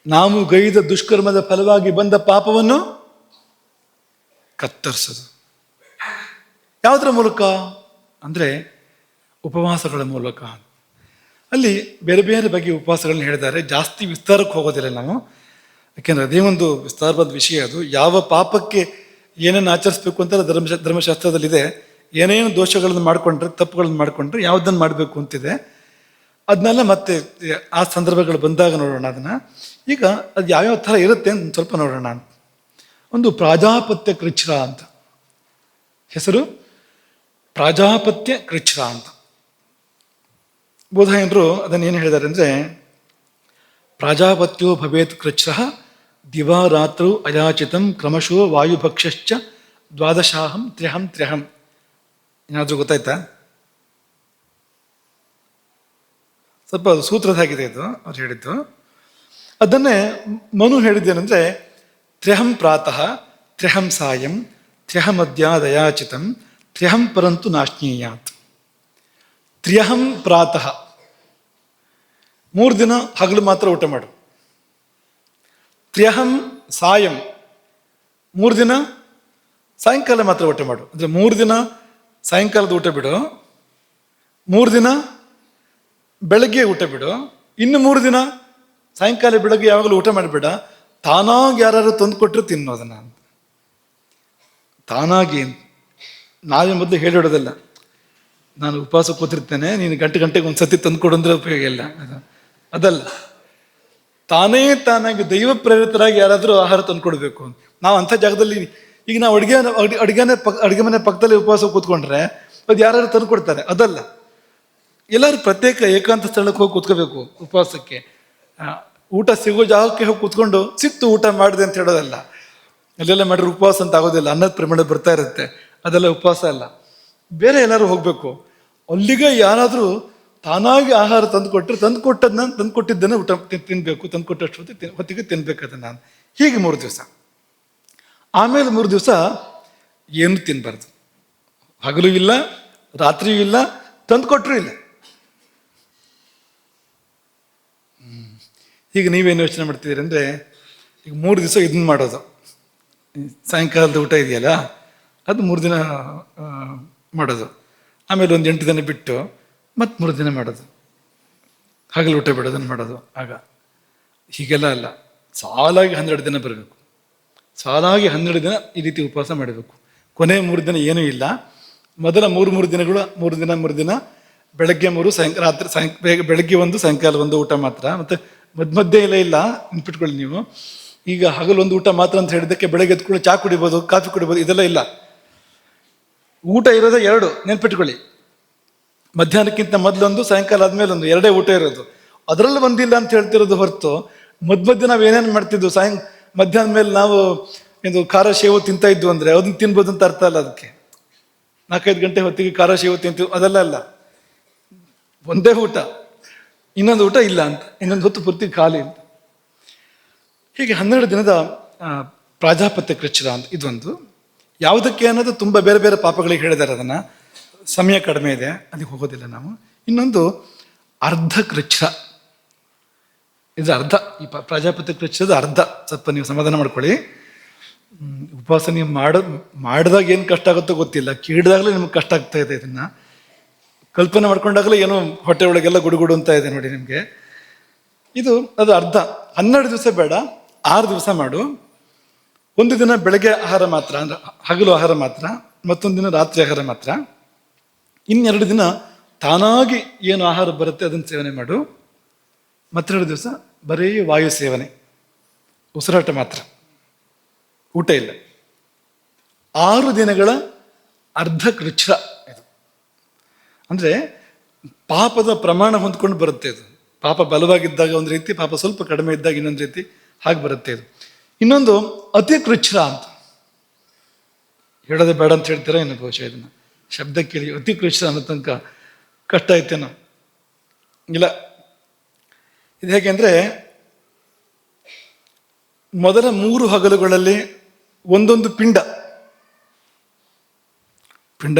ನಾವು ಗೈದ ದುಷ್ಕರ್ಮದ ಫಲವಾಗಿ ಬಂದ ಪಾಪವನ್ನು ಕತ್ತರಿಸೋದು. ಯಾವುದರ ಮೂಲಕ ಅಂದರೆ ಉಪವಾಸಗಳ ಮೂಲಕ. ಅಲ್ಲಿ ಬೇರೆ ಬೇರೆ ಬಗೆಯ ಉಪವಾಸಗಳನ್ನ ಹೇಳಿದ್ದಾರೆ. ಜಾಸ್ತಿ ವಿಸ್ತಾರಕ್ಕೆ ಹೋಗೋದಿಲ್ಲ ನಾವು, ಯಾಕೆಂದರೆ ಅದೇ ಒಂದು ವಿಸ್ತಾರವಾದ ವಿಷಯ. ಅದು ಯಾವ ಪಾಪಕ್ಕೆ ಏನೇನು ಆಚರಿಸ್ಬೇಕು ಅಂತ ಧರ್ಮಶಾಸ್ತ್ರದಲ್ಲಿದೆ. ಏನೇನು ದೋಷಗಳನ್ನು ಮಾಡಿಕೊಂಡ್ರೆ, ತಪ್ಪುಗಳನ್ನು ಮಾಡಿಕೊಂಡ್ರೆ ಯಾವುದನ್ನು ಮಾಡಬೇಕು ಅಂತಿದೆ. ಅದನ್ನೆಲ್ಲ ಮತ್ತೆ ಆ ಸಂದರ್ಭಗಳು ಬಂದಾಗ ನೋಡೋಣ ಅದನ್ನು. ಈಗ ಅದು ಯಾವ್ಯಾವ ಥರ ಇರುತ್ತೆ ಅಂತ ಸ್ವಲ್ಪ ನೋಡೋಣ. ಒಂದು ಪ್ರಾಜಾಪತ್ಯ ಕೃಚ್ಛ್ರ ಅಂತ ಹೆಸರು, ಪ್ರಾಜಾಪತ್ಯ ಕೃಚ್ಛ್ರ ಅಂತ. ಬೋಧಾಯನರು ಅದನ್ನೇನು ಹೇಳಿದ್ದಾರೆ ಅಂದರೆ, ಪ್ರಾಜಾಪತ್ಯೋ ಭವೇತ್ ಕೃಚ್ಛ್ರ ದಿವಾರಾತ್ರೌ ಅಯಾಚಿತಂ ಕ್ರಮಶೋ ವಾಯುಭಕ್ಷಶ್ಚ ದ್ವಾದಶಾಹಂ ತ್ರ್ಯಹಂ. ಏನಾದರೂ ಗೊತ್ತಾಯ್ತಾ? ಸ್ವಲ್ಪ ಅದು ಸೂತ್ರದಾಗಿದೆ ಇದು ಅವ್ರು ಹೇಳಿದ್ದು. ಅದನ್ನೇ ಮನು ಹೇಳಿದ್ದೇನೆಂದರೆ, ತ್ರ್ಯಹಂ ಪ್ರಾತಃ ತ್ರ್ಯಹಂ ಸಾಯಂ ತ್ರ್ಯಹಂ ಮಧ್ಯಾದಯಾಚಿತಂ ತ್ರ್ಯಹಂ ಪರಂತು ನಾಶ್ನೀಯಾತ್. ತ್ರ್ಯಹಂ ಪ್ರಾತಃ 3 ದಿನ ಹಗಲು ಮಾತ್ರ ಊಟ ಮಾಡು. ತ್ರ್ಯಹಂ ಸಾಯಂ, 3 ದಿನ ಸಾಯಂಕಾಲ ಮಾತ್ರ ಊಟ ಮಾಡು. ಅಂದರೆ 3 ದಿನ ಸಾಯಂಕಾಲದ ಊಟ ಬಿಡು, 3 ದಿನ ಬೆಳಗ್ಗೆ ಊಟ ಬಿಡು, ಇನ್ನು 3 ದಿನ ಸಾಯಂಕಾಲ ಬೆಳಗ್ಗೆ ಯಾವಾಗಲೂ ಊಟ ಮಾಡಿಬೇಡ. ತಾನಾಗಿ ಯಾರು ತಂದು ಕೊಟ್ಟರು ತಿನ್ನೋದನ್ನ. ತಾನಾಗಿ ನಾವೇ ಮೊದಲು ಹೇಳಿಡೋದಲ್ಲ, ನಾನು ಉಪವಾಸ ಕೂತಿರ್ತೇನೆ, ನೀನು ಗಂಟೆಗೆ ಒಂದ್ಸತಿ ತಂದು ಕೊಡು ಅಂದ್ರೆ ಉಪಯೋಗ ಇಲ್ಲ. ಅದಲ್ಲ, ತಾನಾಗಿ ದೈವ ಪ್ರೇರಿತರಾಗಿ ಯಾರಾದರೂ ಆಹಾರ ತಂದು ಕೊಡಬೇಕು. ನಾವು ಅಂಥ ಜಾಗದಲ್ಲಿ ಈಗ ನಾವು ಅಡುಗೆ ಮನೆ ಪಕ್ಕದಲ್ಲಿ ಉಪವಾಸ ಕೂತ್ಕೊಂಡ್ರೆ ಅದು ಯಾರು ತಂದು ಕೊಡ್ತಾರೆ. ಅದಲ್ಲ, ಎಲ್ಲರೂ ಪ್ರತ್ಯೇಕ ಏಕಾಂತ ಸ್ಥಳಕ್ಕೆ ಹೋಗಿ ಕೂತ್ಕೋಬೇಕು ಉಪವಾಸಕ್ಕೆ. ಊಟ ಸಿಗೋ ಜಾಗಕ್ಕೆ ಹೋಗಿ ಕೂತ್ಕೊಂಡು ಸಿಕ್ತು ಊಟ ಮಾಡಿದೆ ಅಂತ ಹೇಳೋದಲ್ಲ. ಅಲ್ಲೆಲ್ಲ ಮಾಡಿದ್ರೆ ಉಪವಾಸ ಅಂತ ಆಗೋದಿಲ್ಲ, ಅನ್ನದ ಪ್ರಮಾಣ ಬರ್ತಾ ಇರುತ್ತೆ, ಅದೆಲ್ಲ ಉಪವಾಸ ಅಲ್ಲ. ಬೇರೆ ಎಲ್ಲರೂ ಹೋಗ್ಬೇಕು, ಅಲ್ಲಿಗೆ ಯಾರಾದರೂ ತಾನಾಗಿ ಆಹಾರ ತಂದು ಕೊಟ್ಟಿದ್ದನ್ನು ಊಟ ತಿನ್ಬೇಕು, ತಂದು ಕೊಟ್ಟಷ್ಟು ಹೊತ್ತಿಗೆ ತಿನ್ಬೇಕು ಅದನ್ನು. ಹೀಗೆ 3 ದಿವಸ. ಆಮೇಲೆ 3 ದಿವಸ ಏನು ತಿನ್ಬಾರ್ದು, ಹಗಲು ಇಲ್ಲ, ರಾತ್ರಿಯೂ ಇಲ್ಲ, ತಂದು ಕೊಟ್ಟರು ಇಲ್ಲ. ಈಗ ನೀವೇನು ಯೋಚನೆ ಮಾಡ್ತಿದ್ದೀರಿ ಅಂದರೆ, ಈಗ 3 ದಿವಸ ಇದನ್ನ ಮಾಡೋದು, ಸಾಯಂಕಾಲದ ಊಟ ಇದೆಯಲ್ಲ ಅದು 3 ದಿನ ಮಾಡೋದು, ಆಮೇಲೆ ಒಂದು 8 ದಿನ ಬಿಟ್ಟು ಮತ್ತೆ 3 ದಿನ ಮಾಡೋದು, ಹಗಲು ಊಟ ಬಿಡೋದನ್ನು ಮಾಡೋದು. ಆಗ ಹೀಗೆಲ್ಲ ಅಲ್ಲ, ಸಾಲಾಗಿ 12 ದಿನ ಬರಬೇಕು, ಸಾಲಾಗಿ 12 ದಿನ ಈ ರೀತಿ ಉಪವಾಸ ಮಾಡಬೇಕು. ಕೊನೆ 3 ದಿನ ಏನೂ ಇಲ್ಲ. ಮೊದಲ 3 ದಿನಗಳು 3 ದಿನ ಬೆಳಗ್ಗೆ 3, ರಾತ್ರಿ ಬೆಳಗ್ಗೆ 1, ಸಾಯಂಕಾಲ 1 ಊಟ ಮಾತ್ರ. ಮತ್ತು ಮಧ್ಯೆ ಇಲ್ಲ ನೆನ್ಪಿಟ್ಕೊಳ್ಳಿ ನೀವು. ಈಗ ಹಗಲು 1 ಊಟ ಮಾತ್ರ ಅಂತ ಹೇಳಿದ್ದಕ್ಕೆ ಬೆಳಗ್ಗೆ ಎದ್ಕೊಂಡು ಚಾ ಕುಡಿಬೋದು, ಕಾಫಿ ಕುಡಿಬೋದು, ಇದೆಲ್ಲ ಇಲ್ಲ. ಊಟ ಇರೋದೇ 2, ನೆನ್ಪಿಟ್ಕೊಳ್ಳಿ. ಮಧ್ಯಾಹ್ನಕ್ಕಿಂತ ಮೊದಲೊಂದು, ಸಾಯಂಕಾಲ ಆದ್ಮೇಲೆ 1, 2 ಊಟ ಇರೋದು. ಅದರಲ್ಲಿ ಒಂದಿಲ್ಲ ಅಂತ ಹೇಳ್ತಿರೋದು ಹೊರತು, ಮಧ್ಯೆ ನಾವು ಏನೇನು ಮಾಡ್ತಿದ್ವು, ಮಧ್ಯಾಹ್ನ ಮೇಲೆ ನಾವು ಇದು ಖಾರ ಶೇವು ತಿಂತಾ ಇದ್ವು ಅಂದರೆ ಅದನ್ನ ತಿನ್ಬೋದು ಅಂತ ಅರ್ಥ ಅಲ್ಲ. ಅದಕ್ಕೆ 4-5 ಗಂಟೆ ಹೊತ್ತಿಗೆ ಖಾರ ಶೇವು ತಿಂತೀವಿ, ಅದೆಲ್ಲ ಅಲ್ಲ. ಒಂದೇ ಊಟ, ಇನ್ನೊಂದು ಊಟ ಇಲ್ಲ ಅಂತ, ಇನ್ನೊಂದು ಹೊತ್ತು ಪೂರ್ತಿ ಖಾಲಿ ಅಂತ. ಹೀಗೆ 12 ದಿನದ ಪ್ರಾಜಾಪತ್ಯ ಕೃಚ್ಛ್ರ ಅಂತ ಇದೊಂದು. ಯಾವುದಕ್ಕೆ ಅನ್ನೋದು ತುಂಬ ಬೇರೆ ಬೇರೆ ಪಾಪಗಳಿಗೆ ಹೇಳಿದ್ದಾರೆ, ಅದನ್ನು ಸಮಯ ಕಡಿಮೆ ಇದೆ, ಅದಕ್ಕೆ ಹೋಗೋದಿಲ್ಲ ನಾವು. ಇನ್ನೊಂದು ಅರ್ಧ ಕೃಚ್ಛ್ರ, ಇದು ಅರ್ಧ. ಈ ಪ್ರಾಜಾಪತ್ಯ ಕೃಚ್ಛ್ರದ ಅರ್ಧ. ಸ್ವಲ್ಪ ನೀವು ಸಮಾಧಾನ ಮಾಡ್ಕೊಳ್ಳಿ. ಉಪವಾಸ ನೀವು ಮಾಡಿದಾಗ ಏನು ಕಷ್ಟ ಆಗುತ್ತೋ ಗೊತ್ತಿಲ್ಲ, ಕೀಡ್ದಾಗಲೇ ನಿಮ್ಗೆ ಕಷ್ಟ ಆಗ್ತಾ ಇದೆ. ಇದನ್ನು ಕಲ್ಪನೆ ಮಾಡ್ಕೊಂಡಾಗಲೇ ಏನೋ ಹೊಟ್ಟೆ ಒಳಗೆಲ್ಲ ಗುಡುಗುಡು ಅಂತ ಇದೆ ನೋಡಿ ನಿಮಗೆ. ಅದು ಅರ್ಧ. 12 ದಿವಸ ಬೇಡ, 6 ದಿವಸ ಮಾಡು. 1 ದಿನ ಬೆಳಗ್ಗೆ ಆಹಾರ ಮಾತ್ರ, ಅಂದ್ರೆ ಹಗಲು ಆಹಾರ ಮಾತ್ರ, ಮತ್ತೊಂದು ದಿನ ರಾತ್ರಿ ಆಹಾರ ಮಾತ್ರ. 2 ದಿನ ತಾನಾಗಿ ಏನು ಆಹಾರ ಬರುತ್ತೆ ಅದನ್ನು ಸೇವನೆ ಮಾಡು. ಮತ್ತೆರಡು ದಿವಸ ಬರೀ ವಾಯು ಸೇವನೆ, ಉಸಿರಾಟ ಮಾತ್ರ, ಊಟ ಇಲ್ಲ. 6 ದಿನಗಳ ಅರ್ಧ ಕೃಚ್ಛ್ರ ಇದು. ಅಂದರೆ ಪಾಪದ ಪ್ರಮಾಣ ಹೊಂದ್ಕೊಂಡು ಬರುತ್ತೆ ಇದು. ಪಾಪ ಬಲವಾಗಿದ್ದಾಗ ಒಂದು ರೀತಿ, ಪಾಪ ಸ್ವಲ್ಪ ಕಡಿಮೆ ಇದ್ದಾಗ ಇನ್ನೊಂದು ರೀತಿ, ಹಾಗೆ ಬರುತ್ತೆ ಇದು. ಇನ್ನೊಂದು ಅತಿ ಕೃಚ್ಛ್ರ ಅಂತ ಹೇಳೋದೇ ಬೇಡ ಅಂತ ಹೇಳ್ತೀರಾ ಇನ್ನು ಬಹುಶಃ ಇದನ್ನು ಶಬ್ದ ಕೇಳಿ. ಅತಿ ಕೃಚ್ಛ್ರ ಅನ್ನೋ ತನಕ ಕಷ್ಟ ಐತೇನೋ ಇಲ್ಲ. ಇದು ಹೇಗೆಂದರೆ, ಮೊದಲ 3 ಹಗಲುಗಳಲ್ಲಿ ಒಂದೊಂದು ಪಿಂಡ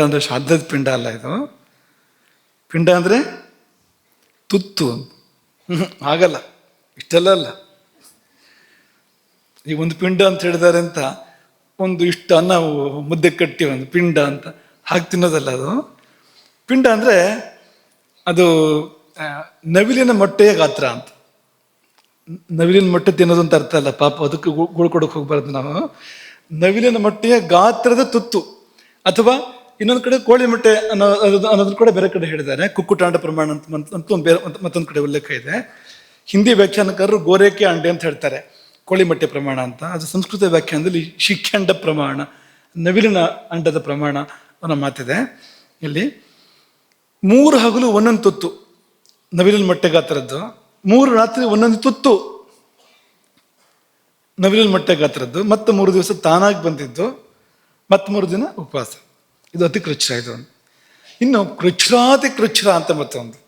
ಅಂದರೆ ಶ್ರಾದ್ದದ ಪಿಂಡ ಅಲ್ಲ ಇದು. ಪಿಂಡ ಅಂದರೆ ತುತ್ತು. ಆಗಲ್ಲ, ಇಷ್ಟೆಲ್ಲ ಅಲ್ಲ. ಈ ಒಂದು ಪಿಂಡ ಅಂತ ಹೇಳಿದ್ದಾರೆ ಅಂತ ಒಂದು ಇಷ್ಟು ಅನ್ನ ಮುದ್ದೆ ಕಟ್ಟಿ ಒಂದು ಪಿಂಡ ಅಂತ ಹಾಗೆ ತಿನ್ನೋದಲ್ಲ ಅದು. ಪಿಂಡ ಅಂದರೆ ಅದು ನವಿಲಿನ ಮೊಟ್ಟೆಯ ಗಾತ್ರ ಅಂತ. ನವಿಲಿನ ಮೊಟ್ಟೆ ತಿನ್ನೋದು ಅಂತ ಅರ್ಥ ಅಲ್ಲ, ಪಾಪ ಅದಕ್ಕೆ ಗೂಳು ಕೊಡೋಕೆ ಹೋಗ್ಬಾರ್ದು ನಾವು. ನವಿಲಿನ ಮೊಟ್ಟೆಯ ಗಾತ್ರದ ತುತ್ತು, ಅಥವಾ ಇನ್ನೊಂದು ಕಡೆ ಕೋಳಿ ಮೊಟ್ಟೆ ಅನ್ನೋದ್ರ ಕೂಡ ಬೇರೆ ಕಡೆ ಹೇಳಿದ್ದಾರೆ. ಕುಕ್ಕುಟಾಂಡ ಪ್ರಮಾಣ ಅಂತ ಮತ್ತೊಂದು ಕಡೆ ಉಲ್ಲೇಖ ಇದೆ. ಹಿಂದಿ ವ್ಯಾಖ್ಯಾನಕಾರರು ಗೋರೇಕೆ ಅಂಡೆ ಅಂತ ಹೇಳ್ತಾರೆ, ಕೋಳಿ ಮೊಟ್ಟೆ ಪ್ರಮಾಣ ಅಂತ. ಅದು ಸಂಸ್ಕೃತ ವ್ಯಾಖ್ಯಾನದಲ್ಲಿ ಶಿಖ್ಯಂಡ ಪ್ರಮಾಣ, ನವಿಲಿನ ಅಂಡದ ಪ್ರಮಾಣ ಅನ್ನೋ ಮಾತಿದೆ. ಇಲ್ಲಿ 3 ಹಗಲು ಒಂದೊಂದು ತುತ್ತು ನವಿಲಿನ ಮೊಟ್ಟೆ ಗಾತ್ರದ್ದು, 3 ರಾತ್ರಿ ಒಂದೊಂದು ತುತ್ತು ನವಿಲಿನ ಮೊಟ್ಟೆ ಗಾತ್ರದ್ದು, ಮತ್ತೆ 3 ದಿವಸ ತಾನಾಗಿ ಬಂದಿದ್ದು, ಮತ್ತೆ 3 ದಿನ ಉಪವಾಸ. ಇದು ಅತಿ ಕೃಚ್ಛ್ರ ಇದು. ಇನ್ನು ಕೃಚ್ಛ್ರಾತಿ ಕೃಚ್ಛ್ರ ಅಂತ ಮತ್ತೊಂದು.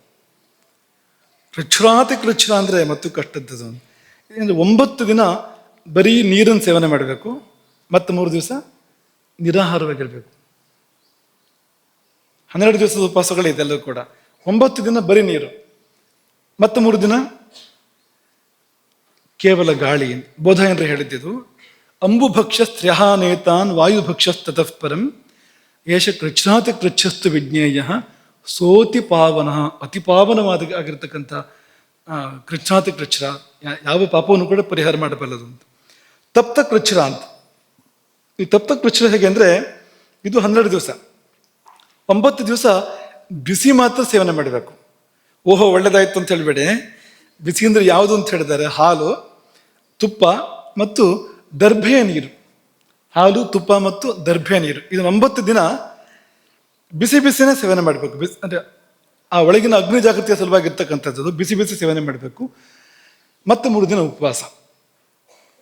ಕೃಚ್ಛ್ರಾತಿ ಕೃಚ್ಛ್ರ ಅಂದರೆ ಮತ್ತು ಕಷ್ಟದ್ದು. 9 ದಿನ ಬರೀ ನೀರನ್ನು ಸೇವನೆ ಮಾಡಬೇಕು, ಮತ್ತು 3 ದಿವಸ ನಿರಾಹಾರವಾಗಿರಬೇಕು. 12 ದಿವಸದ ಉಪವಾಸಗಳಿದೆಲ್ಲವೂ ಕೂಡ. 9 ದಿನ ಬರೀ ನೀರು, ಮತ್ತು 3 ದಿನ ಕೇವಲ ಗಾಳಿ. ಬೋಧಾಯನರು ಹೇಳಿದ್ದಿದ್ದು ಅಂಬುಭಕ್ಷ ಸ್ತ್ರ್ಯಹಾನೇತಾನ್ ವಾಯುಭಕ್ಷಸ್ತತಃಪರಂ ಏಷ ಕೃಚ್ಛ್ನಾತಿ ಕೃಚ್ಛಸ್ತು ವಿಜ್ಞೇಯ ಸೋತಿ ಪಾವನ. ಅತಿ ಪಾವನವಾದ ಆಗಿರ್ತಕ್ಕಂಥ ಕೃಚ್ಛ್ನಾತಿ ಕೃಚ್ಛ್ರ, ಯಾವ ಪಾಪವನ್ನು ಕೂಡ ಪರಿಹಾರ ಮಾಡಬಲ್ಲದು ಅಂತ. ತಪ್ತ ಕೃಚ್ಛ್ರ ಅಂತ. ಈ ತಪ್ತ ಕೃಚ್ಛ್ರ ಹೇಗೆ ಅಂದರೆ, ಇದು 12 ದಿವಸ, 9 ದಿವಸ ಬಿಸಿ ಮಾತ್ರ ಸೇವನೆ ಮಾಡಬೇಕು. ಓಹೋ ಒಳ್ಳೇದಾಯ್ತು ಅಂತ ಹೇಳಬೇಡಿ. ಬಿಸಿ ಅಂದರೆ ಯಾವುದು ಅಂತ ಹೇಳಿದ್ದಾರೆ, ಹಾಲು, ತುಪ್ಪ ಮತ್ತು ದರ್ಭೆಯ ನೀರು. ಹಾಲು, ತುಪ್ಪ ಮತ್ತು ದರ್ಭೆಯ ನೀರು, ಇದನ್ನು 9 ದಿನ ಬಿಸಿ ಬಿಸಿನೇ ಸೇವನೆ ಮಾಡಬೇಕು. ಅಂದರೆ ಆ ಒಳಗಿನ ಅಗ್ನಿ ಜಾಗೃತಿಯ ಸಲುವಾಗಿರ್ತಕ್ಕಂಥದ್ದು ಬಿಸಿ ಬಿಸಿ ಸೇವನೆ ಮಾಡಬೇಕು. ಮತ್ತೆ 3 ದಿನ ಉಪವಾಸ.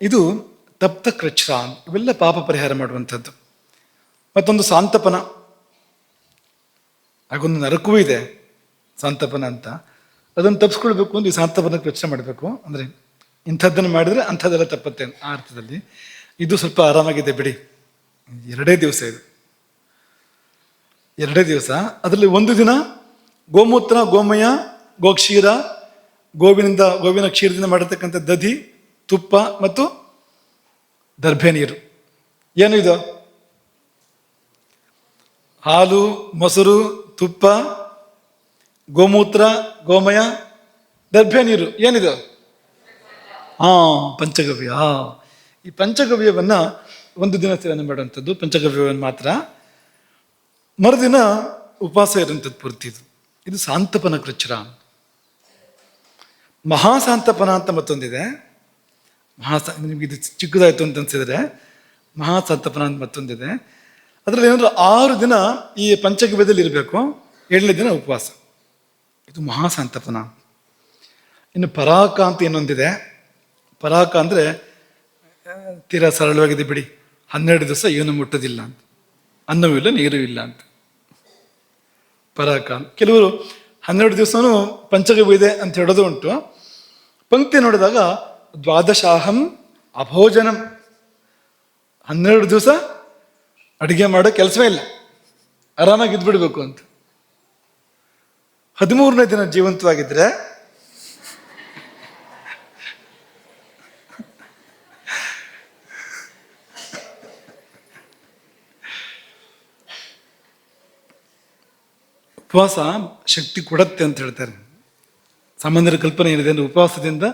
ಇದು ತಪ್ತ ಕೃಚ್ಛ್ರ. ಇವೆಲ್ಲ ಪಾಪ ಪರಿಹಾರ ಮಾಡುವಂಥದ್ದು. ಮತ್ತೊಂದು ಸಾಂತಪನ, ಹಾಗೊಂದು ನರಕವೂ ಇದೆ ಸಾಂತಪನ ಅಂತ. ಅದನ್ನು ತಪ್ಪಿಸ್ಕೊಳ್ಬೇಕು ಅಂದ್ರೆ ಈ ಸಾಂತಪನ ಕೃಚ್ಛ್ರ ಮಾಡಬೇಕು. ಅಂದರೆ ಇಂಥದ್ದನ್ನು ಮಾಡಿದರೆ ಅಂಥದ್ದೆಲ್ಲ ತಪ್ಪತ್ತೆ ಆ ಅರ್ಥದಲ್ಲಿ. ಇದು ಸ್ವಲ್ಪ ಆರಾಮಾಗಿದೆ ಬಿಡಿ. 2 ದಿವಸ ಇದು, 2 ದಿವಸ. ಅದರಲ್ಲಿ 1 ದಿನ ಗೋಮೂತ್ರ, ಗೋಮಯ, ಗೋಕ್ಷೀರ, ಗೋವಿನ ಕ್ಷೀರದಿಂದ ಮಾಡಿರ್ತಕ್ಕಂಥ ದಧಿ, ತುಪ್ಪ ಮತ್ತು ದರ್ಭೆ ನೀರು. ಏನು ಇದು? ಹಾಲು, ಮೊಸರು, ತುಪ್ಪ, ಗೋಮೂತ್ರ, ಗೋಮಯ, ದರ್ಭೆ ನೀರು. ಏನಿದು? ಪಂಚಗವ್ಯ. ಈ ಪಂಚಗವ್ಯವನ್ನ 1 ದಿನ ಸೇವನೆ ಮಾಡುವಂಥದ್ದು, ಪಂಚಗವ್ಯವನ್ನು ಮಾತ್ರ. ಮರುದಿನ ಉಪವಾಸ ಇರುವಂಥದ್ದು ಪೂರ್ತಿ. ಇದು ಸಾಂತಪನ ಕೃಚ್ಛ್ರ. ಮಹಾಸಾಂತಪನ ಅಂತ ಮತ್ತೊಂದಿದೆ. ನಿಮ್ಗೆ ಇದು ಚಿಕ್ಕದಾಯ್ತು ಅಂತ ಅನ್ಸಿದ್ರೆ ಮಹಾಸಾಂತಪನ ಅಂತ ಮತ್ತೊಂದಿದೆ. ಅದರಲ್ಲಿ ಏನಾದ್ರು 6 ದಿನ ಈ ಪಂಚಗವ್ಯದಲ್ಲಿ ಇರಬೇಕು, 7ನೇ ದಿನ ಉಪವಾಸ. ಇದು ಮಹಾಸಾಂತಪನ. ಇನ್ನು ಪರಾಕ ಅಂತ ಇನ್ನೊಂದಿದೆ. ಪರಾಕ ಅಂದರೆ ತೀರಾ ಸರಳವಾಗಿದೆ ಬಿಡಿ. 12 ದಿವಸ ಏನು ಮುಟ್ಟೋದಿಲ್ಲ ಅಂತ, ಅನ್ನವೂ ಇಲ್ಲ ನೀರು ಇಲ್ಲ ಅಂತ. ಪರಾಕ. ಕೆಲವರು 12 ದಿವಸನೂ ಪಂಚಗವ್ಯ ಇದೆ ಅಂತ ಹೇಳೋದು ಉಂಟು. ಪಂಕ್ತಿ ನೋಡಿದಾಗ ದ್ವಾದಶಾಹಂ ಅಭೋಜನಂ, 12 ದಿವಸ ಅಡುಗೆ ಮಾಡೋ ಕೆಲಸವೇ ಇಲ್ಲ, ಆರಾಮಾಗಿ ಇದ್ಬಿಡ್ಬೇಕು ಅಂತ. 13ನೇ ದಿನ ಜೀವಂತವಾಗಿದ್ರೆ ಉಪವಾಸ ಶಕ್ತಿ ಕೊಡತ್ತೆ ಅಂತ ಹೇಳ್ತಾರೆ. ಸಾಮಾನ್ಯರ ಕಲ್ಪನೆ ಏನಿದೆ ಅಂದರೆ ಉಪವಾಸದಿಂದ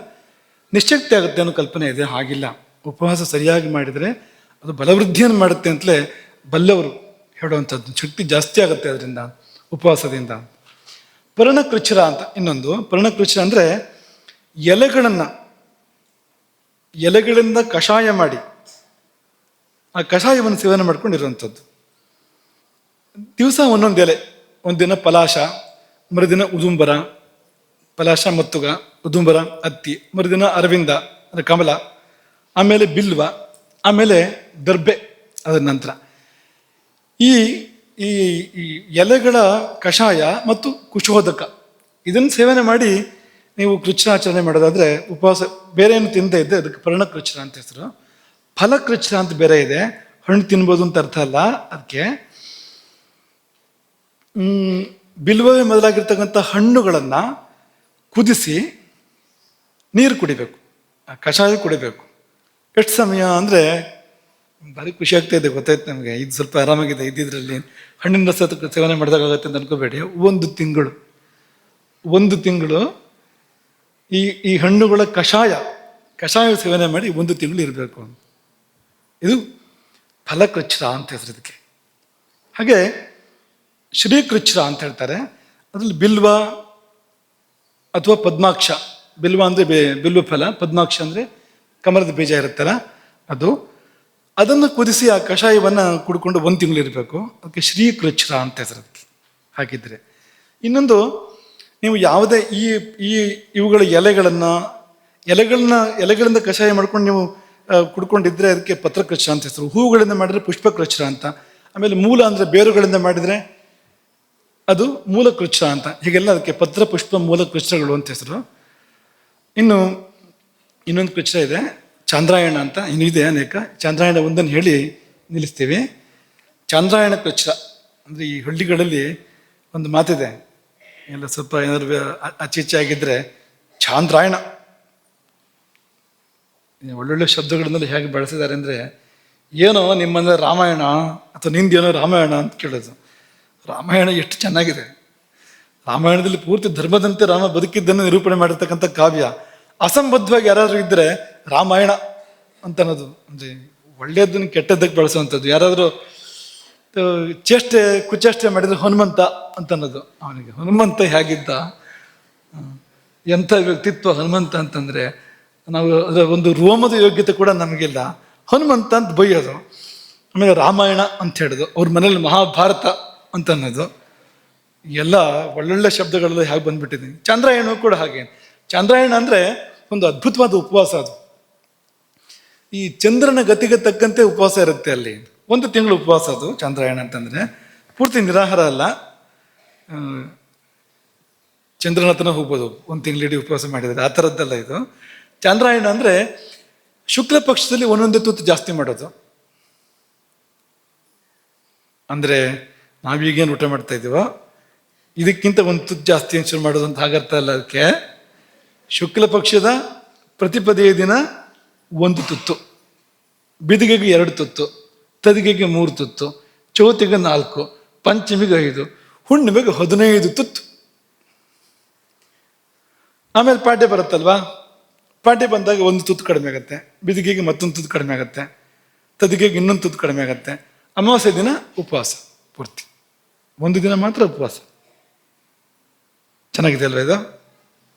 ನಿಶ್ಶಕ್ತಿ ಆಗುತ್ತೆ ಅನ್ನೋ ಕಲ್ಪನೆ ಇದೆ. ಹಾಗಿಲ್ಲ. ಉಪವಾಸ ಸರಿಯಾಗಿ ಮಾಡಿದರೆ ಅದು ಬಲವೃದ್ಧಿಯನ್ನು ಮಾಡುತ್ತೆ ಅಂತಲೇ ಬಲ್ಲವರು ಹೇಳುವಂಥದ್ದು. ಶಕ್ತಿ ಜಾಸ್ತಿ ಆಗುತ್ತೆ ಅದರಿಂದ, ಉಪವಾಸದಿಂದ. ಪರ್ಣಕೃಚ್ಛ್ರ ಅಂತ ಇನ್ನೊಂದು. ಪರ್ಣಕೃಚ್ಛ್ರ ಅಂದರೆ ಎಲೆಗಳಿಂದ ಕಷಾಯ ಮಾಡಿ ಆ ಕಷಾಯವನ್ನು ಸೇವನೆ ಮಾಡ್ಕೊಂಡಿರುವಂಥದ್ದು. ದಿವಸ ಒಂದೊಂದು ಎಲೆ. ಒಂದಿನ ಪಲಾಶ, ಮರುದಿನ ಉದುಂಬರ, ಪಲಾಶ ಮತ್ತುಗ, ಉದುಂಬರ ಹತ್ತಿ, ಮರುದಿನ ಅರವಿಂದ ಅಂದರೆ ಕಮಲ, ಆಮೇಲೆ ಬಿಲ್ವ, ಆಮೇಲೆ ದರ್ಬೆ. ಅದರ ನಂತರ ಈ ಈ ಎಲೆಗಳ ಕಷಾಯ ಮತ್ತು ಕುಶೋದಕ ಇದನ್ನು ಸೇವನೆ ಮಾಡಿ ನೀವು ಕೃಚ್ಛ್ರಾಚರಣೆ ಮಾಡೋದಾದರೆ ಉಪವಾಸ ಬೇರೆ ಏನು ತಿಂದೇ ಇದ್ದೆ ಅದಕ್ಕೆ ಪರ್ಣಕೃಚ್ಛ್ರ ಅಂತ ಹೆಸರು. ಫಲಕೃಚ್ಛ್ರ ಅಂತ ಬೇರೆ ಇದೆ. ಹಣ್ಣು ತಿನ್ಬೋದು ಅಂತ ಅರ್ಥ ಅಲ್ಲ ಅದಕ್ಕೆ. ಬಿಲ್ವವೇ ಮೊದಲಾಗಿರ್ತಕ್ಕಂಥ ಹಣ್ಣುಗಳನ್ನು ಕುದಿಸಿ ನೀರು ಕುಡಿಬೇಕು, ಕಷಾಯ ಕುಡಿಬೇಕು. ಎಷ್ಟು ಸಮಯ ಅಂದರೆ ಭಾರಿ ಖುಷಿ ಆಗ್ತಾ ಇದೆ, ಗೊತ್ತಾಯ್ತು ನಮಗೆ. ಇದು ಸ್ವಲ್ಪ ಆರಾಮಾಗಿದೆ. ಇದ್ದಿದ್ರಲ್ಲಿ ಹಣ್ಣಿನ ರಸ ಸೇವನೆ ಮಾಡಿದಾಗುತ್ತೆ ಅಂತ ಅನ್ಕೋಬೇಡಿ. 1 ತಿಂಗಳು ಈ ಹಣ್ಣುಗಳ ಕಷಾಯ ಸೇವನೆ ಮಾಡಿ 1 ತಿಂಗಳು ಇರಬೇಕು. ಇದು ಫಲಕೃಚ್ಛ್ರ ಅಂತ ಹೆಸರು ಇದಕ್ಕೆ. ಹಾಗೆ ಶ್ರೀಕೃಚ್ಛ್ರ ಅಂತ ಹೇಳ್ತಾರೆ. ಅದರಲ್ಲಿ ಬಿಲ್ವ ಅಥವಾ ಪದ್ಮಾಕ್ಷ. ಬಿಲ್ವ ಅಂದರೆ ಬಿಲ್ವ ಫಲ, ಪದ್ಮಾಕ್ಷ ಅಂದರೆ ಕಮಲದ ಬೀಜ ಇರುತ್ತಲ್ಲ ಅದು. ಅದನ್ನು ಕುದಿಸಿ ಆ ಕಷಾಯವನ್ನು ಕುಡ್ಕೊಂಡು 1 ತಿಂಗಳು ಇರಬೇಕು. ಅದಕ್ಕೆ ಶ್ರೀಕೃಚ್ಛ್ರ ಅಂತ ಹೆಸರು ಅದಕ್ಕೆ ಹಾಕಿದರೆ. ಇನ್ನೊಂದು, ನೀವು ಯಾವುದೇ ಇವುಗಳ ಎಲೆಗಳಿಂದ ಕಷಾಯ ಮಾಡ್ಕೊಂಡು ನೀವು ಕುಡ್ಕೊಂಡಿದ್ರೆ ಅದಕ್ಕೆ ಪತ್ರಕೃಚ್ಛ್ರ ಅಂತ ಹೆಸರು. ಹೂವುಗಳಿಂದ ಮಾಡಿದರೆ ಪುಷ್ಪಕೃಚ್ಛ್ರ ಅಂತ. ಆಮೇಲೆ ಮೂಲ ಅಂದರೆ ಬೇರುಗಳಿಂದ ಮಾಡಿದರೆ ಅದು ಮೂಲಕೃಚ್ಛ್ರ ಅಂತ. ಹೀಗೆಲ್ಲ ಅದಕ್ಕೆ ಪತ್ರ, ಪುಷ್ಪ, ಮೂಲ ಕೃಚ್ಛ್ರಗಳು ಅಂತ ಹೆಸರು. ಇನ್ನೊಂದು ಕೃಚ್ಛ್ರ ಇದೆ, ಚಾಂದ್ರಾಯಣ ಅಂತ. ಇದೆ ಅನೇಕ. ಚಾಂದ್ರಾಯಣ ಒಂದನ್ನು ಹೇಳಿ ನಿಲ್ಲಿಸ್ತೀವಿ. ಚಾಂದ್ರಾಯಣ ಕೃಚ್ಛ್ರ ಅಂದರೆ ಈ ಹಳ್ಳಿಗಳಲ್ಲಿ ಒಂದು ಮಾತಿದೆ, ಎಲ್ಲ ಸ್ವಲ್ಪ ಏನಾದ್ರು ಆಚೀಚೆ ಆಗಿದ್ರೆ ಚಾಂದ್ರಾಯಣ ಒಳ್ಳೊಳ್ಳೆ ಶಬ್ದಗಳನ್ನೆಲ್ಲ ಹೇಗೆ ಬಳಸಿದ್ದಾರೆ ಅಂದರೆ, ಏನೋ ನಿಮ್ಮಂದ್ರೆ ರಾಮಾಯಣ ಅಥವಾ ನಿಂದೇನೋ ರಾಮಾಯಣ ಅಂತ ಕೇಳೋದು. ರಾಮಾಯಣ ಎಷ್ಟು ಚೆನ್ನಾಗಿದೆ. ರಾಮಾಯಣದಲ್ಲಿ ಪೂರ್ತಿ ಧರ್ಮದಂತೆ ರಾಮ ಬದುಕಿದ್ದನ್ನು ನಿರೂಪಣೆ ಮಾಡಿರ್ತಕ್ಕಂಥ ಕಾವ್ಯ. ಅಸಂಬದ್ಧವಾಗಿ ಯಾರಾದ್ರೂ ಇದ್ದರೆ ರಾಮಾಯಣ ಅಂತ ಅನ್ನೋದು ಅಂದರೆ ಒಳ್ಳೆಯದನ್ನು ಕೆಟ್ಟದ್ದಕ್ಕೆ ಬಳಸುವಂಥದ್ದು. ಯಾರಾದರೂ ಚೇಷ್ಟೆ ಕುಚೇಷ್ಟೆ ಮಾಡಿದರೆ ಹನುಮಂತ ಅಂತ ಅನ್ನೋದು. ಅವನಿಗೆ ಹನುಮಂತ ಹೇಗಿದ್ದ, ಎಂಥ ವ್ಯಕ್ತಿತ್ವ ಹನುಮಂತ ಅಂತಂದರೆ, ನಾವು ಅದರ ಒಂದು ರೋಮದ ಯೋಗ್ಯತೆ ಕೂಡ ನಮಗಿಲ್ಲ, ಹನುಮಂತ ಅಂತ ಬೈಯೋದು. ಆಮೇಲೆ ರಾಮಾಯಣ ಅಂತ ಹೇಳೋದು, ಅವ್ರ ಮನೇಲಿ ಮಹಾಭಾರತ ಅಂತ ಅನ್ನೋದು. ಎಲ್ಲ ಒಳ್ಳೊಳ್ಳೆ ಶಬ್ದಗಳೆಲ್ಲ ಹೇಗೆ ಬಂದ್ಬಿಟ್ಟಿದೆ. ಚಂದ್ರಾಯಣ ಕೂಡ ಹಾಗೆ. ಚಂದ್ರಾಯಣ ಅಂದರೆ ಒಂದು ಅದ್ಭುತವಾದ ಉಪವಾಸ. ಅದು ಈ ಚಂದ್ರನ ಗತಿಗೆ ತಕ್ಕಂತೆ ಉಪವಾಸ ಇರುತ್ತೆ. ಅಲ್ಲಿ 1 ತಿಂಗಳು ಉಪವಾಸ. ಅದು ಚಂದ್ರಾಯಣ ಅಂತಂದರೆ ಪೂರ್ತಿ ನಿರಾಹಾರ ಅಲ್ಲ, ಚಂದ್ರನ ಹತ್ರನ ಹೋಗ್ಬೋದು 1 ತಿಂಗಳಿಡೀ ಉಪವಾಸ ಮಾಡಿದರೆ. ಆ ಥರದ್ದಲ್ಲ ಇದು. ಚಂದ್ರಾಯಣ ಅಂದರೆ ಶುಕ್ಲ ಪಕ್ಷದಲ್ಲಿ ಒಂದೊಂದೇ ತುತ್ತು ಜಾಸ್ತಿ ಮಾಡೋದು. ಅಂದರೆ ನಾವೀಗೇನು ಊಟ ಮಾಡ್ತಾ ಇದ್ದೀವೋ ಇದಕ್ಕಿಂತ 1 ತುತ್ತು ಜಾಸ್ತಿ ಶುರು ಮಾಡೋದು ಅಂತ ಹಾಗರ್ಥ ಅಲ್ಲ. ಅದಕ್ಕೆ ಶುಕ್ಲ ಪಕ್ಷದ ಪ್ರತಿಪದೆಯ ದಿನ 1 ತುತ್ತು, ಬಿದಿಗೆಗೆ 2 ತುತ್ತು, ತದಿಗೆಗೆ 3 ತುತ್ತು, ಚೌತಿಗೆ 4, ಪಂಚಮಿಗೆ 5, ಹುಣ್ಣಿಮೆಗೆ 15 ತುತ್ತು. ಆಮೇಲೆ ಪಾಡ್ಯ ಬರುತ್ತಲ್ವಾ, ಪಾಡ್ಯ ಬಂದಾಗ 1 ತುತ್ತು ಕಡಿಮೆ ಆಗುತ್ತೆ, ಬಿದಿಗೆಗೆ ಮತ್ತೊಂದು ತುತ್ತು ಕಡಿಮೆ ಆಗುತ್ತೆ, ತದಿಗೆಗೆ ಇನ್ನೊಂದು ತುತ್ತು ಕಡಿಮೆ ಆಗುತ್ತೆ. ಅಮಾವಾಸ್ಯೆ ದಿನ ಉಪವಾಸ ಪೂರ್ತಿ, 1 ದಿನ ಮಾತ್ರ ಉಪವಾಸ. ಚೆನ್ನಾಗಿದೆ ಅಲ್ವಾ ಇದು?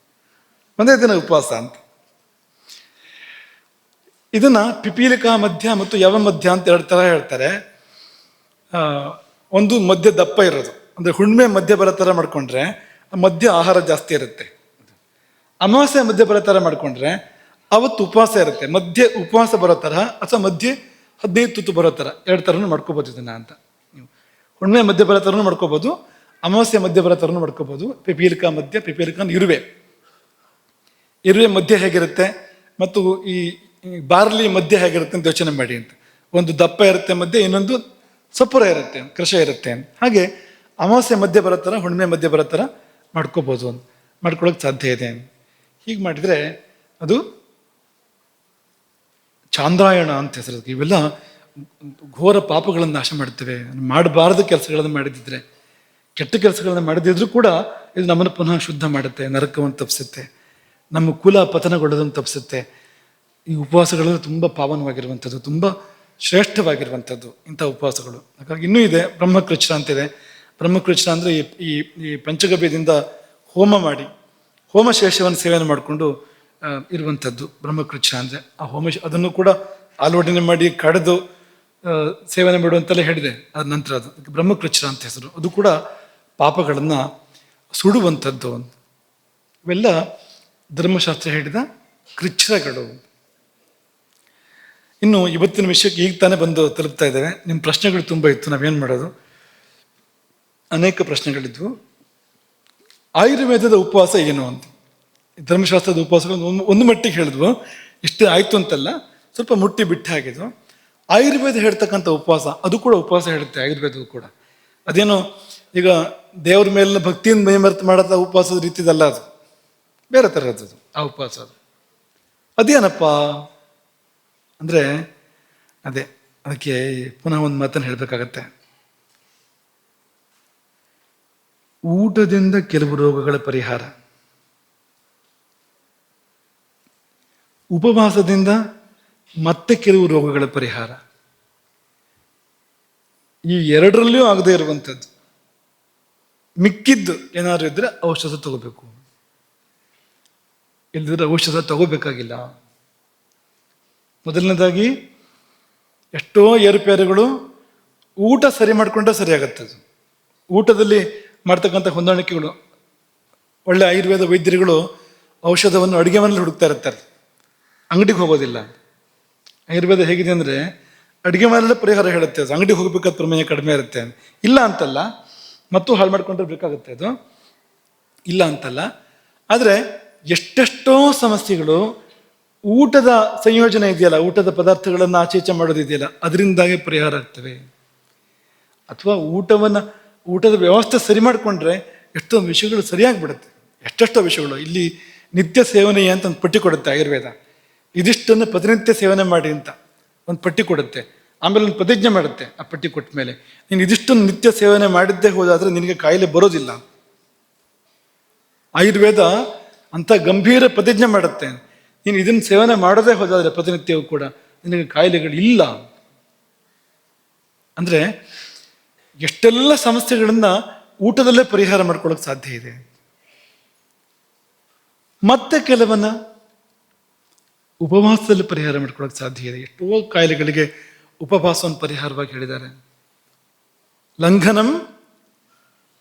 1 ದಿನ ಉಪವಾಸ ಅಂತ. ಇದನ್ನ ಪಿಪೀಲಿಕಾ ಮಧ್ಯ ಮತ್ತು ಯವ ಮಧ್ಯ ಅಂತ 2 ಥರ ಹೇಳ್ತಾರೆ. ಒಂದು ಮಧ್ಯ ದಪ್ಪ ಇರೋದು, ಅಂದರೆ ಹುಣ್ಣಿಮೆ ಮಧ್ಯ ಬರೋ ಥರ ಮಾಡ್ಕೊಂಡ್ರೆ ಮಧ್ಯ ಆಹಾರ ಜಾಸ್ತಿ ಇರುತ್ತೆ. ಅಮಾವಾಸ್ಯೆ ಮಧ್ಯ ಬರೋ ಥರ ಮಾಡ್ಕೊಂಡ್ರೆ ಅವತ್ತು ಉಪವಾಸ ಇರುತ್ತೆ. ಮಧ್ಯೆ ಉಪವಾಸ ಬರೋ ಥರ ಅಥವಾ ಮಧ್ಯೆ 15 ತುತ್ತು ಬರೋ ಥರ 2 ಥರನೂ ಮಾಡ್ಕೋಬೋದು ಇದನ್ನ ಅಂತ. ನೀವು ಹುಣ್ಣಿಮೆ ಮಧ್ಯ ಬರೋ ಥರನೂ ಮಾಡ್ಕೋಬೋದು, ಅಮಾವಾಸ್ಯೆ ಮಧ್ಯ ಬರೋ ಥರನೂ ಮಾಡ್ಕೋಬೋದು. ಪಿಪೀಲಿಕಾ ಮಧ್ಯ, ಪಿಪೀಲಿಕಾ ಇರುವೆ ಮಧ್ಯ ಹೇಗಿರುತ್ತೆ ಮತ್ತು ಈ ಬಾರ್ಲಿ ಮಧ್ಯ ಹೇಗಿರುತ್ತೆ ಅಂತ ಯೋಚನೆ ಮಾಡಿ ಅಂತ. ಒಂದು ದಪ್ಪ ಇರುತ್ತೆ ಮಧ್ಯೆ, ಇನ್ನೊಂದು ಸಪುರ ಇರುತ್ತೆ, ಕೃಷ ಇರುತ್ತೆ ಅಂತ. ಹಾಗೆ ಅಮಾವಾಸ್ಯೆ ಮಧ್ಯೆ ಬರೋ ಥರ, ಹುಣ್ಣಿಮೆ ಮಧ್ಯೆ ಬರೋ ಥರ ಮಾಡ್ಕೋಬೋದು ಅಂತ, ಮಾಡ್ಕೊಳಕ್ಕೆ ಸಾಧ್ಯ ಇದೆ. ಹೀಗೆ ಮಾಡಿದರೆ ಅದು ಚಾಂದ್ರಾಯಣ ಅಂತ ಹೆಸರು. ಇವೆಲ್ಲ ಘೋರ ಪಾಪಗಳನ್ನು ನಾಶ ಮಾಡ್ತೇವೆ. ಮಾಡಬಾರದು ಕೆಲಸಗಳನ್ನು ಮಾಡಿದಿದ್ರೆ, ಕೆಟ್ಟ ಕೆಲಸಗಳನ್ನು ಮಾಡದಿದ್ರೂ ಕೂಡ ಇದು ನಮ್ಮನ್ನು ಪುನಃ ಶುದ್ಧ ಮಾಡುತ್ತೆ, ನರಕವನ್ನು ತಪ್ಪಿಸುತ್ತೆ, ನಮ್ಮ ಕುಲ ಪತನಗೊಳ್ಳೋದನ್ನು ತಪ್ಪಿಸುತ್ತೆ. ಈ ಉಪವಾಸಗಳು ತುಂಬ ಪಾವನವಾಗಿರುವಂಥದ್ದು, ತುಂಬ ಶ್ರೇಷ್ಠವಾಗಿರುವಂಥದ್ದು ಇಂಥ ಉಪವಾಸಗಳು. ಹಾಗಾಗಿ ಇನ್ನೂ ಇದೆ ಬ್ರಹ್ಮಕೃಚ್ಛ್ರ ಅಂತಿದೆ. ಬ್ರಹ್ಮಕೃಚ್ಛ್ರ ಅಂದರೆ ಈ ಪಂಚಗವ್ಯದಿಂದ ಹೋಮ ಮಾಡಿ ಹೋಮಶೇಷವನ್ನು ಸೇವನೆ ಮಾಡಿಕೊಂಡು ಇರುವಂಥದ್ದು ಬ್ರಹ್ಮಕೃಚ್ಛ್ರ ಅಂದರೆ. ಆ ಅದನ್ನು ಕೂಡ ಆಲೋಡನೆ ಮಾಡಿ ಕಡೆದು ಸೇವನೆ ಮಾಡುವಂತೆಲ್ಲ ಹೇಳಿದೆ. ಅದ ನಂತರ ಅದು ಬ್ರಹ್ಮಕೃಚ್ಛ್ರ ಅಂತ ಹೆಸರು. ಅದು ಕೂಡ ಪಾಪಗಳನ್ನು ಸುಡುವಂಥದ್ದು. ಇವೆಲ್ಲ ಧರ್ಮಶಾಸ್ತ್ರ ಹೇಳಿದ ಕೃಚ್ಛ್ರಗಳು. ಇನ್ನು ಇವತ್ತಿನ ವಿಷಯಕ್ಕೆ ಈಗ ತಾನೇ ಬಂದು ತಲುಪ್ತಾ ಇದ್ದೇವೆ. ನಿಮ್ಮ ಪ್ರಶ್ನೆಗಳು ತುಂಬ ಇತ್ತು, ನಾವೇನು ಮಾಡೋದು? ಅನೇಕ ಪ್ರಶ್ನೆಗಳಿದ್ವು. ಆಯುರ್ವೇದದ ಉಪವಾಸ ಏನು ಅಂತ, ಧರ್ಮಶಾಸ್ತ್ರದ ಉಪವಾಸಗಳು ಒಂದು ಮಟ್ಟಿಗೆ ಹೇಳಿದ್ವು. ಇಷ್ಟು ಆಯಿತು ಅಂತಲ್ಲ, ಸ್ವಲ್ಪ ಮುಟ್ಟಿ ಬಿಟ್ಟು ಹಾಗಿದ್ವು. ಆಯುರ್ವೇದ ಹೇಳ್ತಕ್ಕಂಥ ಉಪವಾಸ, ಅದು ಕೂಡ ಉಪವಾಸ ಹೇಳುತ್ತೆ ಆಯುರ್ವೇದವು ಕೂಡ. ಅದೇನೋ ಈಗ ದೇವ್ರ ಮೇಲಿನ ಭಕ್ತಿಯಿಂದ ಮೈಮರೆತು ಮಾಡೋದ ಉಪವಾಸದ ರೀತಿದಲ್ಲ, ಅದು ಬೇರೆ ಥರದ್ದು ಆ ಉಪವಾಸ. ಅದೇನಪ್ಪ ಅಂದರೆ ಅದಕ್ಕೆ ಪುನಃ ಒಂದು ಮಾತನ್ನು ಹೇಳಬೇಕಾಗತ್ತೆ. ಊಟದಿಂದ ಕೆಲವು ರೋಗಗಳ ಪರಿಹಾರ, ಉಪವಾಸದಿಂದ ಮತ್ತೆ ಕೆಲವು ರೋಗಗಳ ಪರಿಹಾರ. ಈ ಎರಡರಲ್ಲೂ ಆಗದೆ ಇರುವಂಥದ್ದು. ಮಿಕ್ಕಿದ್ದು ಏನಾದ್ರು ಇದ್ರೆ ಔಷಧ ತಗೋಬೇಕು, ಇಲ್ಲದಿದ್ರೆ ಔಷಧ ತಗೋಬೇಕಾಗಿಲ್ಲ. ಮೊದಲನೇದಾಗಿ ಎಷ್ಟೋ ಏರುಪೇರುಗಳು ಊಟ ಸರಿ ಮಾಡಿಕೊಂಡ್ರೆ ಸರಿಯಾಗತ್ತದು. ಊಟದಲ್ಲಿ ಮಾಡ್ತಕ್ಕಂಥ ಹೊಂದಾಣಿಕೆಗಳು. ಒಳ್ಳೆ ಆಯುರ್ವೇದ ವೈದ್ಯರುಗಳು ಔಷಧವನ್ನು ಅಡುಗೆ ಮನೇಲಿ ಹುಡುಕ್ತಾ ಇರ್ತಾರೆ, ಅಂಗಡಿಗೆ ಹೋಗೋದಿಲ್ಲ. ಆಯುರ್ವೇದ ಹೇಗಿದೆ ಅಂದರೆ ಅಡುಗೆ ಮನೆಯಲ್ಲೇ ಪರಿಹಾರ ಹೇಳುತ್ತೆ. ಅದು ಅಂಗಡಿಗೆ ಹೋಗ್ಬೇಕಾದ ಪ್ರಮೇಯ ಕಡಿಮೆ ಇರುತ್ತೆ. ಇಲ್ಲ ಅಂತಲ್ಲ, ಮತ್ತು ಹಾಳು ಮಾಡ್ಕೊಂಡ್ರೆ ಬೇಕಾಗುತ್ತೆ, ಅದು ಇಲ್ಲ ಅಂತಲ್ಲ. ಆದರೆ ಎಷ್ಟೆಷ್ಟೋ ಸಮಸ್ಯೆಗಳು ಊಟದ ಸಂಯೋಜನೆ ಇದೆಯಲ್ಲ, ಊಟದ ಪದಾರ್ಥಗಳನ್ನು ಆಚೆ ಮಾಡೋದಿದೆಯಲ್ಲ, ಅದರಿಂದಾಗಿ ಪರಿಹಾರ ಆಗ್ತವೆ. ಅಥವಾ ಊಟದ ವ್ಯವಸ್ಥೆ ಸರಿ ಮಾಡಿಕೊಂಡ್ರೆ ಎಷ್ಟೋ ವಿಷಯಗಳು ಸರಿಯಾಗಿ ಬಿಡುತ್ತೆ. ಎಷ್ಟೆಷ್ಟೋ ವಿಷಯಗಳು ಇಲ್ಲಿ ನಿತ್ಯ ಸೇವನೆ ಅಂತ ಒಂದು ಪಟ್ಟಿ ಕೊಡುತ್ತೆ ಆಯುರ್ವೇದ. ಇದಿಷ್ಟನ್ನು ಪ್ರತಿನಿತ್ಯ ಸೇವನೆ ಮಾಡಿ ಅಂತ ಒಂದು ಪಟ್ಟಿ ಕೊಡುತ್ತೆ. ಆಮೇಲೆ ಒಂದು ಪ್ರತಿಜ್ಞೆ ಮಾಡುತ್ತೆ. ಆ ಪಟ್ಟಿ ಕೊಟ್ಟ ಮೇಲೆ ನೀನು ಇದಿಷ್ಟನ್ನು ನಿತ್ಯ ಸೇವನೆ ಮಾಡಿದ್ದೇ ಹೋದಾದ್ರೆ ನಿನಗೆ ಕಾಯಿಲೆ ಬರೋದಿಲ್ಲ. ಆಯುರ್ವೇದ ಅಂತ ಗಂಭೀರ ಪ್ರತಿಜ್ಞೆ ಮಾಡುತ್ತೆ. ನೀನು ಇದನ್ನು ಸೇವನೆ ಮಾಡದೇ ಹೋದಾದ್ರೆ ಪ್ರತಿನಿತ್ಯವೂ ಕೂಡ ನಿನಗೆ ಕಾಯಿಲೆಗಳು ಇಲ್ಲ. ಅಂದ್ರೆ ಎಷ್ಟೆಲ್ಲ ಸಮಸ್ಯೆಗಳನ್ನ ಊಟದಲ್ಲೇ ಪರಿಹಾರ ಮಾಡ್ಕೊಳ್ಳೋಕೆ ಸಾಧ್ಯ ಇದೆ. ಮತ್ತೆ ಕೆಲವನ್ನ ಉಪವಾಸದಲ್ಲಿ ಪರಿಹಾರ ಮಾಡ್ಕೊಳ್ಳೋಕೆ ಸಾಧ್ಯ ಇದೆ. ಎಷ್ಟೋ ಕಾಯಿಲೆಗಳಿಗೆ ಉಪವಾಸವನ್ನು ಪರಿಹಾರವಾಗಿ ಹೇಳಿದ್ದಾರೆ. ಲಂಘನಂ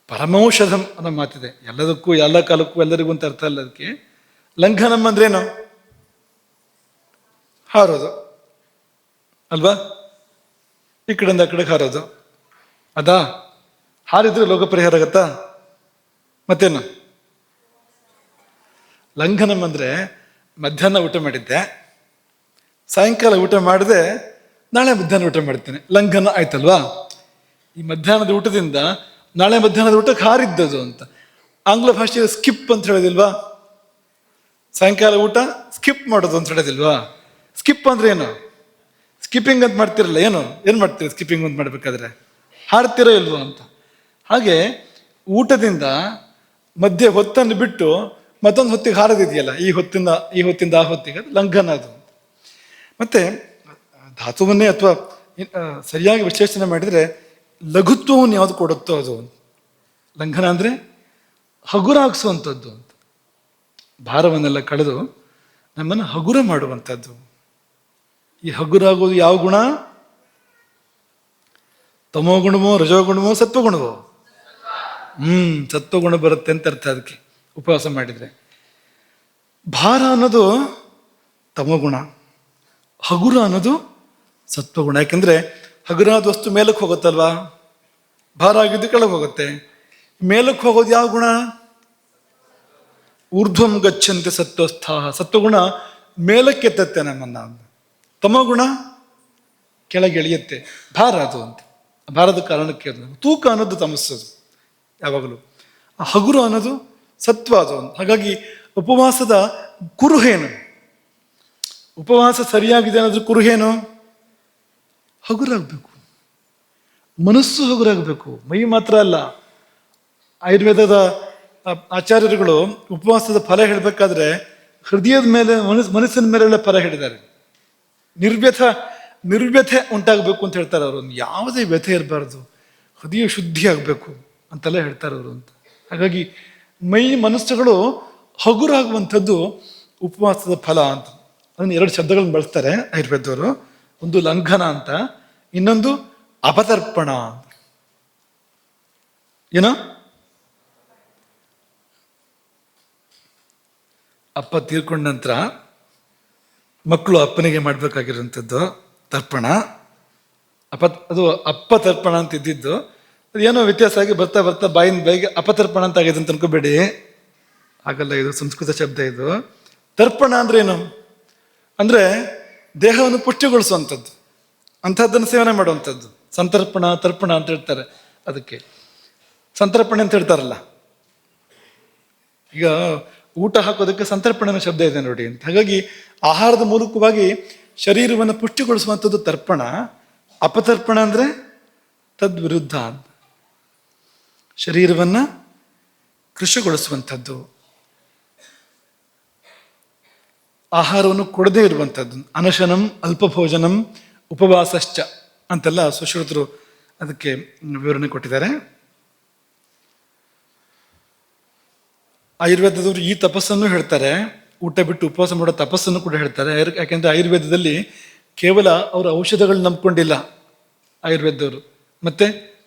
ಪರಮೌಷಧಂ ಅನ್ನೋ ಮಾತಿದೆ. ಎಲ್ಲದಕ್ಕೂ ಎಲ್ಲ ಕಾಲಕ್ಕೂ ಎಲ್ಲರಿಗೂ ಅಂತ ಅರ್ಥ ಅಲ್ಲ ಅದಕ್ಕೆ. ಲಂಘನಂ ಅಂದ್ರೇನು? ಹಾರೋದು ಅಲ್ವಾ? ಈ ಕಡೆಯಿಂದ ಆ ಕಡೆಗೆ ಹಾರೋದು. ಅದಾ ಹಾರಿದ್ರೆ ಲೋಕ ಪರಿಹಾರ ಆಗತ್ತಾ? ಮತ್ತೇನು? ಲಂಘನಂ ಅಂದ್ರೆ ಮಧ್ಯಾಹ್ನ ಊಟ ಮಾಡಿದ್ದೆ, ಸಾಯಂಕಾಲ ಊಟ ಮಾಡಿದೆ, ನಾಳೆ ಮಧ್ಯಾಹ್ನ ಊಟ ಮಾಡ್ತೇನೆ, ಲಂಘನ ಆಯ್ತಲ್ವಾ? ಈ ಮಧ್ಯಾಹ್ನದ ಊಟದಿಂದ ನಾಳೆ ಮಧ್ಯಾಹ್ನದ ಊಟಕ್ಕೆ ಹಾರಿದ್ದದು ಅಂತ. ಆಂಗ್ಲ ಭಾಷೆಯಲ್ಲಿ ಸ್ಕಿಪ್ ಅಂತ ಹೇಳೋದಿಲ್ವಾ? ಸಾಯಂಕಾಲ ಊಟ ಸ್ಕಿಪ್ ಮಾಡೋದು ಅಂತ ಹೇಳೋದಿಲ್ವಾ? ಸ್ಕಿಪ್ ಅಂದ್ರೆ ಏನು? ಸ್ಕಿಪ್ಪಿಂಗ್ ಅಂತ ಮಾಡ್ತಿರಲ್ಲ, ಏನು ಮಾಡ್ತೀರಿ ಸ್ಕಿಪ್ಪಿಂಗ್ ಅಂತ ಮಾಡ್ಬೇಕಾದ್ರೆ? ಹಾಡ್ತಿರೋ ಇಲ್ವೋ ಅಂತ. ಹಾಗೆ ಊಟದಿಂದ ಮಧ್ಯೆ ಹೊತ್ತನ್ನು ಬಿಟ್ಟು ಮತ್ತೊಂದು ಹೊತ್ತಿಗೆ ಹಾರದಿದೆಯಲ್ಲ, ಈ ಹೊತ್ತಿಂದ ಆ ಹೊತ್ತಿಗೆ, ಅದು ಲಂಘನ. ಅದು ಮತ್ತೆ ಧಾತುವನ್ನೇ ಅಥವಾ ಸರಿಯಾಗಿ ವಿಶ್ಲೇಷಣೆ ಮಾಡಿದರೆ ಲಘುತ್ವವನ್ನು ಯಾವುದು ಕೊಡುತ್ತೋ ಅದು ಲಂಘನ. ಅಂದರೆ ಹಗುರಾಗಿಸುವಂಥದ್ದು ಅಂತ. ಭಾರವನ್ನೆಲ್ಲ ಕಳೆದು ನಮ್ಮನ್ನು ಹಗುರ ಮಾಡುವಂಥದ್ದು. ಈ ಹಗುರಾಗೋದು ಯಾವ ಗುಣ? ತಮೋಗುಣವೋ, ರಜೋಗುಣವೋ, ಸತ್ವಗುಣವೋ? ಸತ್ವಗುಣ ಬರುತ್ತೆ ಅಂತ ಅರ್ಥ ಅದಕ್ಕೆ ಉಪವಾಸ ಮಾಡಿದರೆ. ಭಾರ ಅನ್ನೋದು ತಮೋಗುಣ, ಹಗುರ ಅನ್ನೋದು ಸತ್ವಗುಣ. ಯಾಕೆಂದ್ರೆ ಹಗುರಾದ ವಸ್ತು ಮೇಲಕ್ಕೆ ಹೋಗುತ್ತಲ್ವಾ, ಭಾರ ಆಗಿದ್ದು ಕೆಳಗೆ ಹೋಗುತ್ತೆ. ಮೇಲಕ್ಕೆ ಹೋಗೋದು ಯಾವ ಗುಣ? ಊರ್ಧ್ವಂ ಗಚ್ಚಂತೆ ಸತ್ವಸ್ಥ. ಸತ್ವಗುಣ ಮೇಲಕ್ಕೆ ಎತ್ತತ್ತೆ ನಮ್ಮನ್ನ, ತಮೋಗುಣ ಕೆಳಗೆ ಎಳೆಯುತ್ತೆ. ಭಾರ ಅದು ಅಂತ. ಭಾರದ ಕಾರಣಕ್ಕೆ ತೂಕ ಅನ್ನೋದು ತಮಸ್ಸದು ಯಾವಾಗಲೂ. ಆ ಹಗುರ ಅನ್ನೋದು ಸತ್ವ ಅದು. ಹಾಗಾಗಿ ಉಪವಾಸದ ಕುರುಹೇನು? ಉಪವಾಸ ಸರಿಯಾಗಿದೆ ಅನ್ನೋದ್ರ ಕುರುಹೇನು? ಹಗುರಾಗಬೇಕು, ಮನಸ್ಸು ಹಗುರಾಗಬೇಕು, ಮೈ ಮಾತ್ರ ಅಲ್ಲ. ಆಯುರ್ವೇದದ ಆಚಾರ್ಯರುಗಳು ಉಪವಾಸದ ಫಲ ಹೇಳಬೇಕಾದ್ರೆ ಹೃದಯದ ಮೇಲೆ, ಮನಸ್ಸಿನ ಮೇಲೆಲ್ಲ ಫಲ ಹೇಳಿದ್ದಾರೆ. ನಿರ್ವ್ಯಥೆ ಉಂಟಾಗಬೇಕು ಅಂತ ಹೇಳ್ತಾರೆ ಅವರು. ಯಾವುದೇ ವ್ಯಥೆ ಇರಬಾರ್ದು, ಹೃದಯ ಶುದ್ಧಿ ಆಗಬೇಕು ಅಂತೆಲ್ಲ ಹೇಳ್ತಾರೆ ಅವರು ಅಂತ. ಹಾಗಾಗಿ ಮೈ ಮನಸ್ಸುಗಳು ಹಗುರಾಗುವಂಥದ್ದು ಉಪವಾಸದ ಫಲ ಅಂತ. ಅದನ್ನು 2 ಶಬ್ದಗಳನ್ನು ಬಳಸ್ತಾರೆ ಆಯುರ್ವೇದವರು. ಒಂದು ಲಂಘನ ಅಂತ, ಇನ್ನೊಂದು ಅಪತರ್ಪಣ ಅಂತ. ಏನೋ ಅಪ್ಪ ತೀರ್ಕೊಂಡ ನಂತರ ಮಕ್ಕಳು ಅಪ್ಪನಿಗೆ ಮಾಡ್ಬೇಕಾಗಿರುವಂಥದ್ದು ತರ್ಪಣ. ಅದು ಅಪತರ್ಪಣ ಅಂತ ಇದ್ದಿದ್ದು, ಅದು ಏನೋ ವ್ಯತ್ಯಾಸ ಆಗಿ ಬರ್ತಾ ಬರ್ತಾ ಬಾಯಿಗೆ ಅಪತರ್ಪಣ ಅಂತ ಆಗಿದೆ ಅಂತ ಅನ್ಕೋಬೇಡಿ. ಹಾಗಲ್ಲ, ಇದು ಸಂಸ್ಕೃತ ಶಬ್ದ. ಇದು ತರ್ಪಣ ಅಂದ್ರೆ ಏನು? ಅಂದ್ರೆ ದೇಹವನ್ನು ಪುಷ್ಟಿಗೊಳಿಸುವಂಥದ್ದು, ಅಂಥದ್ದನ್ನು ಸೇವನೆ ಮಾಡುವಂಥದ್ದು. ಸಂತರ್ಪಣ, ತರ್ಪಣ ಅಂತ ಹೇಳ್ತಾರೆ. ಅದಕ್ಕೆ ಸಂತರ್ಪಣೆ ಅಂತ ಹೇಳ್ತಾರಲ್ಲ. ಈಗ ಊಟ ಹಾಕೋದಕ್ಕೆ ಸಂತರ್ಪಣನ ಶಬ್ದ ಇದೆ ನೋಡಿ ಅಂತ. ಹಾಗಾಗಿ ಆಹಾರದ ಮೂಲಕವಾಗಿ ಶರೀರವನ್ನು ಪುಷ್ಟಿಗೊಳಿಸುವಂಥದ್ದು ತರ್ಪಣ. ಅಪತರ್ಪಣ ಅಂದ್ರೆ ತದ್ವಿರುದ್ಧ, ಶರೀರವನ್ನ ಕೃಶಗೊಳಿಸುವಂಥದ್ದು, ಆಹಾರವನ್ನು ಕೊಡದೇ ಇರುವಂಥದ್ದು. ಅನಶನಂ, ಅಲ್ಪಭೋಜನಂ, ಉಪವಾಸಶ್ಚ ಅಂತೆಲ್ಲ ಸುಶ್ರುತರು ಅದಕ್ಕೆ ವಿವರಣೆ ಕೊಟ್ಟಿದ್ದಾರೆ. ಆಯುರ್ವೇದದವರು ಈ ತಪಸ್ಸನ್ನು ಹೇಳ್ತಾರೆ, ಊಟ ಬಿಟ್ಟು ಉಪವಾಸ ಮಾಡೋ ತಪಸ್ಸನ್ನು ಕೂಡ ಹೇಳ್ತಾರೆ. ಯಾಕೆಂದ್ರೆ ಆಯುರ್ವೇದದಲ್ಲಿ ಕೇವಲ ಅವರ ಔಷಧಗಳನ್ನ ನಂಬ್ಕೊಂಡಿಲ್ಲ ಆಯುರ್ವೇದದವರು. ಮತ್ತೆ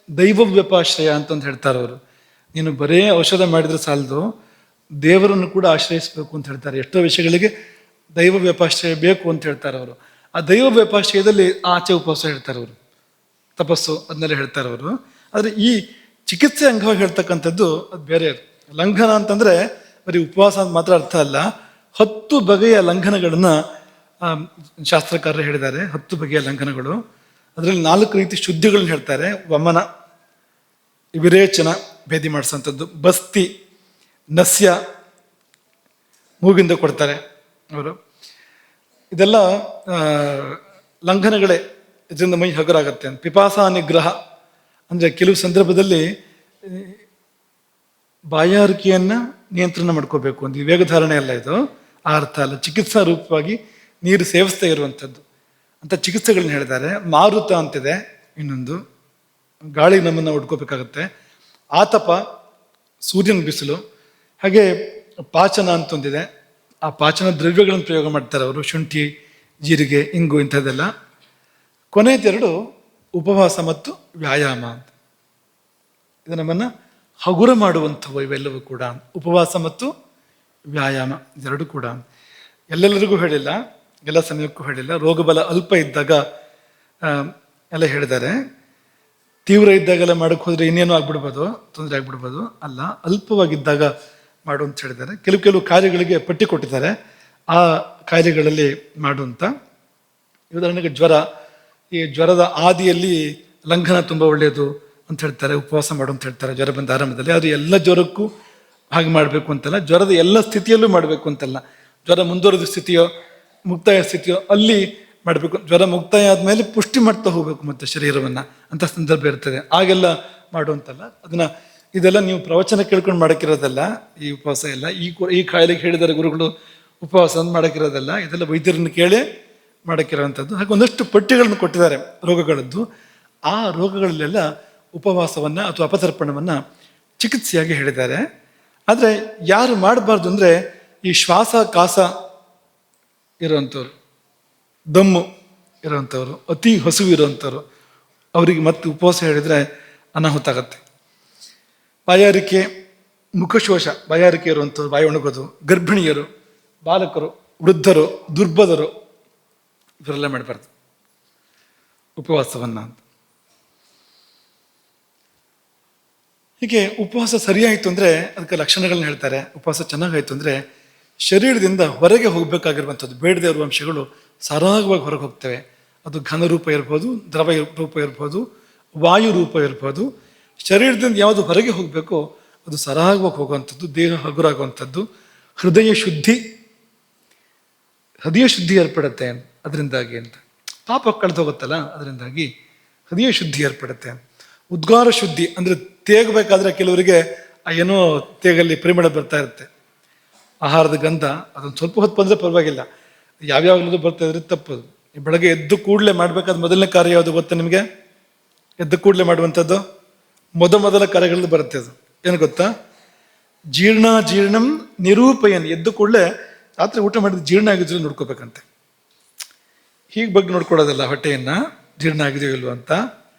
ದೈವ ವ್ಯಪಾಶ್ರಯ ಅಂತಂದು ಹೇಳ್ತಾರೆ ಅವರು. ನೀನು ಬರೇ ಔಷಧ ಮಾಡಿದ್ರೆ ಸಾಲದು, ದೇವರನ್ನು ಕೂಡ ಆಶ್ರಯಿಸಬೇಕು ಅಂತ ಹೇಳ್ತಾರೆ. ಎಷ್ಟೋ ವಿಷಯಗಳಿಗೆ ದೈವ ವ್ಯಪಾಶ್ರಯ ಬೇಕು ಅಂತ ಹೇಳ್ತಾರೆ ಅವರು. ಆ ದೈವ ವ್ಯಪಾಶ್ರಯದಲ್ಲಿ ಆಚೆ ಉಪವಾಸ ಹೇಳ್ತಾರೆ ಅವರು, ತಪಸ್ಸು ಅದನ್ನೆಲ್ಲ ಹೇಳ್ತಾರೆ ಅವರು. ಆದರೆ ಈ ಚಿಕಿತ್ಸೆ ಅಂಗವಾಗಿ ಹೇಳ್ತಕ್ಕಂಥದ್ದು ಅದು ಬೇರೆ. ಲಂಘನ ಅಂತಂದ್ರೆ ಬರೀ ಉಪವಾಸ ಅಂತ ಮಾತ್ರ ಅರ್ಥ ಅಲ್ಲ. 10 ಬಗೆಯ ಲಂಘನಗಳನ್ನ ಶಾಸ್ತ್ರಕಾರರು ಹೇಳಿದ್ದಾರೆ. 10 ಬಗೆಯ ಲಂಘನಗಳು. ಅದರಲ್ಲಿ 4 ರೀತಿ ಶುದ್ಧಿಗಳನ್ನ ಹೇಳ್ತಾರೆ. ವಮನ, ವಿರೇಚನ, ಭೇದಿ ಮಾಡಿಸೋಂಥದ್ದು. ಬಸ್ತಿ, ನಸ್ಯ, ಮೂಗಿಂದ ಕೊಡ್ತಾರೆ ಅವರು. ಇದೆಲ್ಲ ಆ, ಲಂಘನಗಳೇ. ಇದರಿಂದ ಮೈ ಹಗುರಾಗತ್ತೆ ಅಂತ. ಪಿಪಾಸಾ ನಿಗ್ರಹ ಅಂದರೆ ಕೆಲವು ಸಂದರ್ಭದಲ್ಲಿ ಬಾಯಾರಿಕೆಯನ್ನು ನಿಯಂತ್ರಣ ಮಾಡ್ಕೋಬೇಕು ಅಂತ. ವೇಗಧಾರಣೆ ಅಲ್ಲ ಇದು, ಆ ಅರ್ಥ ಅಲ್ಲ. ಚಿಕಿತ್ಸಾ ರೂಪವಾಗಿ ನೀರು ಸೇವಿಸ್ತಾ ಇರುವಂಥದ್ದು ಅಂತ ಚಿಕಿತ್ಸೆಗಳನ್ನ ಹೇಳಿದ್ದಾರೆ. ಮಾರುತ ಅಂತಿದೆ ಇನ್ನೊಂದು, ಗಾಳಿ ನಮ್ಮನ್ನು ಉಡ್ಕೋಬೇಕಾಗತ್ತೆ. ಆತಪ, ಸೂರ್ಯನ ಬಿಸಿಲು. ಹಾಗೆ ಪಾಚನ ಅಂತೊಂದಿದೆ, ಆ ಪಾಚನ ದ್ರವ್ಯಗಳನ್ನು ಪ್ರಯೋಗ ಮಾಡ್ತಾರೆ ಅವರು, ಶುಂಠಿ, ಜೀರಿಗೆ, ಇಂಗು ಇಂಥದ್ದೆಲ್ಲ. ಕೊನೆಯದೆರಡು ಉಪವಾಸ ಮತ್ತು ವ್ಯಾಯಾಮ ಅಂತ. ಇದು ನಮ್ಮನ್ನು ಹಗುರ ಮಾಡುವಂಥವು ಇವೆಲ್ಲವೂ ಕೂಡ. ಉಪವಾಸ ಮತ್ತು ವ್ಯಾಯಾಮ ಇದೆರಡು ಕೂಡ. ಎಲ್ಲೆಲ್ಲರಿಗೂ ಹೇಳಿಲ್ಲ, ಎಲ್ಲ ಸಮಯಕ್ಕೂ ಹೇಳಿಲ್ಲ. ರೋಗಬಲ ಅಲ್ಪ ಇದ್ದಾಗ ಎಲ್ಲ ಹೇಳಿದ್ದಾರೆ. ತೀವ್ರ ಇದ್ದಾಗೆಲ್ಲ ಮಾಡಕ್ಕೆ ಹೋದರೆ ಇನ್ನೇನು ಆಗ್ಬಿಡ್ಬೋದು, ತೊಂದರೆ ಆಗ್ಬಿಡ್ಬೋದು. ಅಲ್ಲ, ಅಲ್ಪವಾಗಿದ್ದಾಗ ಮಾಡು ಅಂತ ಹೇಳಿದ್ದಾರೆ. ಕೆಲವು ಕಾರ್ಯಗಳಿಗೆ ಪಟ್ಟಿ ಕೊಟ್ಟಿದ್ದಾರೆ, ಆ ಕಾರ್ಯಗಳಲ್ಲಿ ಮಾಡುವಂಥ. ಉದಾಹರಣೆಗೆ ಜ್ವರ, ಈ ಜ್ವರದ ಆದಿಯಲ್ಲಿ ಲಂಘನ ತುಂಬ ಒಳ್ಳೆಯದು ಅಂತ ಹೇಳ್ತಾರೆ, ಉಪವಾಸ ಮಾಡು ಅಂತ ಹೇಳ್ತಾರೆ ಜ್ವರ ಬಂದ ಆರಂಭದಲ್ಲಿ. ಅದು ಎಲ್ಲ ಜ್ವರಕ್ಕೂ ಹಾಗೆ ಮಾಡಬೇಕು ಅಂತಲ್ಲ, ಜ್ವರದ ಎಲ್ಲ ಸ್ಥಿತಿಯಲ್ಲೂ ಮಾಡಬೇಕು ಅಂತಲ್ಲ. ಜ್ವರ ಮುಂದುವರೆದ ಸ್ಥಿತಿಯೋ ಮುಕ್ತಾಯ ಸ್ಥಿತಿಯೋ ಅಲ್ಲಿ ಮಾಡಬೇಕು. ಜ್ವರ ಮುಕ್ತಾಯ ಆದಮೇಲೆ ಪುಷ್ಟಿ ಮಾಡ್ತಾ ಹೋಗ್ಬೇಕು ಮತ್ತೆ ಶರೀರವನ್ನು, ಅಂತ ಸಂದರ್ಭ ಇರ್ತದೆ, ಆಗೆಲ್ಲ ಮಾಡುವಂತಲ್ಲ ಅದನ್ನ. ಇದೆಲ್ಲ ನೀವು ಪ್ರವಚನ ಕೇಳ್ಕೊಂಡು ಮಾಡಕ್ಕಿರೋದಲ್ಲ ಈ ಉಪವಾಸ ಎಲ್ಲ. ಈ ಕಾಯಿಲೆಗೆ ಹೇಳಿದ್ದಾರೆ ಗುರುಗಳು ಉಪವಾಸ ಅಂತ ಮಾಡಕ್ಕಿರೋದಲ್ಲ, ಇದೆಲ್ಲ ವೈದ್ಯರನ್ನು ಕೇಳಿ ಮಾಡಕ್ಕಿರೋವಂಥದ್ದು. ಹಾಗೆ ಒಂದಷ್ಟು ಪಟ್ಟಿಗಳನ್ನು ಕೊಟ್ಟಿದ್ದಾರೆ ರೋಗಗಳದ್ದು. ಆ ರೋಗಗಳಲ್ಲೆಲ್ಲ ಉಪವಾಸವನ್ನು ಅಥವಾ ಅಪತರ್ಪಣವನ್ನು ಚಿಕಿತ್ಸೆಯಾಗಿ ಹೇಳಿದ್ದಾರೆ. ಆದರೆ ಯಾರು ಮಾಡಬಾರ್ದು ಅಂದರೆ ಈ ಶ್ವಾಸ ಕಾಸ ಇರೋವಂಥವ್ರು, ದಮ್ಮು ಇರೋವಂಥವ್ರು, ಅತಿ ಹಸುವು ಇರೋವಂಥವ್ರು, ಅವರಿಗೆ ಮತ್ತೆ ಉಪವಾಸ ಹೇಳಿದರೆ ಅನಾಹುತ ಆಗತ್ತೆ. ಬಾಯಾರಿಕೆ, ಮುಖಶೋಷ, ಬಾಯಾರಿಕೆ ಇರುವಂಥವ್ರು, ಬಾಯಿ ಒಣಗೋದು, ಗರ್ಭಿಣಿಯರು, ಬಾಲಕರು, ವೃದ್ಧರು, ದುರ್ಬಲರು, ಇವರೆಲ್ಲ ಮಾಡಬಾರ್ದು ಉಪವಾಸವನ್ನು ಅಂತ. ಹೀಗೆ ಉಪವಾಸ ಸರಿಯಾಯಿತು ಅಂದರೆ ಅದಕ್ಕೆ ಲಕ್ಷಣಗಳನ್ನ ಹೇಳ್ತಾರೆ. ಉಪವಾಸ ಚೆನ್ನಾಗಾಯಿತು ಅಂದರೆ ಶರೀರದಿಂದ ಹೊರಗೆ ಹೋಗಬೇಕಾಗಿರುವಂಥದ್ದು ಬೇಡದೇ ಇರುವ ಅಂಶಗಳು ಸರಾಗವಾಗಿ ಹೊರಗೆ ಹೋಗ್ತವೆ. ಅದು ಘನ ರೂಪ ಇರ್ಬೋದು, ದ್ರವ ರೂಪ ಇರ್ಬೋದು, ವಾಯು ರೂಪ ಇರ್ಬೋದು. ಶರೀರದಿಂದ ಯಾವುದು ಹೊರಗೆ ಹೋಗಬೇಕೋ ಅದು ಸರಾಗವಾಗಿ ಹೋಗುವಂಥದ್ದು, ದೇಹ ಹಗುರಾಗುವಂಥದ್ದು. ಹೃದಯ ಶುದ್ಧಿ ಏರ್ಪಡುತ್ತೆ ಅದರಿಂದಾಗಿ ಅಂತ. ಪಾಪ ಕಳೆದು ಹೋಗುತ್ತಲ್ಲ ಅದರಿಂದಾಗಿ ಹೃದಯ ಶುದ್ಧಿ ಏರ್ಪಡುತ್ತೆ. ಉದ್ಗಾರ ಶುದ್ಧಿ ಅಂದರೆ ತೇಗಬೇಕಾದ್ರೆ ಕೆಲವರಿಗೆ ಏನೋ ತೇಗಲ್ಲಿ ಪರಿಮಳ ಬರ್ತಾ ಇರುತ್ತೆ, ಆಹಾರದ ಗಂಧ. ಅದೊಂದು ಸ್ವಲ್ಪ ಹೊತ್ತು ಬಂದರೆ ಪರವಾಗಿಲ್ಲ, ಯಾವ್ಯಾವಲ್ಲೂ ಬರ್ತಾ ಇದ್ರೆ ತಪ್ಪದು. ಈ ಬೆಳಗ್ಗೆ ಎದ್ದು ಕೂಡಲೇ ಮಾಡಬೇಕಾದ ಮೊದಲನೇ ಕಾರ್ಯ ಯಾವುದು ಗೊತ್ತಾ ನಿಮಗೆ? ಎದ್ದು ಕೂಡಲೇ ಮಾಡುವಂಥದ್ದು ಮೊದಲ ಕಾರ್ಯಗಳಲ್ಲಿ ಬರುತ್ತೆ. ಅದು ಏನು ಗೊತ್ತಾ? ಜೀರ್ಣಂ ನಿರೂಪಯನ್. ಎದ್ದು ಕೂಡಲೇ ರಾತ್ರಿ ಊಟ ಮಾಡಿದ ಜೀರ್ಣ ಆಗಿದ್ರು ನೋಡ್ಕೋಬೇಕಂತೆ. ಹೀಗೆ ಬಗ್ಗೆ ನೋಡ್ಕೊಳ್ಳೋದಲ್ಲ ಹೊಟ್ಟೆಯನ್ನು, ಜೀರ್ಣ ಆಗಿದೆಯೋ ಇಲ್ವೋ ಅಂತ.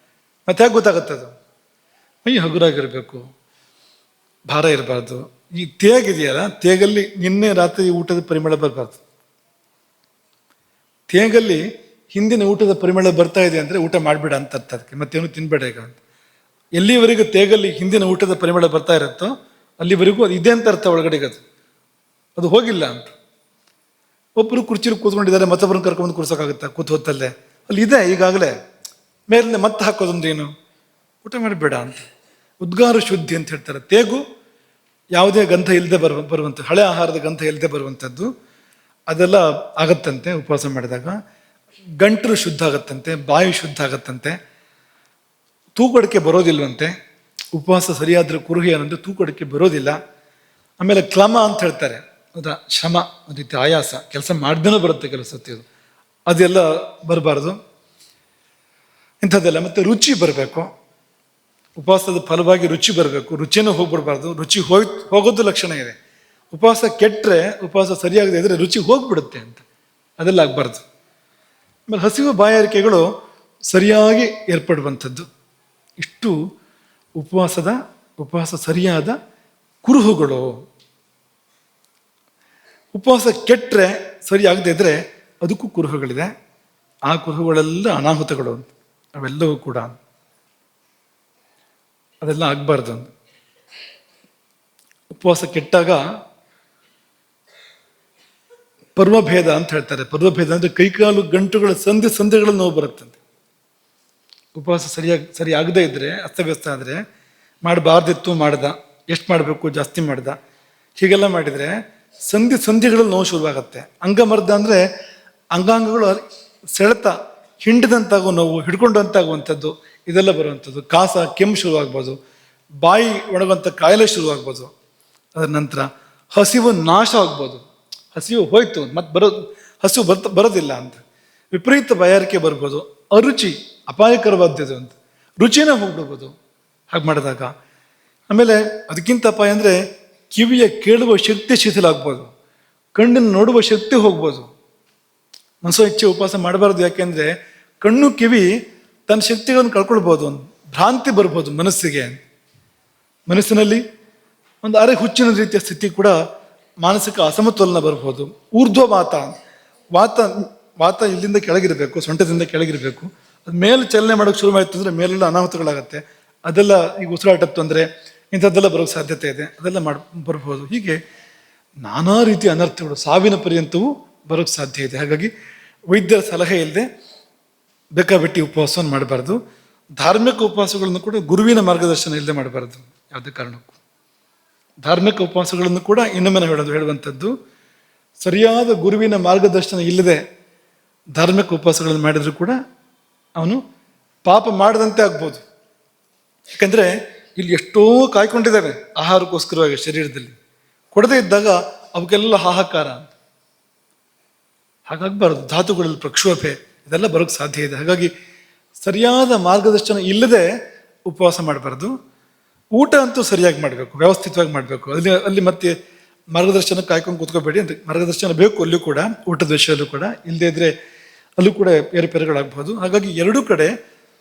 ಮತ್ತೆ ಯಾಕೆ ಗೊತ್ತಾಗುತ್ತದು? ಮೈ ಹಗುರಾಗಿರ್ಬೇಕು, ಭಾರ ಇರಬಾರ್ದು. ಈ ತೇಗಿದೆಯಲ್ಲ, ತೇಗಲ್ಲಿ ನಿನ್ನೆ ರಾತ್ರಿ ಊಟದ ಪರಿಮಳ ಬರಬಾರ್ದು. ತೇಗಲ್ಲಿ ಹಿಂದಿನ ಊಟದ ಪರಿಮಳ ಬರ್ತಾ ಇದೆ ಅಂದರೆ ಊಟ ಮಾಡಬೇಡ ಅಂತ ಅರ್ಥ. ಅದಕ್ಕೆ ಮತ್ತೇನು ತಿನ್ಬೇಡ ಈಗ ಅಂತ. ಎಲ್ಲಿವರೆಗೂ ತೇಗಲ್ಲಿ ಹಿಂದಿನ ಊಟದ ಪರಿಮಳ ಬರ್ತಾ ಇರುತ್ತೋ ಅಲ್ಲಿವರೆಗೂ ಅದು ಇದೆ ಅಂತ ಅರ್ಥ. ಒಳಗಡೆಗೆ ಅದು ಹೋಗಿಲ್ಲ ಅಂತ. ಒಬ್ಬರು ಕುರ್ಚಿಲಿ ಕೂತ್ಕೊಂಡಿದ್ದಾರೆ, ಮತ್ತೊಬ್ಬರನ್ನ ಕರ್ಕೊಂಡು ಕೂರ್ಸೋಕ್ಕಾಗುತ್ತಾ? ಕೂತು ಹೊತ್ತಲ್ಲೇ ಅಲ್ಲಿ ಇದೆ ಈಗಾಗಲೇ, ಮೇಲೆ ಮತ್ತೆ ಹಾಕೋದೊಂದು ಏನು, ಊಟ ಮಾಡಬೇಡ ಅಂತ. ಉದ್ಗಾರ ಶುದ್ಧಿ ಅಂತ ಹೇಳ್ತಾರೆ. ತೇಗು ಯಾವುದೇ ಗಂಧ ಇಲ್ಲದೆ ಬರುವಂಥ, ಹಳೆ ಆಹಾರದ ಗಂಧ ಇಲ್ಲದೆ ಬರುವಂಥದ್ದು, ಅದೆಲ್ಲ ಆಗತ್ತಂತೆ ಉಪವಾಸ ಮಾಡಿದಾಗ. ಗಂಟಲು ಶುದ್ಧ ಆಗತ್ತಂತೆ, ಬಾಯಿ ಶುದ್ಧ ಆಗತ್ತಂತೆ, ತೂಕಡಿಕೆ ಬರೋದಿಲ್ವಂತೆ. ಉಪವಾಸ ಸರಿಯಾದ್ರೆ ಕುರುಹಿ ಅನ್ನೋದು ತೂಕಡಿಕೆ ಬರೋದಿಲ್ಲ. ಆಮೇಲೆ ಕ್ಲಮ ಅಂತ ಹೇಳ್ತಾರೆ, ಹೌದಾ, ಶ್ರಮ, ಒಂದು ರೀತಿ ಆಯಾಸ, ಕೆಲಸ ಮಾಡ್ದೇನೂ ಬರುತ್ತೆ ಕೆಲಸತ್ತಿದು, ಅದೆಲ್ಲ ಬರಬಾರ್ದು ಇಂಥದ್ದೆಲ್ಲ. ಮತ್ತೆ ರುಚಿ ಬರಬೇಕು, ಉಪವಾಸದ ಫಲವಾಗಿ ರುಚಿ ಬರಬೇಕು. ರುಚಿನೂ ಹೋಗ್ಬಿಡ್ಬಾರ್ದು. ರುಚಿ ಹೋಗೋದು ಲಕ್ಷಣ ಇದೆ. ಉಪವಾಸ ಕೆಟ್ಟರೆ, ಉಪವಾಸ ಸರಿಯಾಗದೆ ಇದ್ರೆ ರುಚಿ ಹೋಗ್ಬಿಡುತ್ತೆ ಅಂತ, ಅದೆಲ್ಲ ಆಗಬಾರ್ದು. ಆಮೇಲೆ ಹಸಿವು ಬಾಯಾರಿಕೆಗಳು ಸರಿಯಾಗಿ ಏರ್ಪಡುವಂಥದ್ದು. ಇಷ್ಟು ಉಪವಾಸ ಸರಿಯಾದ ಕುರುಹುಗಳು. ಉಪವಾಸ ಕೆಟ್ಟರೆ, ಸರಿಯಾಗದೆ ಇದ್ರೆ ಅದಕ್ಕೂ ಕುರುಹುಗಳಿದೆ. ಆ ಕುರುಹುಗಳೆಲ್ಲ ಅನಾಹುತಗಳು, ಅವೆಲ್ಲವೂ ಕೂಡ ಅದೆಲ್ಲ ಆಗಬಾರ್ದು. ಉಪವಾಸ ಕೆಟ್ಟಾಗ ಪರ್ವಭೇದ ಅಂತ ಹೇಳ್ತಾರೆ. ಪರ್ವಭೇದ ಅಂದರೆ ಕೈಕಾಲು ಗಂಟುಗಳ ಸಂಧಿಗಳಲ್ಲಿ ನೋವು ಬರುತ್ತಂತೆ. ಉಪವಾಸ ಸರಿಯಾಗದೇ ಇದ್ರೆ, ಅಸ್ತವ್ಯಸ್ತ ಆದರೆ, ಮಾಡಬಾರ್ದಿತ್ತು ಮಾಡ್ದ, ಎಷ್ಟು ಮಾಡಬೇಕು ಜಾಸ್ತಿ ಮಾಡ್ದ, ಹೀಗೆಲ್ಲ ಮಾಡಿದರೆ ಸಂಧಿಗಳಲ್ಲಿ ನೋವು ಶುರುವಾಗತ್ತೆ. ಅಂಗಮರ್ದ ಅಂದರೆ ಅಂಗಾಂಗಗಳು ಸೆಳೆತ, ಹಿಂಡಿದಂತಾಗುವ ನೋವು, ಹಿಡ್ಕೊಂಡಂತಾಗುವಂಥದ್ದು ಇದೆಲ್ಲ ಬರುವಂಥದ್ದು. ಕಾಸ, ಕೆಮ್ಮು ಶುರುವಾಗ್ಬೋದು, ಬಾಯಿ ಒಣಗುವಂಥ ಕಾಯಿಲೆ ಶುರುವಾಗ್ಬೋದು. ಅದರ ನಂತರ ಹಸಿವು ನಾಶ ಆಗ್ಬೋದು, ಹಸಿವು ಹೋಯ್ತು ಮತ್ತೆ ಹಸಿವು ಬರೋದಿಲ್ಲ ಅಂತ. ವಿಪರೀತ ಬಾಯಾರಿಕೆ ಬರ್ಬೋದು, ಅರುಚಿ ಅಪಾಯಕರವಾದದ್ದು ಅಂತ, ರುಚಿನೇ ಹೋಗ್ಬಿಡ್ಬೋದು ಹಾಗೆ ಮಾಡಿದಾಗ. ಆಮೇಲೆ ಅದಕ್ಕಿಂತ ಅಪಾಯ ಅಂದರೆ ಕಿವಿಯ ಕೇಳುವ ಶಕ್ತಿ ಶಿಥಿಲ ಆಗ್ಬೋದು, ಕಣ್ಣಿನ ನೋಡುವ ಶಕ್ತಿ ಹೋಗ್ಬೋದು. ಮನಸ್ಸು ಇಚ್ಛೆ ಉಪವಾಸ ಮಾಡಬಾರ್ದು. ಯಾಕೆಂದರೆ ಕಣ್ಣು ಕಿವಿ ತನ್ನ ಶಕ್ತಿಗಳನ್ನು ಕಳ್ಕೊಳ್ಬೋದು, ಒಂದು ಭ್ರಾಂತಿ ಬರ್ಬೋದು ಮನಸ್ಸಿಗೆ. ಮನಸ್ಸಿನಲ್ಲಿ ಒಂದು ಅರೆ ಹುಚ್ಚಿನ ರೀತಿಯ ಸ್ಥಿತಿ ಕೂಡ, ಮಾನಸಿಕ ಅಸಮತೋಲನ ಬರ್ಬೋದು. ಊರ್ಧ್ವ ವಾತ ಇಲ್ಲಿಂದ ಕೆಳಗಿರಬೇಕು, ಸೊಂಟದಿಂದ ಕೆಳಗಿರಬೇಕು. ಅದು ಮೇಲೆ ಚಲನೆ ಮಾಡೋಕ್ಕೆ ಶುರು ಆಯಿತು ಅಂದರೆ ಮೇಲೆಲ್ಲ ಅನಾಹುತಗಳಾಗತ್ತೆ. ಅದೆಲ್ಲ ಈಗ ಉಸಿರಾಟದ ತೊಂದರೆ ಇಂಥದ್ದೆಲ್ಲ ಬರೋಕ್ಕೆ ಸಾಧ್ಯತೆ ಇದೆ, ಅದೆಲ್ಲ ಬರ್ಬೋದು. ಹೀಗೆ ನಾನಾ ರೀತಿಯ ಅನರ್ಥಗಳು ಸಾವಿನ ಪರ್ಯಂತವೂ ಬರೋಕ್ಕೆ ಸಾಧ್ಯ ಇದೆ. ಹಾಗಾಗಿ ವೈದ್ಯರ ಸಲಹೆ ಇಲ್ಲದೆ ಬೇಕಾಬಿಟ್ಟಿ ಉಪವಾಸವನ್ನು ಮಾಡಬಾರ್ದು. ಧಾರ್ಮಿಕ ಉಪವಾಸಗಳನ್ನು ಕೂಡ ಗುರುವಿನ ಮಾರ್ಗದರ್ಶನ ಇಲ್ಲದೆ ಮಾಡಬಾರ್ದು ಯಾವುದೇ ಕಾರಣಕ್ಕೂ. ಧಾರ್ಮಿಕ ಉಪವಾಸಗಳನ್ನು ಕೂಡ ಇನ್ನೊಮ್ಮೆ ಹೇಳುವಂಥದ್ದು, ಸರಿಯಾದ ಗುರುವಿನ ಮಾರ್ಗದರ್ಶನ ಇಲ್ಲದೆ ಧಾರ್ಮಿಕ ಉಪವಾಸಗಳನ್ನು ಮಾಡಿದರೂ ಕೂಡ ಅವನು ಪಾಪ ಮಾಡದಂತೆ ಆಗ್ಬೋದು. ಯಾಕಂದರೆ ಇಲ್ಲಿ ಎಷ್ಟೋ ಕಾಯ್ಕೊಂಡಿದ್ದಾವೆ ಆಹಾರಕ್ಕೋಸ್ಕರವಾಗಿ ಶರೀರದಲ್ಲಿ, ಕೊಡದೇ ಇದ್ದಾಗ ಅವಕ್ಕೆಲ್ಲ ಹಾಹಾಕಾರ ಅಂತ. ಹಾಗಾಗಬಾರ್ದು. ಧಾತುಗಳಲ್ಲಿ ಪ್ರಕ್ಷೋಭೆ ಇದೆಲ್ಲ ಬರೋಕ್ಕೆ ಸಾಧ್ಯ ಇದೆ. ಹಾಗಾಗಿ ಸರಿಯಾದ ಮಾರ್ಗದರ್ಶನ ಇಲ್ಲದೆ ಉಪವಾಸ ಮಾಡಬಾರ್ದು. ಊಟ ಅಂತೂ ಸರಿಯಾಗಿ ಮಾಡಬೇಕು, ವ್ಯವಸ್ಥಿತವಾಗಿ ಮಾಡಬೇಕು. ಅಲ್ಲಿ ಮತ್ತೆ ಮಾರ್ಗದರ್ಶನ ಕಾಯ್ಕೊಂಡು ಕೂತ್ಕೋಬೇಡಿ ಅಂತ. ಮಾರ್ಗದರ್ಶನ ಬೇಕು ಅಲ್ಲೂ ಕೂಡ, ಊಟದ ವಿಷಯಲ್ಲೂ ಕೂಡ. ಇಲ್ಲದೇ ಇದ್ರೆ ಅಲ್ಲೂ ಕೂಡ ಏರುಪೇರುಗಳಾಗ್ಬೋದು. ಹಾಗಾಗಿ ಎರಡೂ ಕಡೆ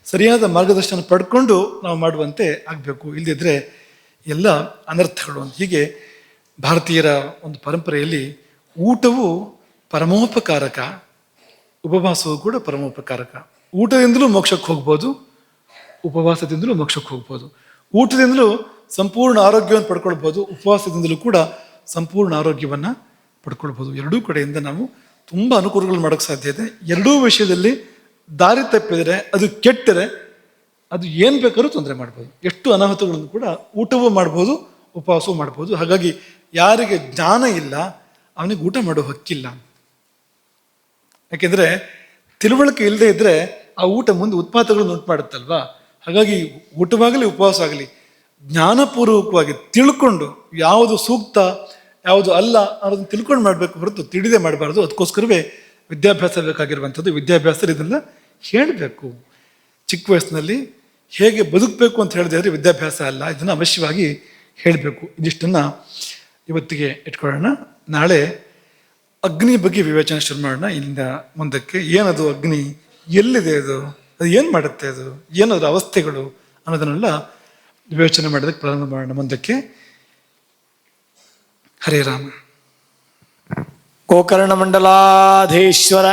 ಸರಿಯಾದ ಮಾರ್ಗದರ್ಶನ ಪಡ್ಕೊಂಡು ನಾವು ಮಾಡುವಂತೆ ಆಗಬೇಕು. ಇಲ್ಲದಿದ್ದರೆ ಎಲ್ಲ ಅನರ್ಥಗಳು. ಹೀಗೆ ಭಾರತೀಯರ ಒಂದು ಪರಂಪರೆಯಲ್ಲಿ ಊಟವು ಪರಮೋಪಕಾರಕ, ಉಪವಾಸವು ಕೂಡ ಪರಮೋಪಕಾರಕ. ಊಟದಿಂದಲೂ ಮೋಕ್ಷಕ್ಕೆ ಹೋಗ್ಬೋದು, ಉಪವಾಸದಿಂದಲೂ ಮೋಕ್ಷಕ್ಕೆ ಹೋಗ್ಬೋದು. ಊಟದಿಂದಲೂ ಸಂಪೂರ್ಣ ಆರೋಗ್ಯವನ್ನು ಪಡ್ಕೊಳ್ಬೋದು, ಉಪವಾಸದಿಂದಲೂ ಕೂಡ ಸಂಪೂರ್ಣ ಆರೋಗ್ಯವನ್ನು ಪಡ್ಕೊಳ್ಬೋದು. ಎರಡೂ ಕಡೆಯಿಂದ ನಾವು ತುಂಬ ಅನುಕೂಲಗಳು ಮಾಡೋಕ್ಕೆ ಸಾಧ್ಯ ಇದೆ. ಎರಡೂ ವಿಷಯದಲ್ಲಿ ದಾರಿ ತಪ್ಪಿದರೆ, ಅದು ಕೆಟ್ಟರೆ, ಅದು ಏನು ಬೇಕಾದ್ರೂ ತೊಂದರೆ ಮಾಡ್ಬೋದು. ಎಷ್ಟು ಅನಾಹುತಗಳನ್ನು ಕೂಡ ಊಟವೂ ಮಾಡ್ಬೋದು, ಉಪವಾಸವೂ ಮಾಡ್ಬೋದು. ಹಾಗಾಗಿ ಯಾರಿಗೆ ಜ್ಞಾನ ಇಲ್ಲ ಅವನಿಗೆ ಊಟ ಮಾಡೋ ಹಕ್ಕಿಲ್ಲ. ಯಾಕೆಂದರೆ ತಿಳುವಳಿಕೆ ಇಲ್ಲದೆ ಇದ್ದರೆ ಆ ಊಟ ಮುಂದೆ ಉತ್ಪಾತಗಳನ್ನು ಉಂಟು ಮಾಡುತ್ತಲ್ವಾ. ಹಾಗಾಗಿ ಊಟವಾಗಲಿ ಉಪವಾಸ ಆಗಲಿ ಜ್ಞಾನಪೂರ್ವಕವಾಗಿ ತಿಳ್ಕೊಂಡು ಯಾವುದು ಸೂಕ್ತ ಯಾವುದು ಅಲ್ಲ ಅನ್ನೋದನ್ನು ತಿಳ್ಕೊಂಡು ಮಾಡಬೇಕು ಹೊರತು ತಿಳಿದೇ ಮಾಡಬಾರ್ದು. ಅದಕ್ಕೋಸ್ಕರವೇ ವಿದ್ಯಾಭ್ಯಾಸ ಬೇಕಾಗಿರುವಂಥದ್ದು. ವಿದ್ಯಾಭ್ಯಾಸದಲ್ಲಿ ಇದನ್ನು ಹೇಳಬೇಕು. ಚಿಕ್ಕ ವಯಸ್ಸಿನಲ್ಲಿ ಹೇಗೆ ಬದುಕಬೇಕು ಅಂತ ಹೇಳಿದೆ ಅಂದರೆ ವಿದ್ಯಾಭ್ಯಾಸ ಅಲ್ಲ, ಇದನ್ನು ಅವಶ್ಯವಾಗಿ ಹೇಳಬೇಕು. ಇದಿಷ್ಟನ್ನು ಇವತ್ತಿಗೆ ಇಟ್ಕೊಳ್ಳೋಣ. ನಾಳೆ ಅಗ್ನಿ ಬಗ್ಗೆ ವಿವೇಚನೆ ಶುರು ಮಾಡೋಣ. ಇಲ್ಲಿಂದ ಮುಂದಕ್ಕೆ ಏನದು ಅಗ್ನಿ, ಎಲ್ಲಿದೆ ಅದು ಏನು ಮಾಡುತ್ತೆ, ಅದು ಏನದ್ರ ಅವಸ್ಥೆಗಳು ಅನ್ನೋದನ್ನೆಲ್ಲ ವಿವೇಚನೆ ಮಾಡೋದಕ್ಕೆ ಪ್ರಾರಂಭ ಮಾಡೋಣ ಮುಂದಕ್ಕೆ. ಹರೇ ರಾಮ. ಗೋಕರ್ಣ ಮಂಡಲಾಧೀಶ್ವರ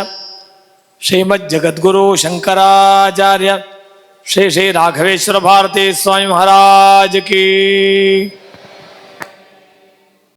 ಶ್ರೀಮದ್ ಜಗದ್ಗುರು ಶಂಕರಾಚಾರ್ಯ ಶ್ರೀ ಶ್ರೀ ರಾಘವೇಶ್ವರ ಭಾರತೀ ಸ್ವಾಮಿ ಮಹಾರಾಜ್ ಕೀ